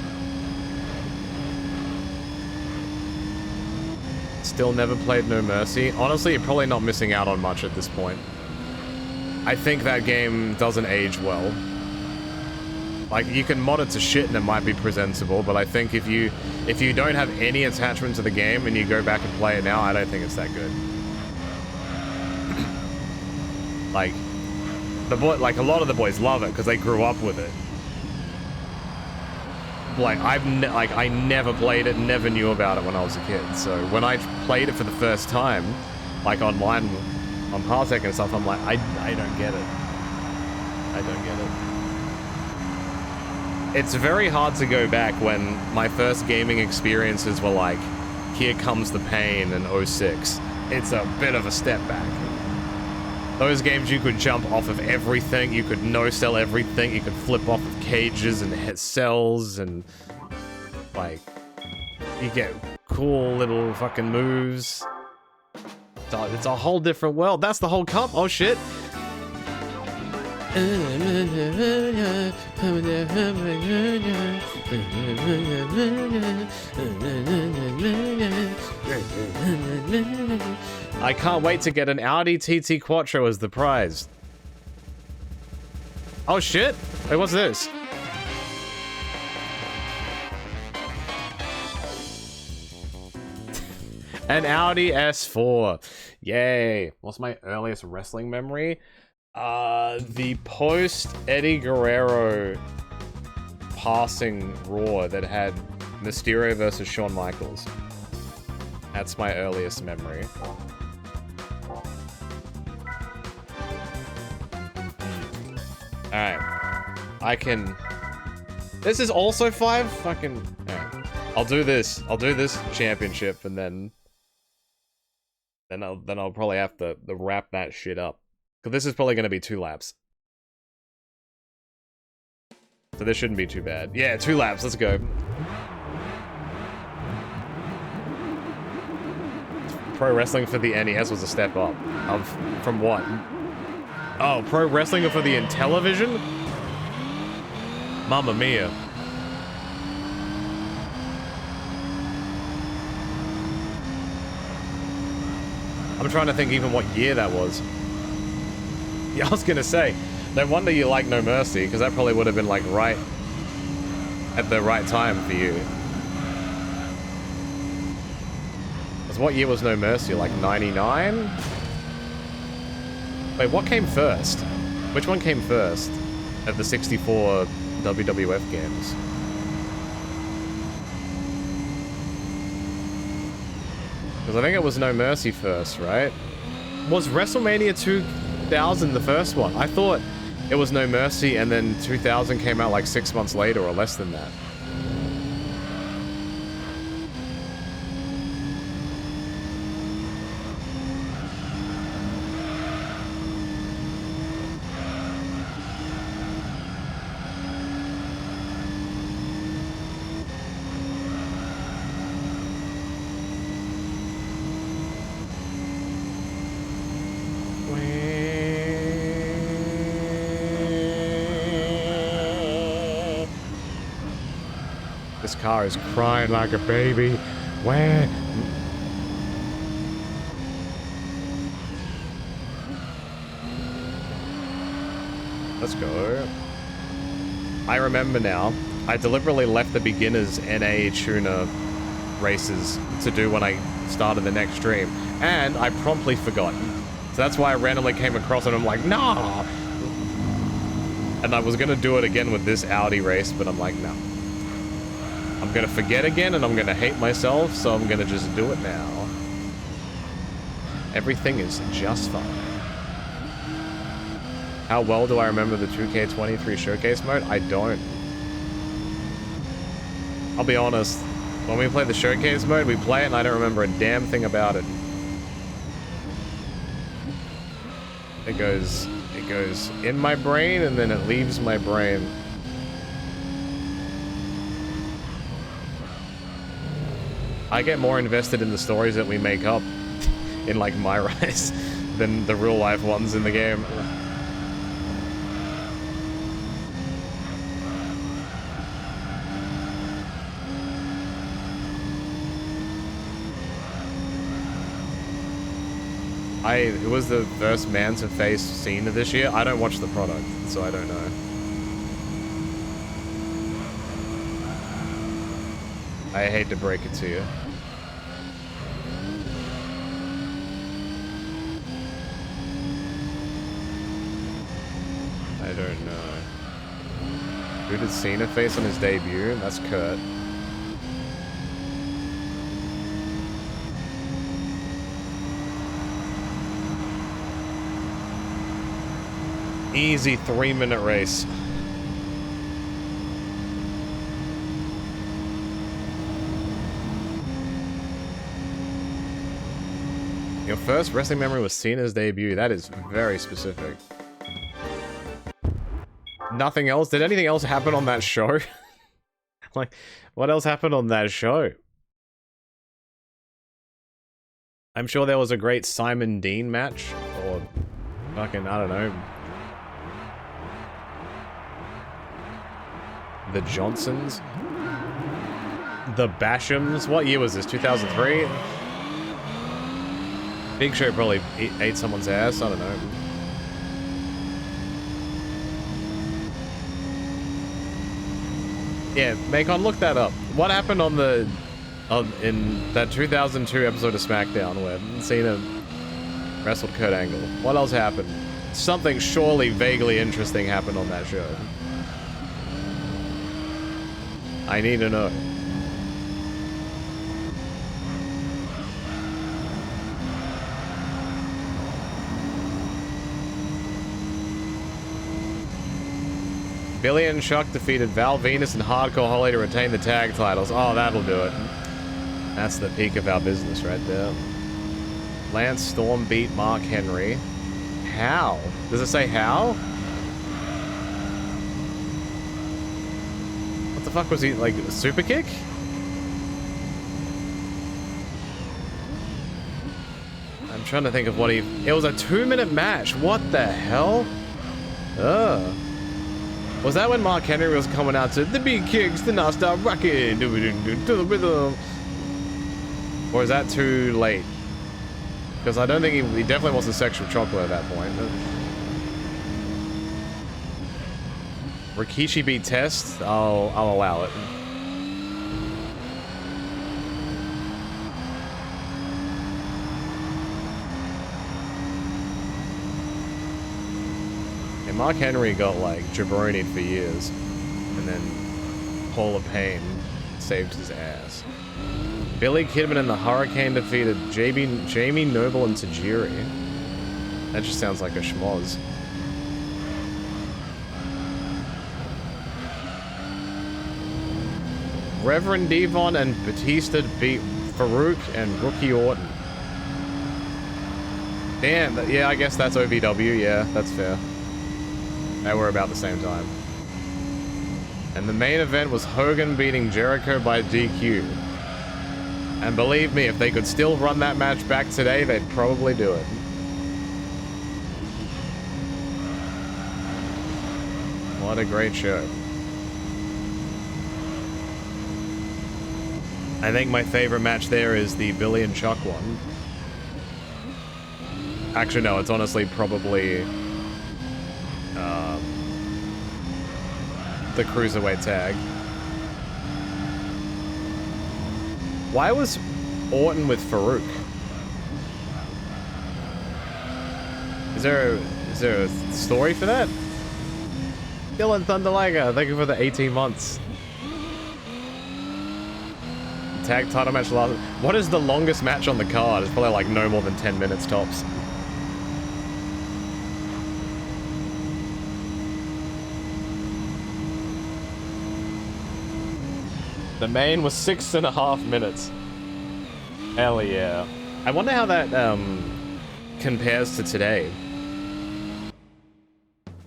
Still never played No Mercy. Honestly, you're probably not missing out on much at this point. I think that game doesn't age well. Like, you can mod it to shit and it might be presentable, but I think if you don't have any attachment to the game and you go back and play it now, I don't think it's that good. Like, a lot of the boys love it because they grew up with it. Like, I never played it, never knew about it when I was a kid. So when I played it for the first time, like online on Parsec and stuff, I'm like, I don't get it. I don't get it. It's very hard to go back when my first gaming experiences were like, Here Comes the Pain and 06. It's a bit of a step back. Those games, you could jump off of everything, you could no-sell everything, you could flip off of cages and hit cells, and, like, you get cool little fucking moves. It's a whole different world. That's the whole cup. Oh, shit. I can't wait to get an Audi TT Quattro as the prize. Oh shit! Wait, what's this? An Audi S4. Yay. What's my earliest wrestling memory? The post Eddie Guerrero passing Raw that had Mysterio versus Shawn Michaels. That's my earliest memory. Alright. I can... This is also 5? Fucking... Alright. I'll do this championship and then I'll probably have to wrap that shit up. Because this is probably going to be 2 laps. So this shouldn't be too bad. Yeah, 2 laps. Let's go. Pro Wrestling for the NES was a step up. From what? Oh, Pro Wrestling for the Intellivision? Mamma mia. I'm trying to think even what year that was. Yeah, I was gonna say, no wonder you like No Mercy, because that probably would have been like right at the right time for you. Because what year was No Mercy? Like 99? Wait, what came first? Which one came first of the 64 WWF games? Because I think it was No Mercy first, right? Was WrestleMania 2000 the first one? I thought it was No Mercy and then 2000 came out like 6 months later or less than that. This car is crying like a baby. Where? Let's go. I remember now. I deliberately left the beginners NA tuner races to do when I started the next stream. And I promptly forgot. So that's why I randomly came across it and I'm like, nah! And I was gonna do it again with this Audi race, but I'm like, no. I'm gonna forget again and I'm gonna hate myself, so I'm gonna just do it now. Everything is just fine. How well do I remember the 2K23 showcase mode? I don't. I'll be honest. When we play the showcase mode, we play it and I don't remember a damn thing about it. It goes in my brain and then it leaves my brain. I get more invested in the stories that we make up in like My Rise than the real life ones in the game. Who was the first man to face Cena this year? I don't watch the product, so I don't know. I hate to break it to you. I don't know. Who did Cena face on his debut? That's Kurt. Easy 3-minute race. Your first wrestling memory was Cena's debut. That is very specific. Nothing else? Did anything else happen on that show? Like, what else happened on that show? I'm sure there was a great Simon Dean match. Or fucking, I don't know. The Johnsons? The Bashams? What year was this? 2003? Big Show probably ate someone's ass. I don't know. Yeah, Macon, look that up. What happened on the... in that 2002 episode of SmackDown where Cena wrestled Kurt Angle? What else happened? Something surely vaguely interesting happened on that show. I need to know. Billy and Chuck defeated Val Venus and Hardcore Holly to retain the tag titles. Oh, that'll do it. That's the peak of our business right there. Lance Storm beat Mark Henry. How? Does it say how? What the fuck was he, like, a super kick? I'm trying to think of what he... It was a 2-minute match. What the hell? Ugh. Was that when Mark Henry was coming out to the big kicks, the now start rocking to the rhythm? Or is that too late? Because I don't think he definitely wasn't sexual chocolate at that point. Rikishi beat Test? I'll allow it. And Mark Henry got like jabronied for years, and then Hall of Pain saved his ass. Billy Kidman and the Hurricane defeated Jamie Noble and Tajiri. That just sounds like a schmoz. Reverend Devon and Batista beat Farouk and Rookie Orton. Damn, yeah, I guess that's OVW, yeah, that's fair. They were about the same time. And the main event was Hogan beating Jericho by DQ. And believe me, if they could still run that match back today, they'd probably do it. What a great show. I think my favorite match there is the Billy and Chuck one. Actually, no, it's honestly probably the Cruiserweight tag. Why was Orton with Farouk? Is there a story for that? Dylan Thunderliger, thank you for the 18 months. Tag title match last. What is the longest match on the card? It's probably like no more than 10 minutes tops. The main was 6.5 minutes. Hell yeah. I wonder how that compares to today.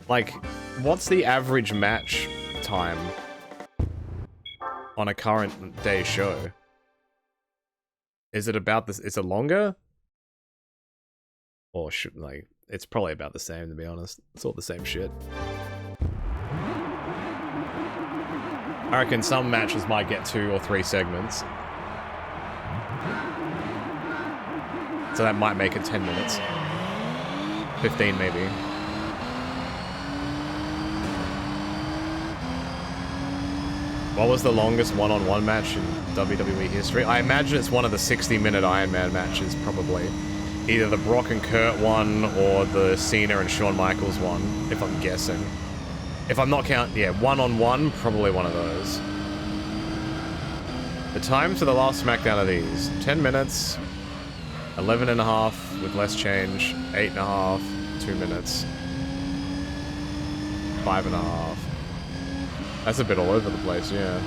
Like, what's the average match time on a current day show? Is it about this? Is it longer? Or should, like, it's probably about the same, to be honest. It's all the same shit. I reckon some matches might get 2 or 3 segments. So that might make it 10 minutes. 15 maybe. What was the longest one-on-one match in WWE history? I imagine it's one of the 60-minute Iron Man matches, probably. Either the Brock and Kurt one, or the Cena and Shawn Michaels one, if I'm guessing. If I'm not counting, yeah, one-on-one, probably one of those. The times for the last SmackDown are these. 10 minutes, 11.5 with less change, 8.5, 2 minutes, 5.5. That's a bit all over the place, yeah.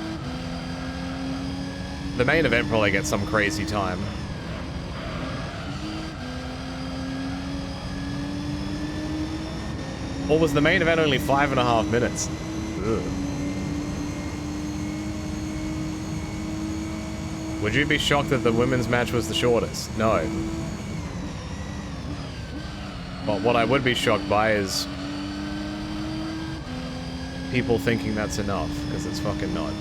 The main event probably gets some crazy time. Or was the main event only 5.5 minutes? Ugh. Would you be shocked that the women's match was the shortest? No. But what I would be shocked by is people thinking that's enough, because it's fucking not.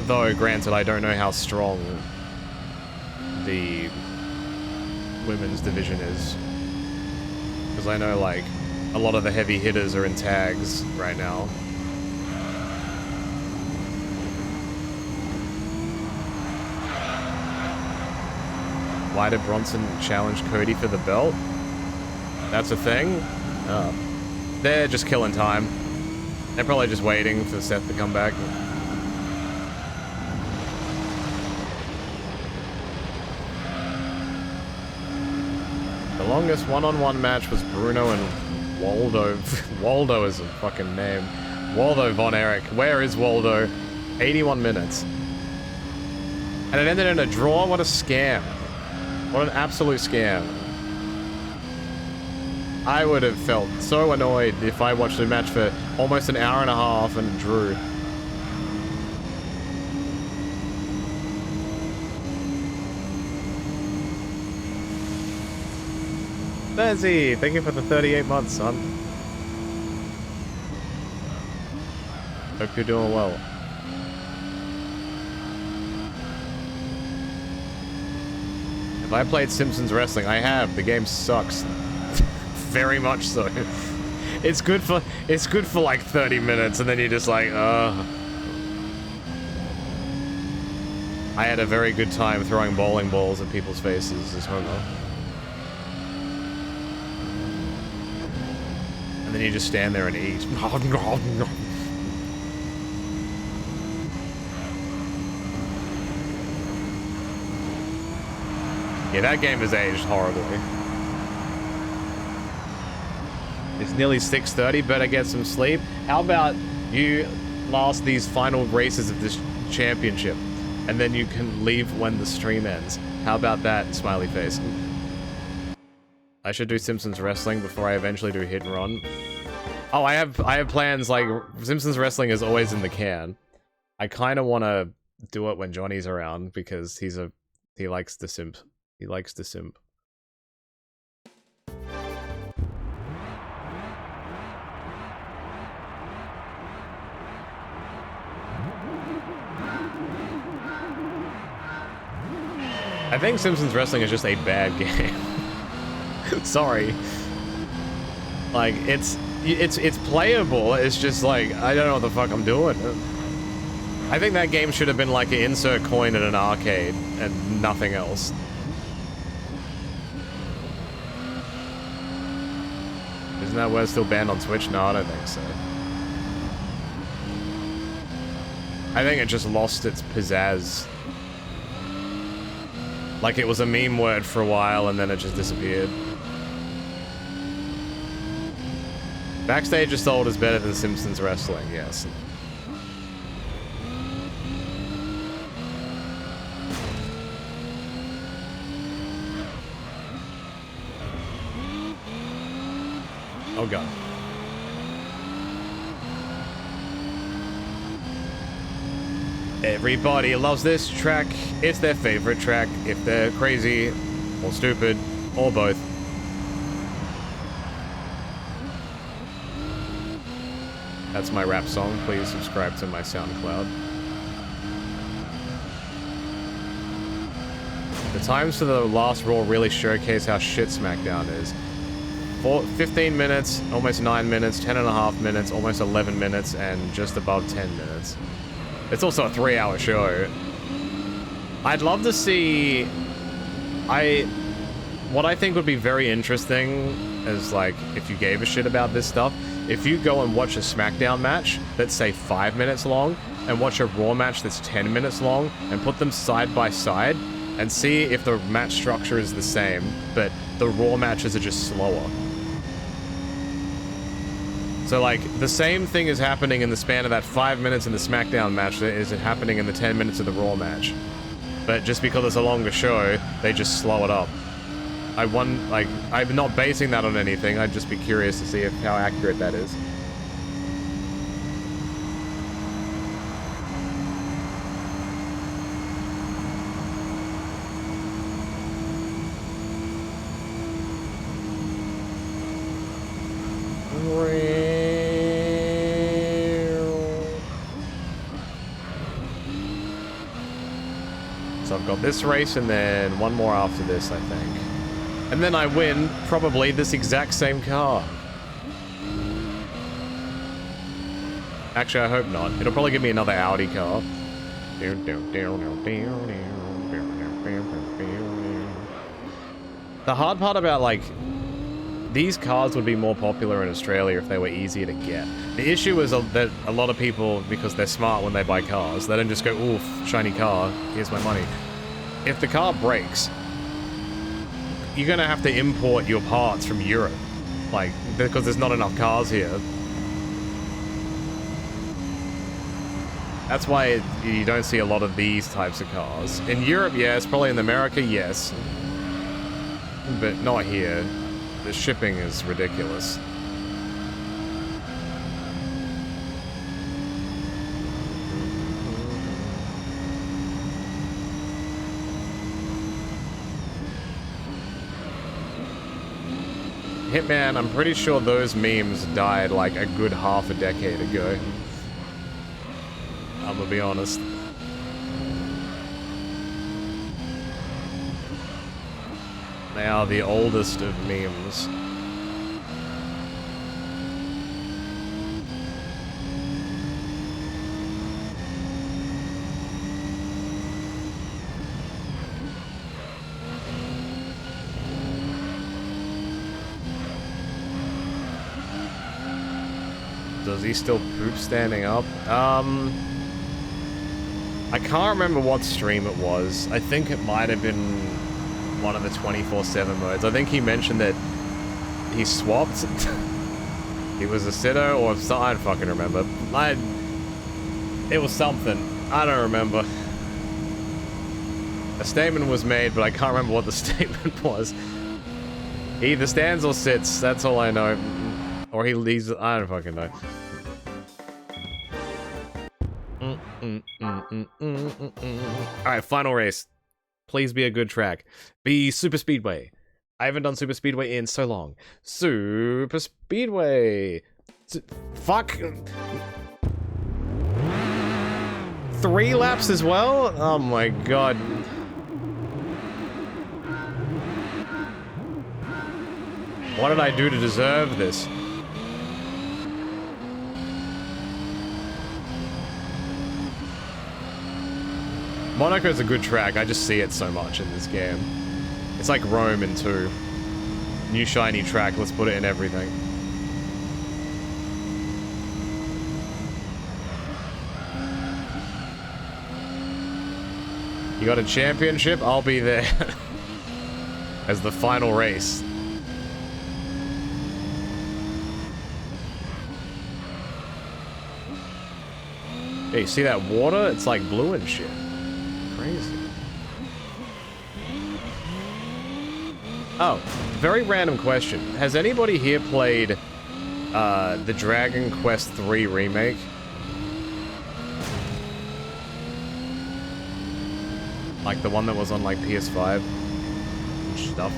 Though, granted, I don't know how strong the women's division is. Because I know, like, a lot of the heavy hitters are in tags right now. Why did Bronson challenge Cody for the belt? That's a thing? They're just killing time. They're probably just waiting for Seth to come back. The longest one-on-one match was Bruno and Waldo. Waldo is a fucking name. Waldo Von Erich. Where is Waldo? 81 minutes. And it ended in a draw? What a scam. What an absolute scam. I would have felt so annoyed if I watched a match for almost an hour and a half and drew. Nancy, thank you for the 38 months, son. Hope you're doing well. Have I played Simpsons Wrestling? I have. The game sucks. Very much so. It's good for like 30 minutes and then you're just like, I had a very good time throwing bowling balls at people's faces as Homer. And then you just stand there and eat. Yeah, that game has aged horribly. It's nearly 6:30, better get some sleep. How about you last these final races of this championship, and then you can leave when the stream ends. How about that, smiley face? I should do Simpsons Wrestling before I eventually do Hit and Run. Oh, I have plans, like, Simpsons Wrestling is always in the can. I kind of want to do it when Johnny's around, because he likes the Simp. He likes to simp. I think Simpsons Wrestling is just a bad game. Sorry. Like, it's playable, it's just like, I don't know what the fuck I'm doing. I think that game should have been like an insert coin at an arcade, and nothing else. Isn't that word still banned on Twitch? No, I don't think so. I think it just lost its pizzazz. Like it was a meme word for a while and then it just disappeared. Backstage Assault is better than Simpsons Wrestling, yes. Oh god. Everybody loves this track. It's their favorite track if they're crazy or stupid or both. That's my rap song. Please subscribe to my SoundCloud. The times for the last Raw really showcase how shit SmackDown is. 15 minutes, almost 9 minutes, 10.5 minutes, almost 11 minutes, and just above 10 minutes. It's also a 3-hour show. I'd love to see... What I think would be very interesting is, like, if you gave a shit about this stuff, if you go and watch a SmackDown match that's, say, 5 minutes long, and watch a Raw match that's 10 minutes long, and put them side by side, and see if the match structure is the same, but the Raw matches are just slower. So, like, the same thing is happening in the span of that 5 minutes in the SmackDown match that is happening in the 10 minutes of the Raw match. But just because it's a longer show, they just slow it up. I'm not basing that on anything, I'd just be curious to see how accurate that is. So I've got this race and then one more after this, I think. And then I win, probably, this exact same car. Actually, I hope not. It'll probably give me another Audi car. The hard part about, like, these cars would be more popular in Australia if they were easier to get. The issue is that a lot of people, because they're smart when they buy cars, they don't just go, oof, shiny car, here's my money. If the car breaks, you're gonna have to import your parts from Europe, like, because there's not enough cars here. That's why you don't see a lot of these types of cars. In Europe, yes. Probably in America, yes. But not here. The shipping is ridiculous. Hitman, I'm pretty sure those memes died like a good half a decade ago. I'm gonna be honest. They are the oldest of memes. Does he still poop standing up? I can't remember what stream it was. I think it might have been one of the 24/7 modes. I think he mentioned that he swapped. He was a sitter or something. I don't fucking remember. It was something. I don't remember. A statement was made, but I can't remember what the statement was. He either stands or sits. That's all I know. Or he's... I don't fucking know. Alright, final race. Please be a good track. Be Super Speedway. I haven't done Super Speedway in so long. Super Speedway. Fuck. 3 laps as well? Oh my god. What did I do to deserve this? Monaco's a good track, I just see it so much in this game. It's like Rome in 2. New shiny track, let's put it in everything. You got a championship? I'll be there. As the final race. Hey, you see that water? It's like blue and shit. Crazy. Oh, very random question. Has anybody here played the Dragon Quest III remake? Like the one that was on like PS5 and stuff.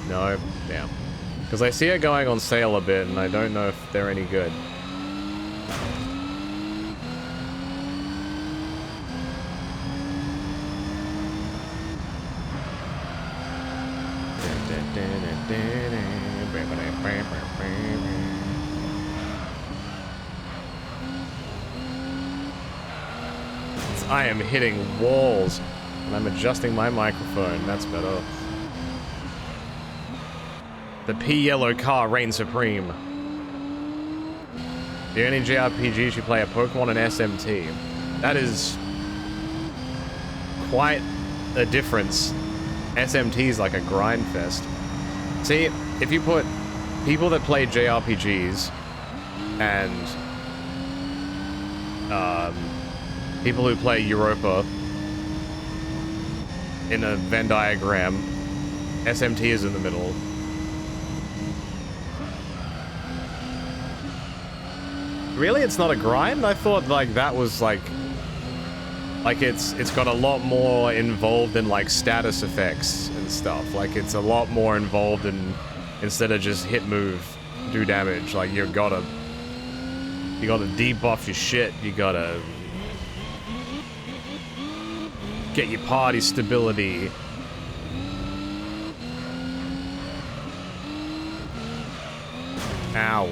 No, damn. Because I see it going on sale a bit and I don't know if they're any good. I am hitting walls, and I'm adjusting my microphone. That's better. The P-Yellow car reigns supreme. The only JRPGs you play are Pokemon and SMT. That is quite a difference. SMT is like a grind fest. See, if you put people that play JRPGs and people who play Europa in a Venn diagram, SMT is in the middle. Really? It's not a grind? I thought like that was like it's got a lot more involved in like status effects and stuff. Like it's a lot more involved in, instead of just hit move, do damage. Like you gotta debuff your shit. You gotta get your party stability. Ow.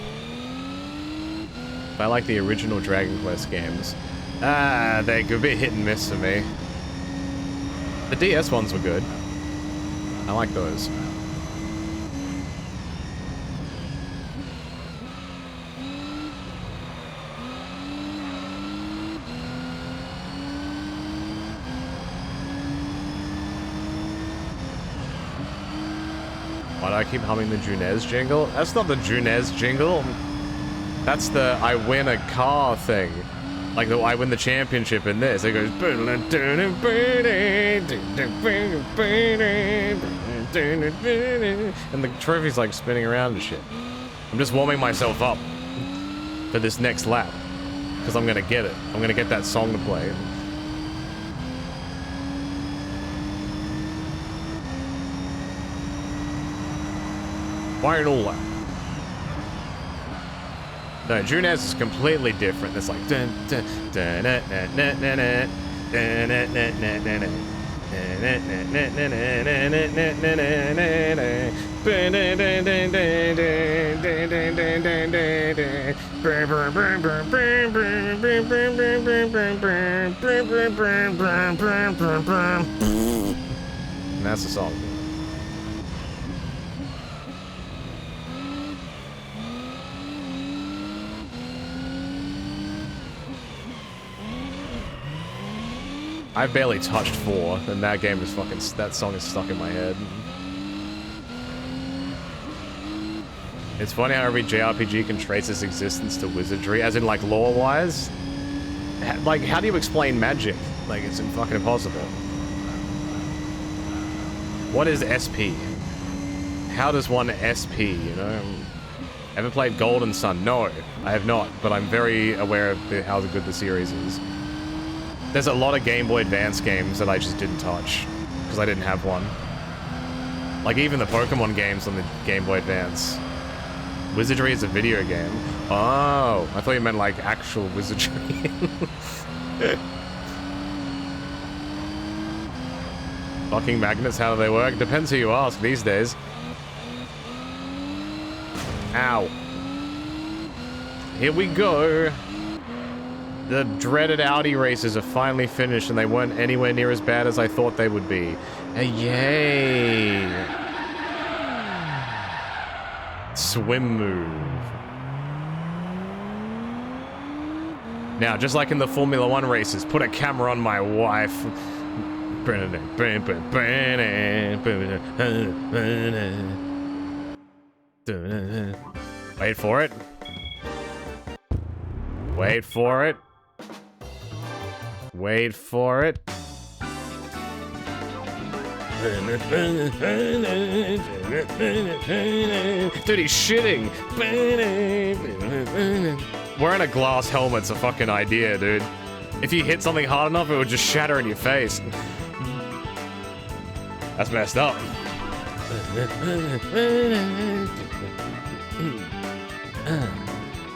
I like the original Dragon Quest games. They're a bit hit and miss for me. The DS ones were good. I like those. Why do I keep humming the Junez jingle? That's not the Junez jingle. That's the I win a car thing. Like the I win the championship in this. It goes and the trophy's like spinning around and shit. I'm just warming myself up for this next lap. Because I'm gonna get it. I'm gonna get that song to play. Final lap. No, Junez is completely different. It's like dun dun dun dun dun dun dun and that's the song. I've barely touched 4, and that game is fucking, that song is stuck in my head. It's funny how every JRPG can trace its existence to wizardry, as in like lore-wise. Like, how do you explain magic? Like, it's fucking impossible. What is SP? How does one SP, you know? Ever played Golden Sun? No, I have not, but I'm very aware of how good the series is. There's a lot of Game Boy Advance games that I just didn't touch, because I didn't have one. Like, even the Pokemon games on the Game Boy Advance. Wizardry is a video game. Oh, I thought you meant, like, actual wizardry. Fucking magnets, how do they work? Depends who you ask these days. Ow. Here we go. The dreaded Audi races are finally finished, and they weren't anywhere near as bad as I thought they would be. Yay! Swim move. Now, just like in the Formula 1 races, put a camera on my wife. Wait for it. Wait for it. Wait for it. Dude, he's shitting. Wearing a glass helmet's a fucking idea, dude. If you hit something hard enough, it would just shatter in your face. That's messed up.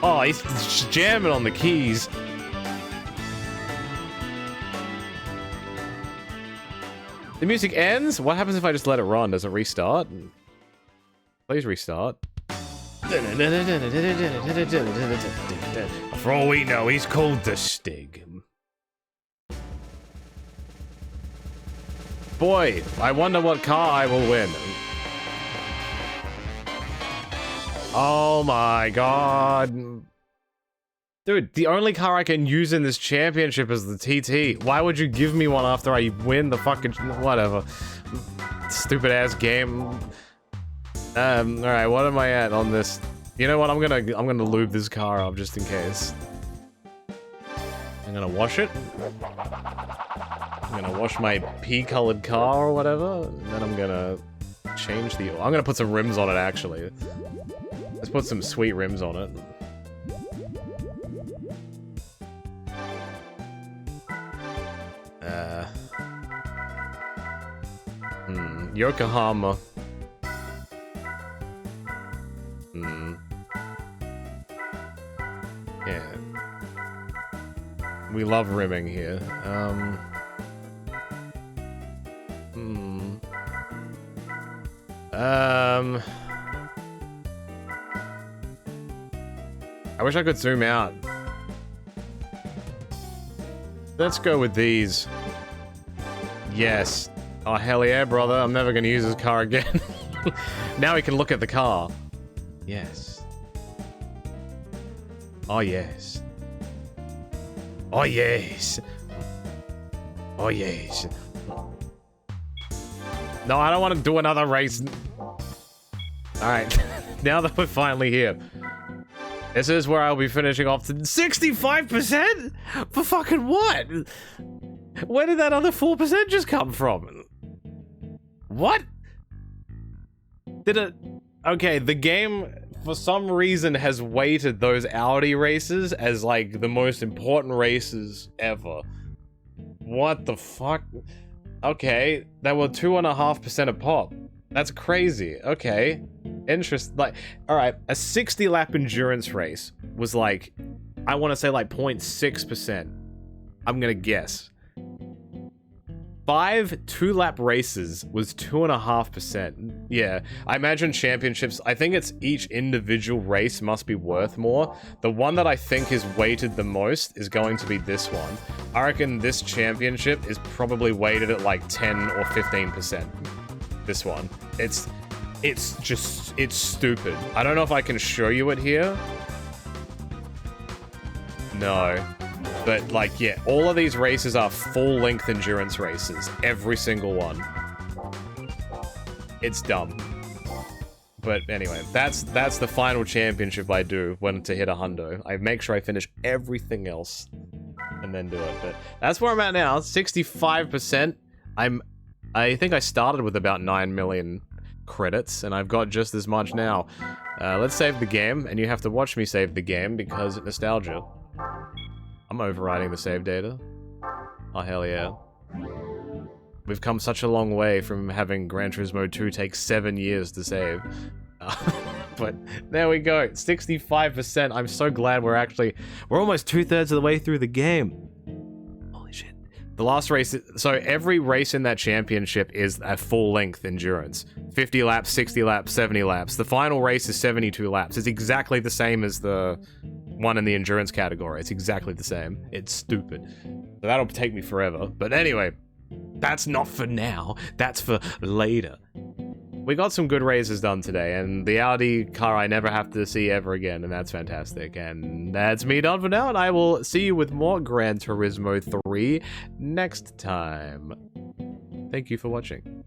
Oh, he's jamming on the keys. The music ends? What happens if I just let it run? Does it restart? Please restart. For all we know, he's called the Stig. Boy, I wonder what car I will win. Oh my god. Dude, the only car I can use in this championship is the TT. Why would you give me one after I win the fucking... whatever. Stupid ass game. Alright, what am I at on this? You know what, I'm gonna lube this car up just in case. I'm gonna wash it. I'm gonna wash my pea-colored car or whatever, and then I'm gonna change the... I'm gonna put some rims on it, actually. Let's put some sweet rims on it. Yokohama. Yeah. We love rimming here. I wish I could zoom out. Let's go with these. Yes. Oh, hell yeah, brother. I'm never gonna use this car again. Now we can look at the car. Yes. Oh, yes. Oh, yes. Oh, yes. No, I don't want to do another race. Alright. Now that we're finally here. This is where I'll be finishing off to 65%? For fucking what? Where did that other 4% just come from? What? Did it... Okay, the game, for some reason, has weighted those Audi races as, like, the most important races ever. What the fuck? Okay, they were 2.5% a pop. That's crazy. Okay. Like, alright, a 60-lap endurance race was like, I want to say like 0.6%. I'm gonna guess. 5 2-lap races was 2.5%. Yeah, I imagine championships, I think it's each individual race must be worth more. The one that I think is weighted the most is going to be this one. I reckon this championship is probably weighted at like 10 or 15%. This one. It's stupid. I don't know if I can show you it here. No. But, like, yeah, all of these races are full-length endurance races. Every single one. It's dumb. But anyway, that's the final championship I do when to hit a hundo. I make sure I finish everything else and then do it. But that's where I'm at now. 65%. I think I started with about 9 million credits, and I've got just as much now. Let's save the game, and you have to watch me save the game because nostalgia. I'm overriding the save data. Oh, hell yeah. We've come such a long way from having Gran Turismo 2 take 7 years to save. But there we go, 65%. I'm so glad we're almost 2/3 of the way through the game. Holy shit. The last race, so every race in that championship is a full-length endurance. 50 laps, 60 laps, 70 laps. The final race is 72 laps. It's exactly the same as the one in the endurance category. It's exactly the same. It's stupid. So that'll take me forever. But anyway, that's not for now. That's for later. We got some good races done today, and the Audi car I never have to see ever again, and that's fantastic. And that's me done for now, and I will see you with more Gran Turismo 3 next time. Thank you for watching.